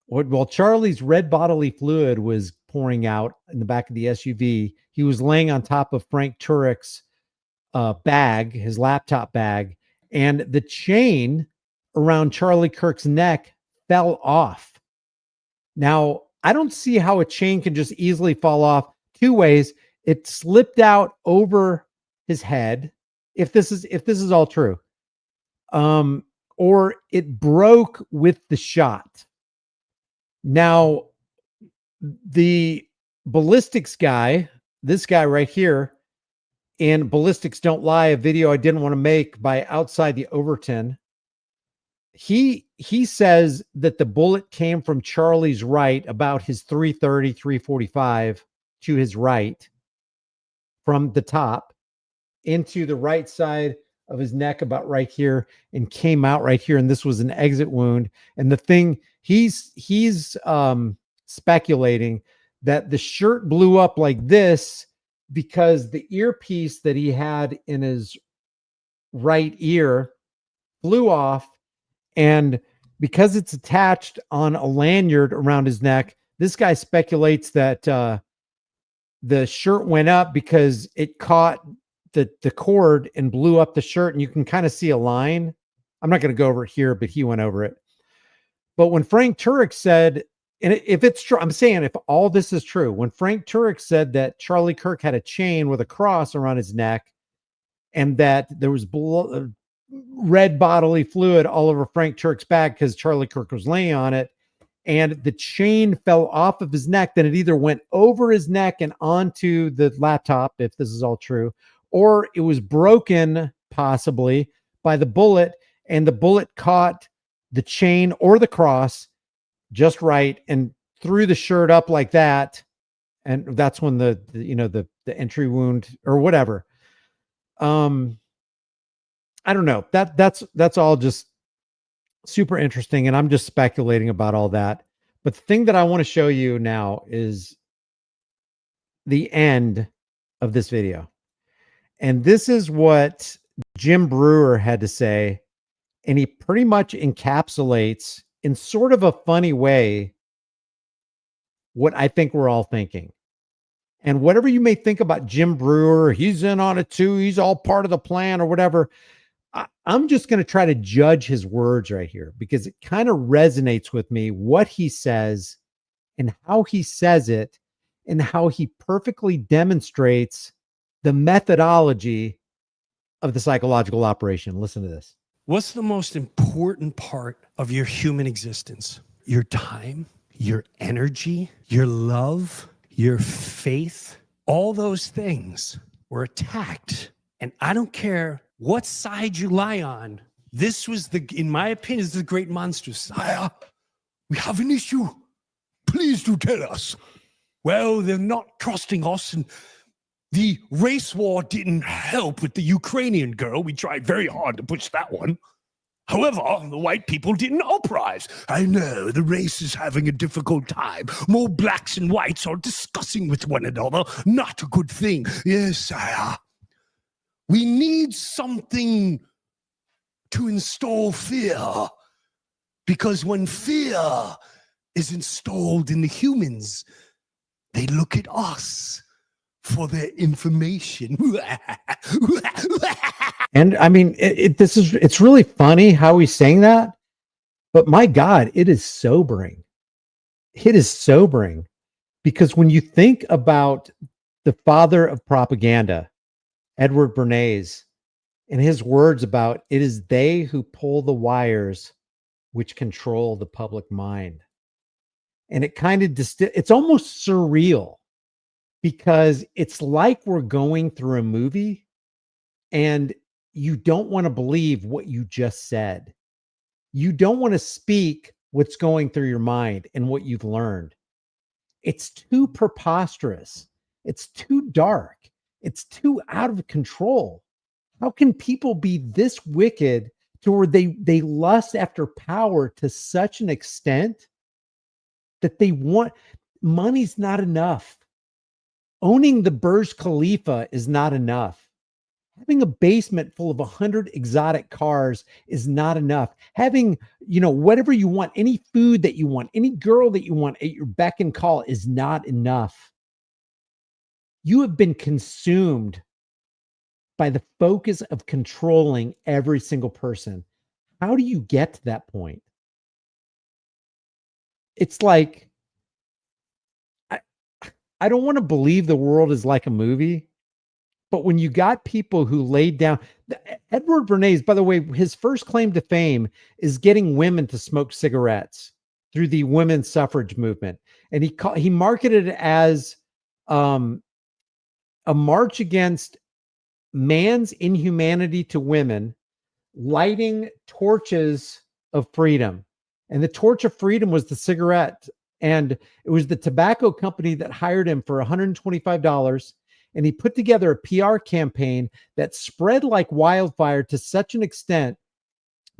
While Charlie's red bodily fluid was pouring out in the back of the SUV, he was laying on top of Frank Turek's bag, his laptop bag, and the chain around Charlie Kirk's neck fell off. Now, I don't see how a chain can just easily fall off. 2 ways. It slipped out over his head, if this is all true. Or it broke with the shot. Now, the ballistics guy, this guy right here, in Ballistics Don't Lie, a video I didn't want to make by Outside the Overton, he says that the bullet came from Charlie's right, about his 330, 345 to his right, from the top into the right side of his neck, about right here, and came out right here. And this was an exit wound. And the thing he's speculating that the shirt blew up like this because the earpiece that he had in his right ear flew off. And because it's attached on a lanyard around his neck, this guy speculates that the shirt went up because it caught the cord and blew up the shirt, and you can kind of see a line. I'm not going to go over it here, but he went over it. But when Frank Turek said, and if it's true, I'm saying if all this is true, when Frank Turek said that Charlie Kirk had a chain with a cross around his neck and that there was red bodily fluid all over Frank Turek's back because Charlie Kirk was laying on it, and the chain fell off of his neck, then it either went over his neck and onto the laptop, if this is all true, or it was broken possibly by the bullet, and the bullet caught the chain or the cross just right and threw the shirt up like that. And that's when the entry wound or whatever. I don't know. That's all just super interesting. And I'm just speculating about all that. But the thing that I want to show you now is the end of this video. And this is what Jim Brewer had to say. And he pretty much encapsulates in sort of a funny way what I think we're all thinking. And whatever you may think about Jim Brewer, he's in on it too, he's all part of the plan or whatever. I'm just going to try to judge his words right here because it kind of resonates with me, what he says and how he says it and how he perfectly demonstrates the methodology of the psychological operation. Listen to this. What's the most important part of your human existence? Your time, your energy, your love, your faith, all those things were attacked. And I don't care what side you lie on. This was in my opinion, this is the great monster. Sire, we have an issue. Please do tell us. Well, they're not trusting us, and the race war didn't help with the Ukrainian girl. We tried very hard to push that one. However, the white people didn't uprise. I know, the race is having a difficult time. More blacks and whites are discussing with one another. Not a good thing. Yes, sire. We need something to install fear. Because when fear is installed in the humans, they look at us for their information. And I mean, it's really funny how he's saying that, but my God, it is sobering. It is sobering because when you think about the father of propaganda, Edward Bernays, and his words about it is they who pull the wires which control the public mind. And it kind of it's almost surreal because it's like we're going through a movie and you don't want to believe what you just said. You don't want to speak what's going through your mind and what you've learned. It's too preposterous. It's too dark. It's too out of control. How can people be this wicked to where they lust after power to such an extent that they want money's not enough. Owning the Burj Khalifa is not enough. Having a basement full of 100 exotic cars is not enough. Having, whatever you want, any food that you want, any girl that you want at your beck and call is not enough. You have been consumed by the focus of controlling every single person. How do you get to that point? It's like, I don't want to believe the world is like a movie, but when you got people who laid down, Edward Bernays, by the way, his first claim to fame is getting women to smoke cigarettes through the women's suffrage movement. And he marketed it as a march against man's inhumanity to women, lighting torches of freedom. And the torch of freedom was the cigarette. And it was the tobacco company that hired him for $125. And he put together a PR campaign that spread like wildfire to such an extent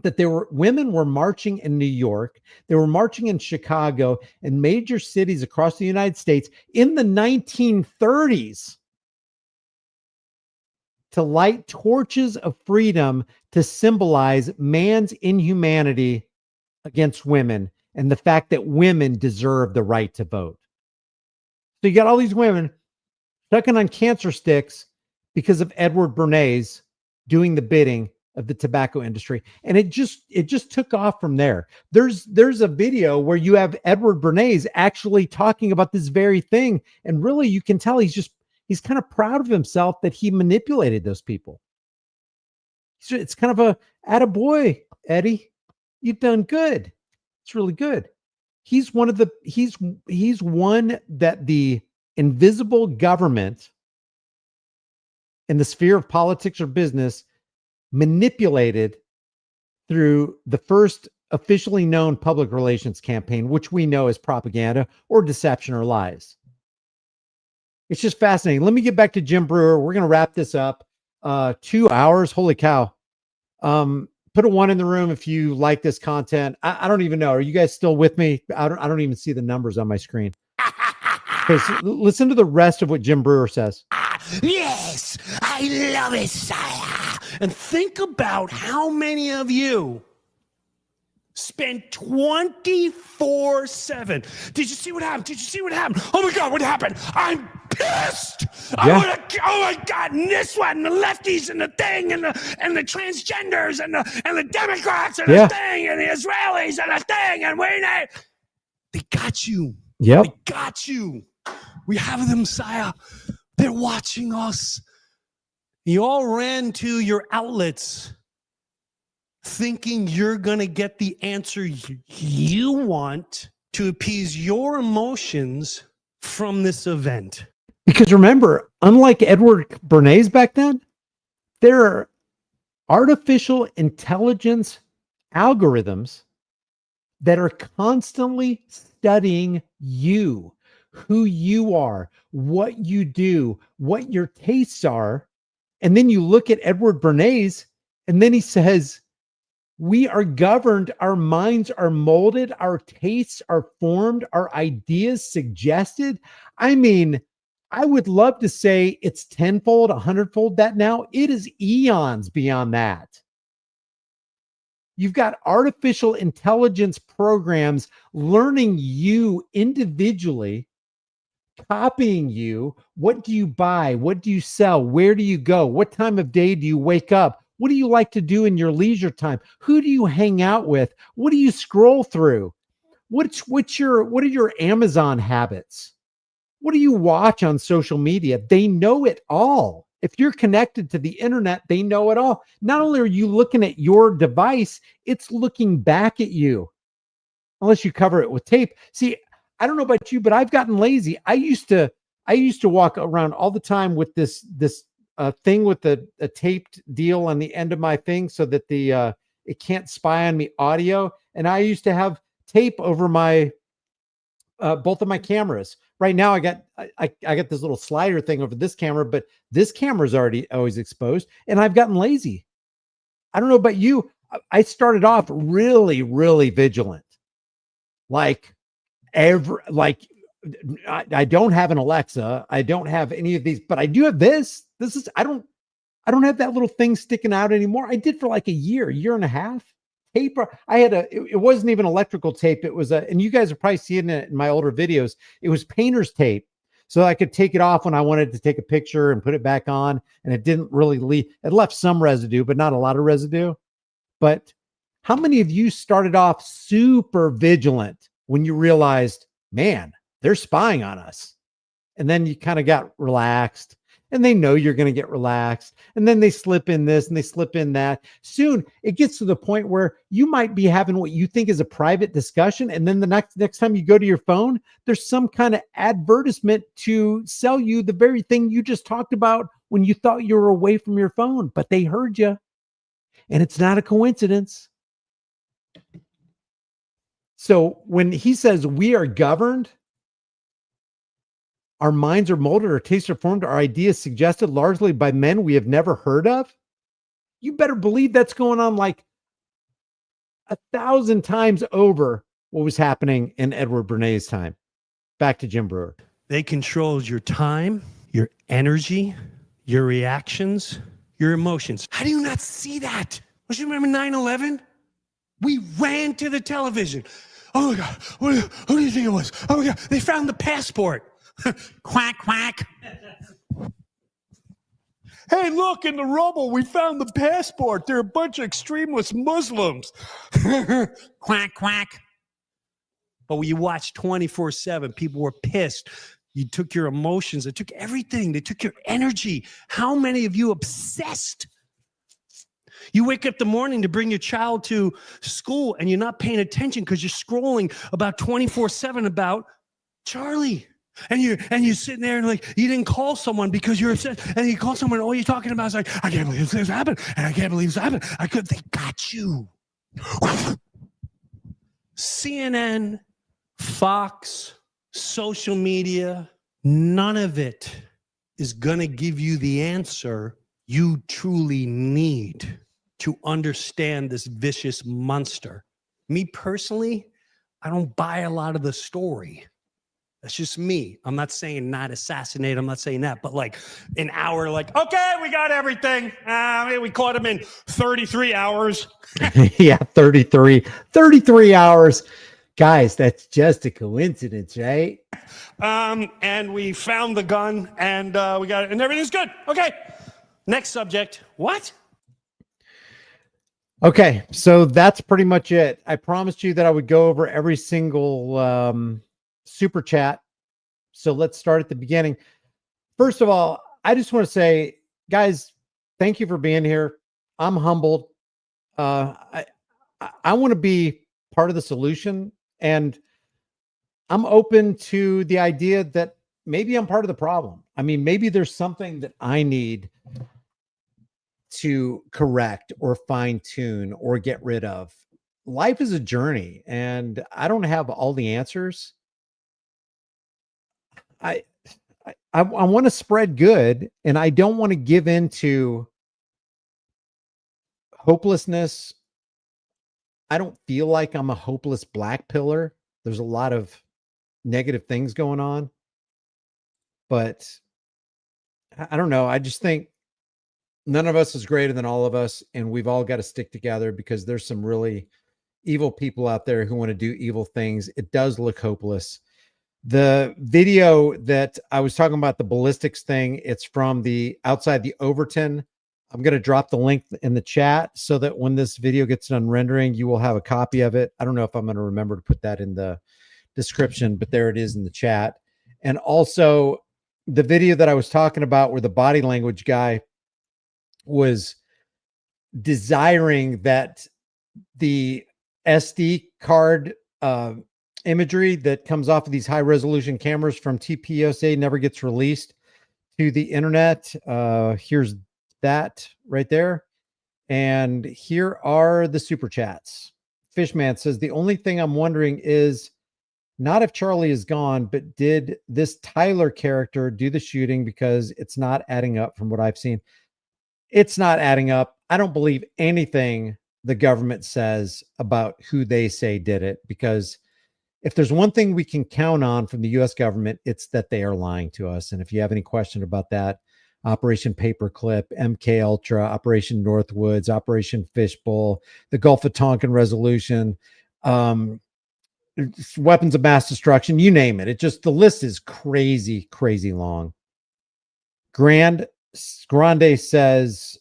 that women were marching in New York. They were marching in Chicago and major cities across the United States in the 1930s to light torches of freedom to symbolize man's inhumanity against women and the fact that women deserve the right to vote. So you got all these women sucking on cancer sticks because of Edward Bernays doing the bidding of the tobacco industry. And it just took off from there. There's a video where you have Edward Bernays actually talking about this very thing. And really you can tell he's kind of proud of himself that he manipulated those people. It's kind of a attaboy, Eddie. You've done good. It's really good. He's one that the invisible government in the sphere of politics or business manipulated through the first officially known public relations campaign, which we know as propaganda or deception or lies. It's just fascinating. Let me get back to Jim Brewer. We're going to wrap this up. 2 hours. Holy cow. Put a 1 in the room if you like this content. I don't even know. Are you guys still with me? I don't even see the numbers on my screen. Listen to the rest of what Jim Brewer says. Yes, I love it, sire. And think about how many of you spend 24/7. Did you see what happened? Did you see what happened? Oh my God, what happened? I'm pissed. Yeah. Oh my God, and this one, and the lefties, and the thing, and the transgenders, and the Democrats, and the thing, and the Israelis, and the thing, and they got you. Yep. They got you. We have them, sire. They're watching us. You all ran to your outlets thinking you're going to get the answer you want to appease your emotions from this event. Because remember, unlike Edward Bernays back then, there are artificial intelligence algorithms that are constantly studying you, who you are, what you do, what your tastes are. And then you look at Edward Bernays, and then he says, we are governed, our minds are molded, our tastes are formed, our ideas suggested. I mean, I would love to say it's 10-fold, 100-fold that now. It is eons beyond that. You've got artificial intelligence programs learning you individually, copying you. What do you buy? What do you sell? Where do you go? What time of day do you wake up? What do you like to do in your leisure time? Who do you hang out with? What do you scroll through? What are your Amazon habits? What do you watch on social media? They know it all. If you're connected to the internet, they know it all. Not only are you looking at your device, it's looking back at you. Unless you cover it with tape. See, I don't know about you, but I've gotten lazy. I used to walk around all the time with this thing with a taped deal on the end of my thing so that it can't spy on me audio. And I used to have tape over my both of my cameras. Right now I got this little slider thing over this camera, but this camera is always exposed, and I've gotten lazy. I don't know about you. I started off really, really vigilant. I don't have an Alexa. I don't have any of these, but I do have this. I don't have that little thing sticking out anymore. I did for like a year and a half. Tape. I had it wasn't even electrical tape. It was and you guys are probably seeing it in my older videos. It was painter's tape. So I could take it off when I wanted to take a picture and put it back on. And it didn't really leave. It left some residue, but not a lot of residue. But how many of you started off super vigilant when you realized, man, they're spying on us? And then you kind of got relaxed, and they know you're going to get relaxed. And then they slip in this and they slip in that. Soon it gets to the point where you might be having what you think is a private discussion. And then the next time you go to your phone, there's some kind of advertisement to sell you the very thing you just talked about when you thought you were away from your phone, but they heard you. And it's not a coincidence. So when he says we are governed, our minds are molded, our tastes are formed, our ideas suggested largely by men we have never heard of, you better believe that's going on like 1,000 times over what was happening in Edward Bernays' time. Back to Jim Brewer. They control your time, your energy, your reactions, your emotions. How do you not see that? Don't you remember 9/11? We ran to the television. Oh my God, who do you think it was? Oh my God, they found the passport. Quack, quack. Hey, look, in the rubble, we found the passport. They're a bunch of extremist Muslims. Quack, quack. But when you watch 24/7, people were pissed. You took your emotions. They took everything. They took your energy. How many of you obsessed? You wake up in the morning to bring your child to school and you're not paying attention because you're scrolling about 24/7 about Charlie. And you're sitting there and like, you didn't call someone because you're upset. And you call someone, all you're talking about is like, I can't believe this happened. And I can't believe this happened. They got you. CNN, Fox, social media, none of it is going to give you the answer you truly need to understand this vicious monster. Me personally, I don't buy a lot of the story. That's just me. I'm not saying not assassinate. I'm not saying that. But like an hour, like, okay, we got everything. We caught him in 33 hours. Yeah, 33 hours. Guys, that's just a coincidence, right? And we found the gun and we got it and everything's good. Okay. Next subject. What? Okay, so that's pretty much it. I promised you that I would go over every single super chat. So let's start at the beginning. First of all, I just want to say, guys, thank you for being here. I'm humbled. I want to be part of the solution, and I'm open to the idea that maybe I'm part of the problem. I mean, maybe there's something that I need to correct or fine tune or get rid of. Life is a journey, and I don't have all the answers. I want to spread good, and I don't want to give into hopelessness. I don't feel like I'm a hopeless black pillar. There's a lot of negative things going on, but I don't know. I just think none of us is greater than all of us, and we've all got to stick together because there's some really evil people out there who want to do evil things. It does look hopeless. The video that I was talking about, the ballistics thing, it's from the outside the Overton. I'm going to drop the link in the chat so that when this video gets done rendering, you will have a copy of it. I don't know if I'm going to remember to put that in the description, but there it is in the chat. And also the video that I was talking about where the body language guy was desiring that the SD card imagery that comes off of these high resolution cameras from TPUSA never gets released to the internet. Here's that right there. And here are the super chats. Fishman says, the only thing I'm wondering is not if Charlie is gone, but did this Tyler character do the shooting, because it's not adding up from what I've seen. It's not adding up. I don't believe anything the government says about who they say did it, because if there's one thing we can count on from the US government, it's that they are lying to us. And if you have any question about that, Operation Paperclip, MK Ultra, Operation Northwoods, Operation Fishbowl, the Gulf of Tonkin Resolution, weapons of mass destruction, you name it. It just, the list is crazy, crazy long. Grande says,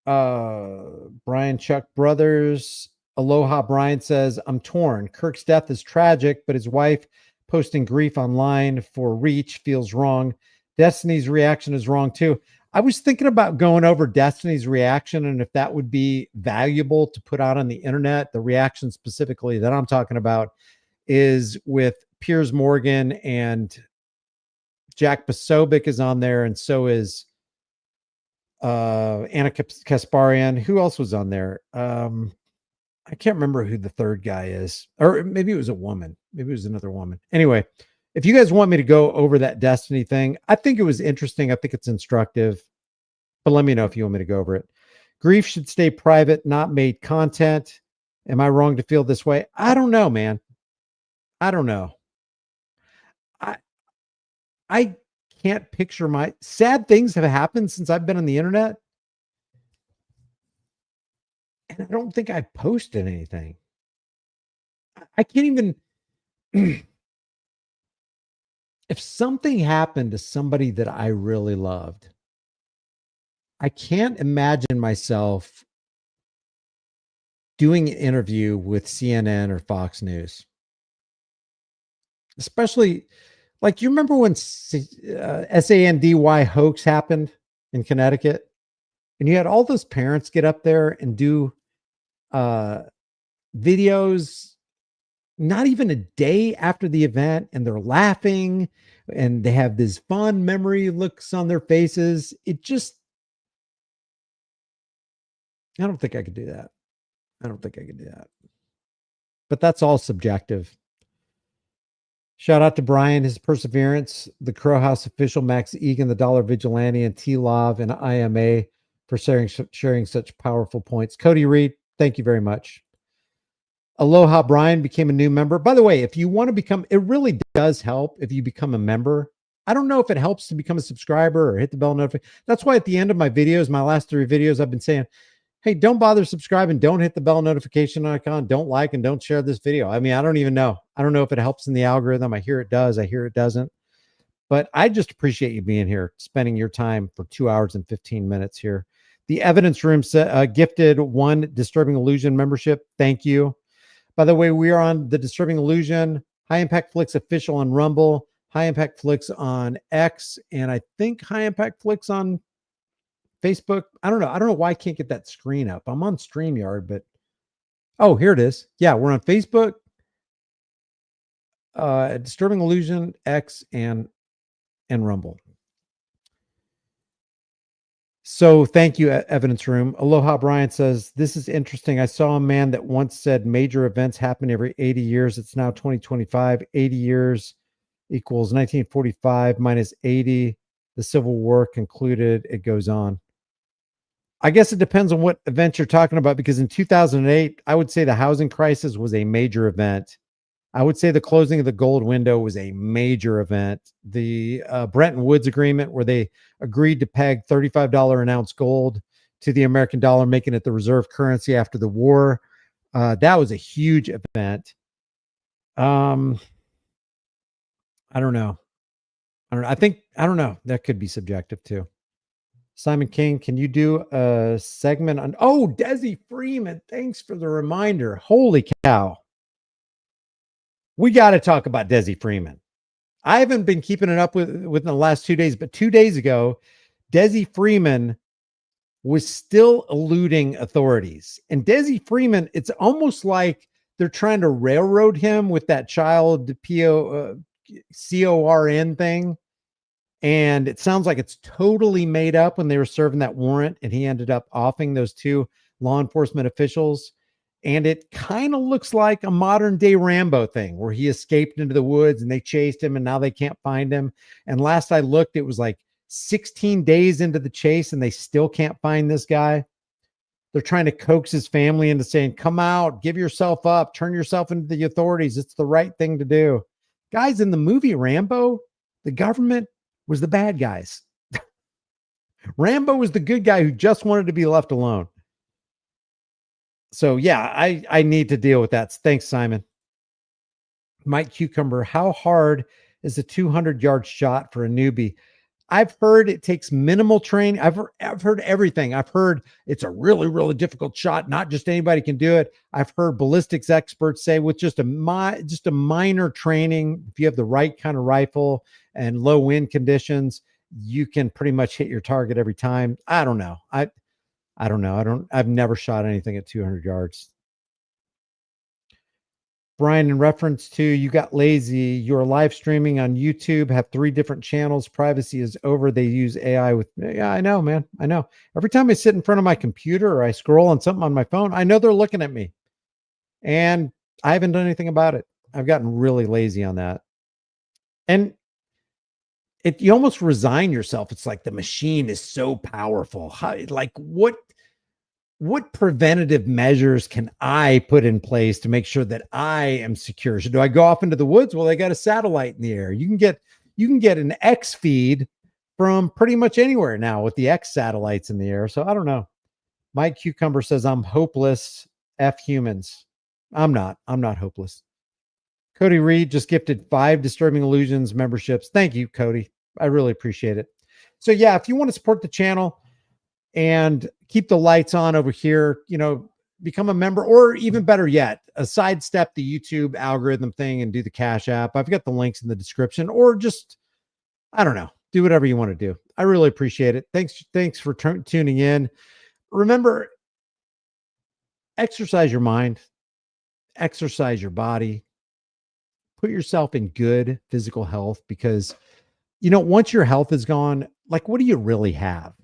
Brian Chuck Brothers, Aloha Brian says, I'm torn. Kirk's death is tragic, but his wife posting grief online for reach feels wrong. Destiny's reaction is wrong too. I was thinking about going over Destiny's reaction and if that would be valuable to put out on the internet. The reaction specifically that I'm talking about is with Piers Morgan, and Jack Posobiec is on there, and so is Anna Kasparian. Who else was on there? I can't remember who the third guy is, or maybe it was a woman. Maybe it was another woman. Anyway, if you guys want me to go over that Destiny thing, I think it was interesting. I think it's instructive, but let me know if you want me to go over it. Grief should stay private, not made content. Am I wrong to feel this way? I don't know, man. I don't know. I can't picture my sad things have happened since I've been on the internet. And I don't think I posted anything. I can't even. If something happened to somebody that I really loved, I can't imagine myself doing an interview with CNN or Fox News, especially like you remember when SANDY hoax happened in Connecticut, and you had all those parents get up there and do videos not even a day after the event, and they're laughing and they have this fun memory looks on their faces. It just, I don't think I could do that. I don't think I could do that. But that's all subjective. Shout out to Brian, his perseverance, the Crow House official, Max Egan, the Dollar Vigilante, and T-Love and IMA for sharing such powerful points. Cody Reed, thank you very much. Aloha Brian became a new member. By the way, if you want to become, it really does help if you become a member. I don't know if it helps to become a subscriber or hit the bell notification. That's why at the end of my videos, my last 3 videos, I've been saying, hey, don't bother subscribing. Don't hit the bell notification icon. Don't like and don't share this video. I mean, I don't even know. I don't know if it helps in the algorithm. I hear it does. I hear it doesn't. But I just appreciate you being here, spending your time for 2 hours and 15 minutes here. The Evidence Room gifted 1 Disturbing Illusion membership. Thank you. By the way, we are on the Disturbing Illusion, High Impact Flicks official on Rumble, High Impact Flicks on X, and I think High Impact Flicks on Facebook. I don't know. I don't know why I can't get that screen up. I'm on StreamYard, but oh, here it is. Yeah, we're on Facebook, Disturbing Illusion, X, and Rumble. So thank you, Evidence Room. Aloha Brian says, this is interesting. I saw a man that once said major events happen every 80 years. It's now 2025. 80 years equals 1945 minus 80. The Civil War concluded. It goes on. I guess it depends on what event you're talking about, because in 2008, I would say the housing crisis was a major event. I would say the closing of the gold window was a major event. The Bretton Woods Agreement, where they agreed to peg $35 an ounce gold to the American dollar, making it the reserve currency after the war. That was a huge event. I don't know. I don't know. That could be subjective too. Simon King, can you do a segment on, Desi Freeman? Thanks for the reminder. Holy cow. We got to talk about Desi Freeman. I haven't been keeping it up with the last 2 days, but 2 days ago, Desi Freeman was still eluding authorities. And Desi Freeman, it's almost like they're trying to railroad him with that child CORN thing. And it sounds like it's totally made up when they were serving that warrant, and he ended up offing those 2 law enforcement officials. And it kind of looks like a modern day Rambo thing where he escaped into the woods and they chased him and now they can't find him. And last I looked, it was like 16 days into the chase and they still can't find this guy. They're trying to coax his family into saying, come out, give yourself up, turn yourself into the authorities. It's the right thing to do. Guys, in the movie Rambo, the government was the bad guys. Rambo was the good guy who just wanted to be left alone. So yeah, I need to deal with that. Thanks, Simon. Mike Cucumber, how hard is a 200-yard shot for a newbie? I've heard it takes minimal training. I've heard everything. I've heard it's a really, really difficult shot. Not just anybody can do it. I've heard ballistics experts say with just a minor training, if you have the right kind of rifle and low wind conditions, you can pretty much hit your target every time. I don't know. I don't know. I've never shot anything at 200 yards. Brian, in reference to you got lazy, you're live streaming on YouTube, have 3 different channels. Privacy is over. They use AI with, yeah, I know, man. I know. Every time I sit in front of my computer or I scroll on something on my phone, I know they're looking at me. And I haven't done anything about it. I've gotten really lazy on that. And you almost resign yourself. It's like the machine is so powerful. What preventative measures can I put in place to make sure that I am secure? So do I go off into the woods? Well, they got a satellite in the air. You can get an X feed from pretty much anywhere now with the X satellites in the air. So I don't know. Mike Cucumber says I'm hopeless. F humans. I'm not hopeless. Cody Reed just gifted 5 Disturbing Illusions memberships. Thank you, Cody. I really appreciate it. So yeah, if you want to support the channel, and keep the lights on over here, become a member, or even better yet, sidestep the YouTube algorithm thing and do the Cash App. I've got the links in the description, or just, I don't know, do whatever you want to do. I really appreciate it. Thanks for tuning in. Remember, exercise your mind, exercise your body, put yourself in good physical health, because once your health is gone, like, what do you really have?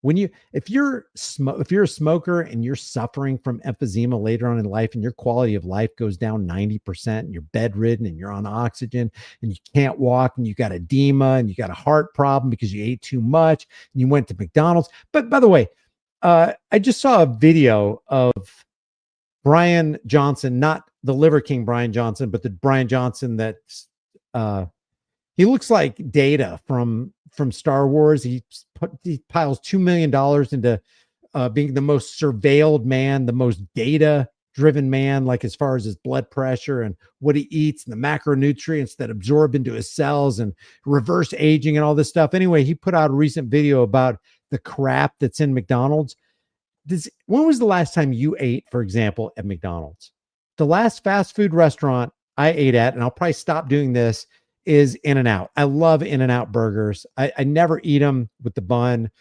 If you're a smoker and you're suffering from emphysema later on in life, and your quality of life goes down 90%, and you're bedridden and you're on oxygen and you can't walk and you got edema and you got a heart problem because you ate too much and you went to McDonald's. But by the way, I just saw a video of Brian Johnson, not the Liver King Brian Johnson, but the Brian Johnson that's he looks like Data from Star Wars. He piles $2 million into being the most surveilled man, the most data-driven man, like as far as his blood pressure and what he eats and the macronutrients that absorb into his cells and reverse aging and all this stuff. Anyway, he put out a recent video about the crap that's in McDonald's. When was the last time you ate, for example, at McDonald's? The last fast food restaurant I ate at, and I'll probably stop doing this, is In-N-Out. I love In-N-Out burgers. I never eat them with the bun,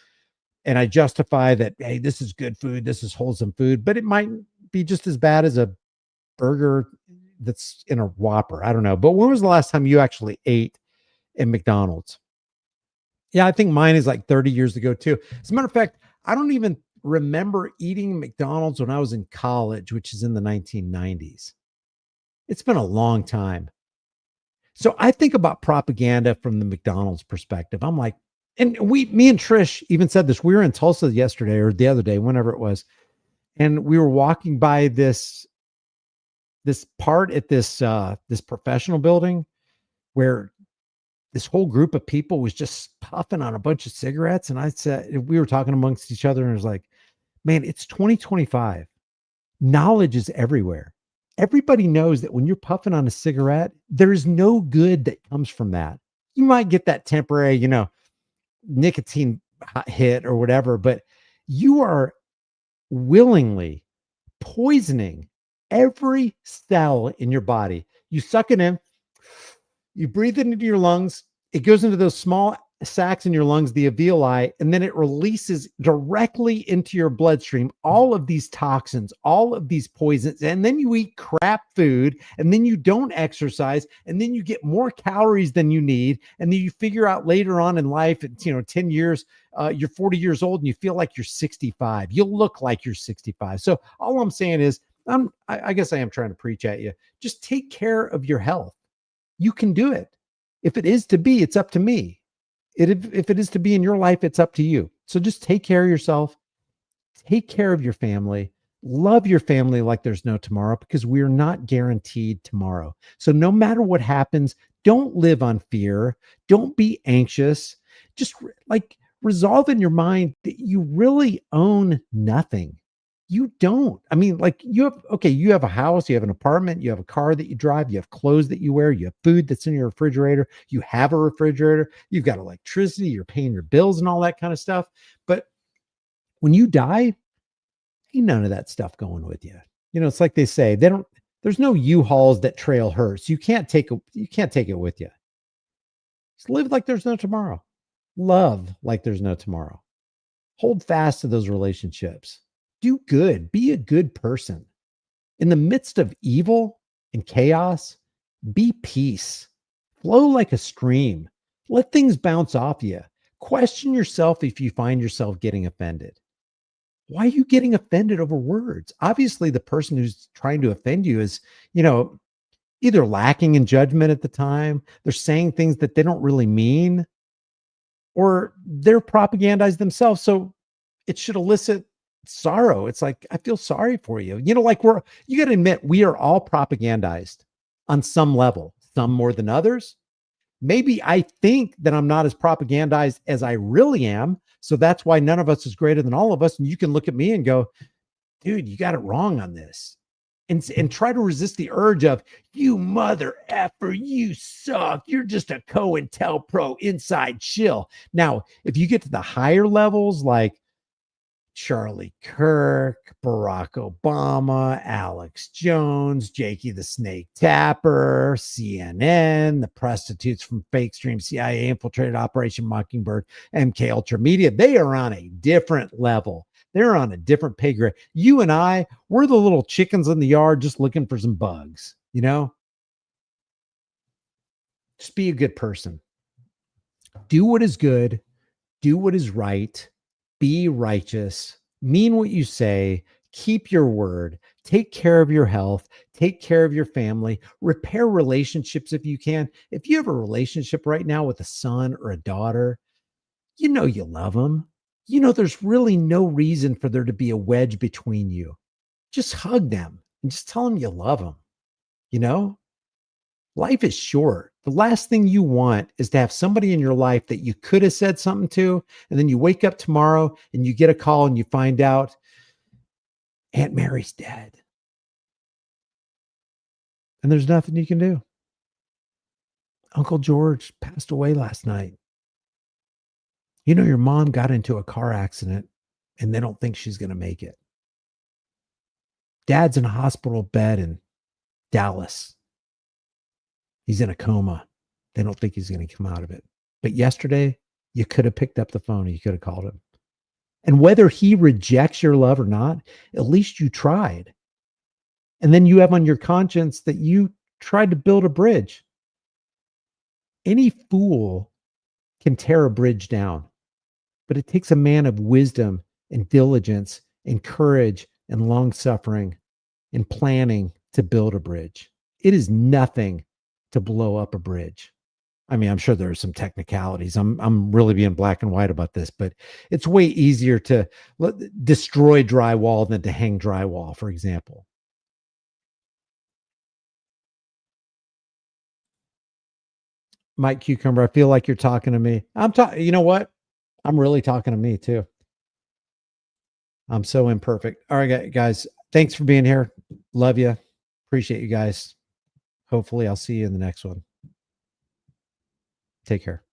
and I justify that, hey, this is good food, this is wholesome food, but it might be just as bad as a burger that's in a Whopper. I don't know. But when was the last time you actually ate at McDonald's? Yeah, I think mine is like 30 years ago too. As a matter of fact, I don't even remember eating McDonald's when I was in college, which is in the 1990s. It's been a long time. So I think about propaganda from the McDonald's perspective. I'm like, and me and Trish even said this. We were in Tulsa yesterday or the other day, whenever it was, and we were walking by this part at this professional building where this whole group of people was just puffing on a bunch of cigarettes. And I said, we were talking amongst each other, and it was like, man, it's 2025. Knowledge is everywhere. Everybody knows that when you're puffing on a cigarette, there's no good that comes from that. You might get that temporary, nicotine hit or whatever, but you are willingly poisoning every cell in your body. You suck it in, you breathe it into your lungs, it goes into those small sacs in your lungs, the alveoli, and then it releases directly into your bloodstream all of these toxins, all of these poisons. And then you eat crap food, and then you don't exercise, and then you get more calories than you need. And then you figure out later on in life, 10 years, you're 40 years old and you feel like you're 65. You'll look like you're 65. So all I'm saying is, I guess I am trying to preach at you. Just take care of your health. You can do it. If it is to be, it's up to me. If it is to be in your life, it's up to you. So just take care of yourself, take care of your family, love your family like there's no tomorrow, because we're not guaranteed tomorrow. So no matter what happens, don't live on fear. Don't be anxious. Just resolve in your mind that you really own nothing. You don't. I mean, you have a house, you have an apartment, you have a car that you drive, you have clothes that you wear, you have food that's in your refrigerator, you have a refrigerator, you've got electricity, you're paying your bills and all that kind of stuff. But when you die, ain't none of that stuff going with you. It's like they say, there's no U-Hauls that trail hearse. You can't take it with you. Just live like there's no tomorrow. Love like there's no tomorrow. Hold fast to those relationships. Do good. Be a good person. In the midst of evil and chaos, be peace. Flow like a stream. Let things bounce off you. Question yourself if you find yourself getting offended. Why are you getting offended over words? Obviously, the person who's trying to offend you is, either lacking in judgment at the time, they're saying things that they don't really mean, or they're propagandized themselves. So it should elicit sorrow. It's like, I feel sorry for you. You got to admit, we are all propagandized on some level, some more than others. Maybe I think that I'm not as propagandized as I really am. So that's why none of us is greater than all of us. And you can look at me and go, dude, you got it wrong on this. And try to resist the urge of, you mother effer, you suck. You're just a COINTELPRO inside chill. Now, if you get to the higher levels, like Charlie Kirk, Barack Obama, Alex Jones, Jakey the Snake Tapper, CNN, the prostitutes from Fake Stream, CIA infiltrated Operation Mockingbird, MK Ultra Media. They are on a different level. They're on a different pay grade. You and I, we're the little chickens in the yard just looking for some bugs, you know? Just be a good person. Do what is good. Do what is right. Be righteous. Mean what you say. Keep your word. Take care of your health. Take care of your family. Repair relationships if you can. If you have a relationship right now with a son or a daughter, you know you love them. You know there's really no reason for there to be a wedge between you. Just hug them and just tell them you love them. You know? Life is short. The last thing you want is to have somebody in your life that you could have said something to, and then you wake up tomorrow and you get a call and you find out Aunt Mary's dead. And there's nothing you can do. Uncle George passed away last night. You know, your mom got into a car accident and they don't think she's going to make it. Dad's in a hospital bed in Dallas. He's in a coma. They don't think he's going to come out of it. But yesterday, you could have picked up the phone and you could have called him. And whether he rejects your love or not, at least you tried. And then you have on your conscience that you tried to build a bridge. Any fool can tear a bridge down, but it takes a man of wisdom and diligence and courage and long suffering and planning to build a bridge. It is nothing to blow up a bridge. I mean, I'm sure there are some technicalities. I'm really being black and white about this, but it's way easier to destroy drywall than to hang drywall, for example. Mike Cucumber, I feel like you're talking to me. You know what? I'm really talking to me too. I'm so imperfect. All right, guys. Thanks for being here. Love you. Appreciate you guys. Hopefully I'll see you in the next one. Take care.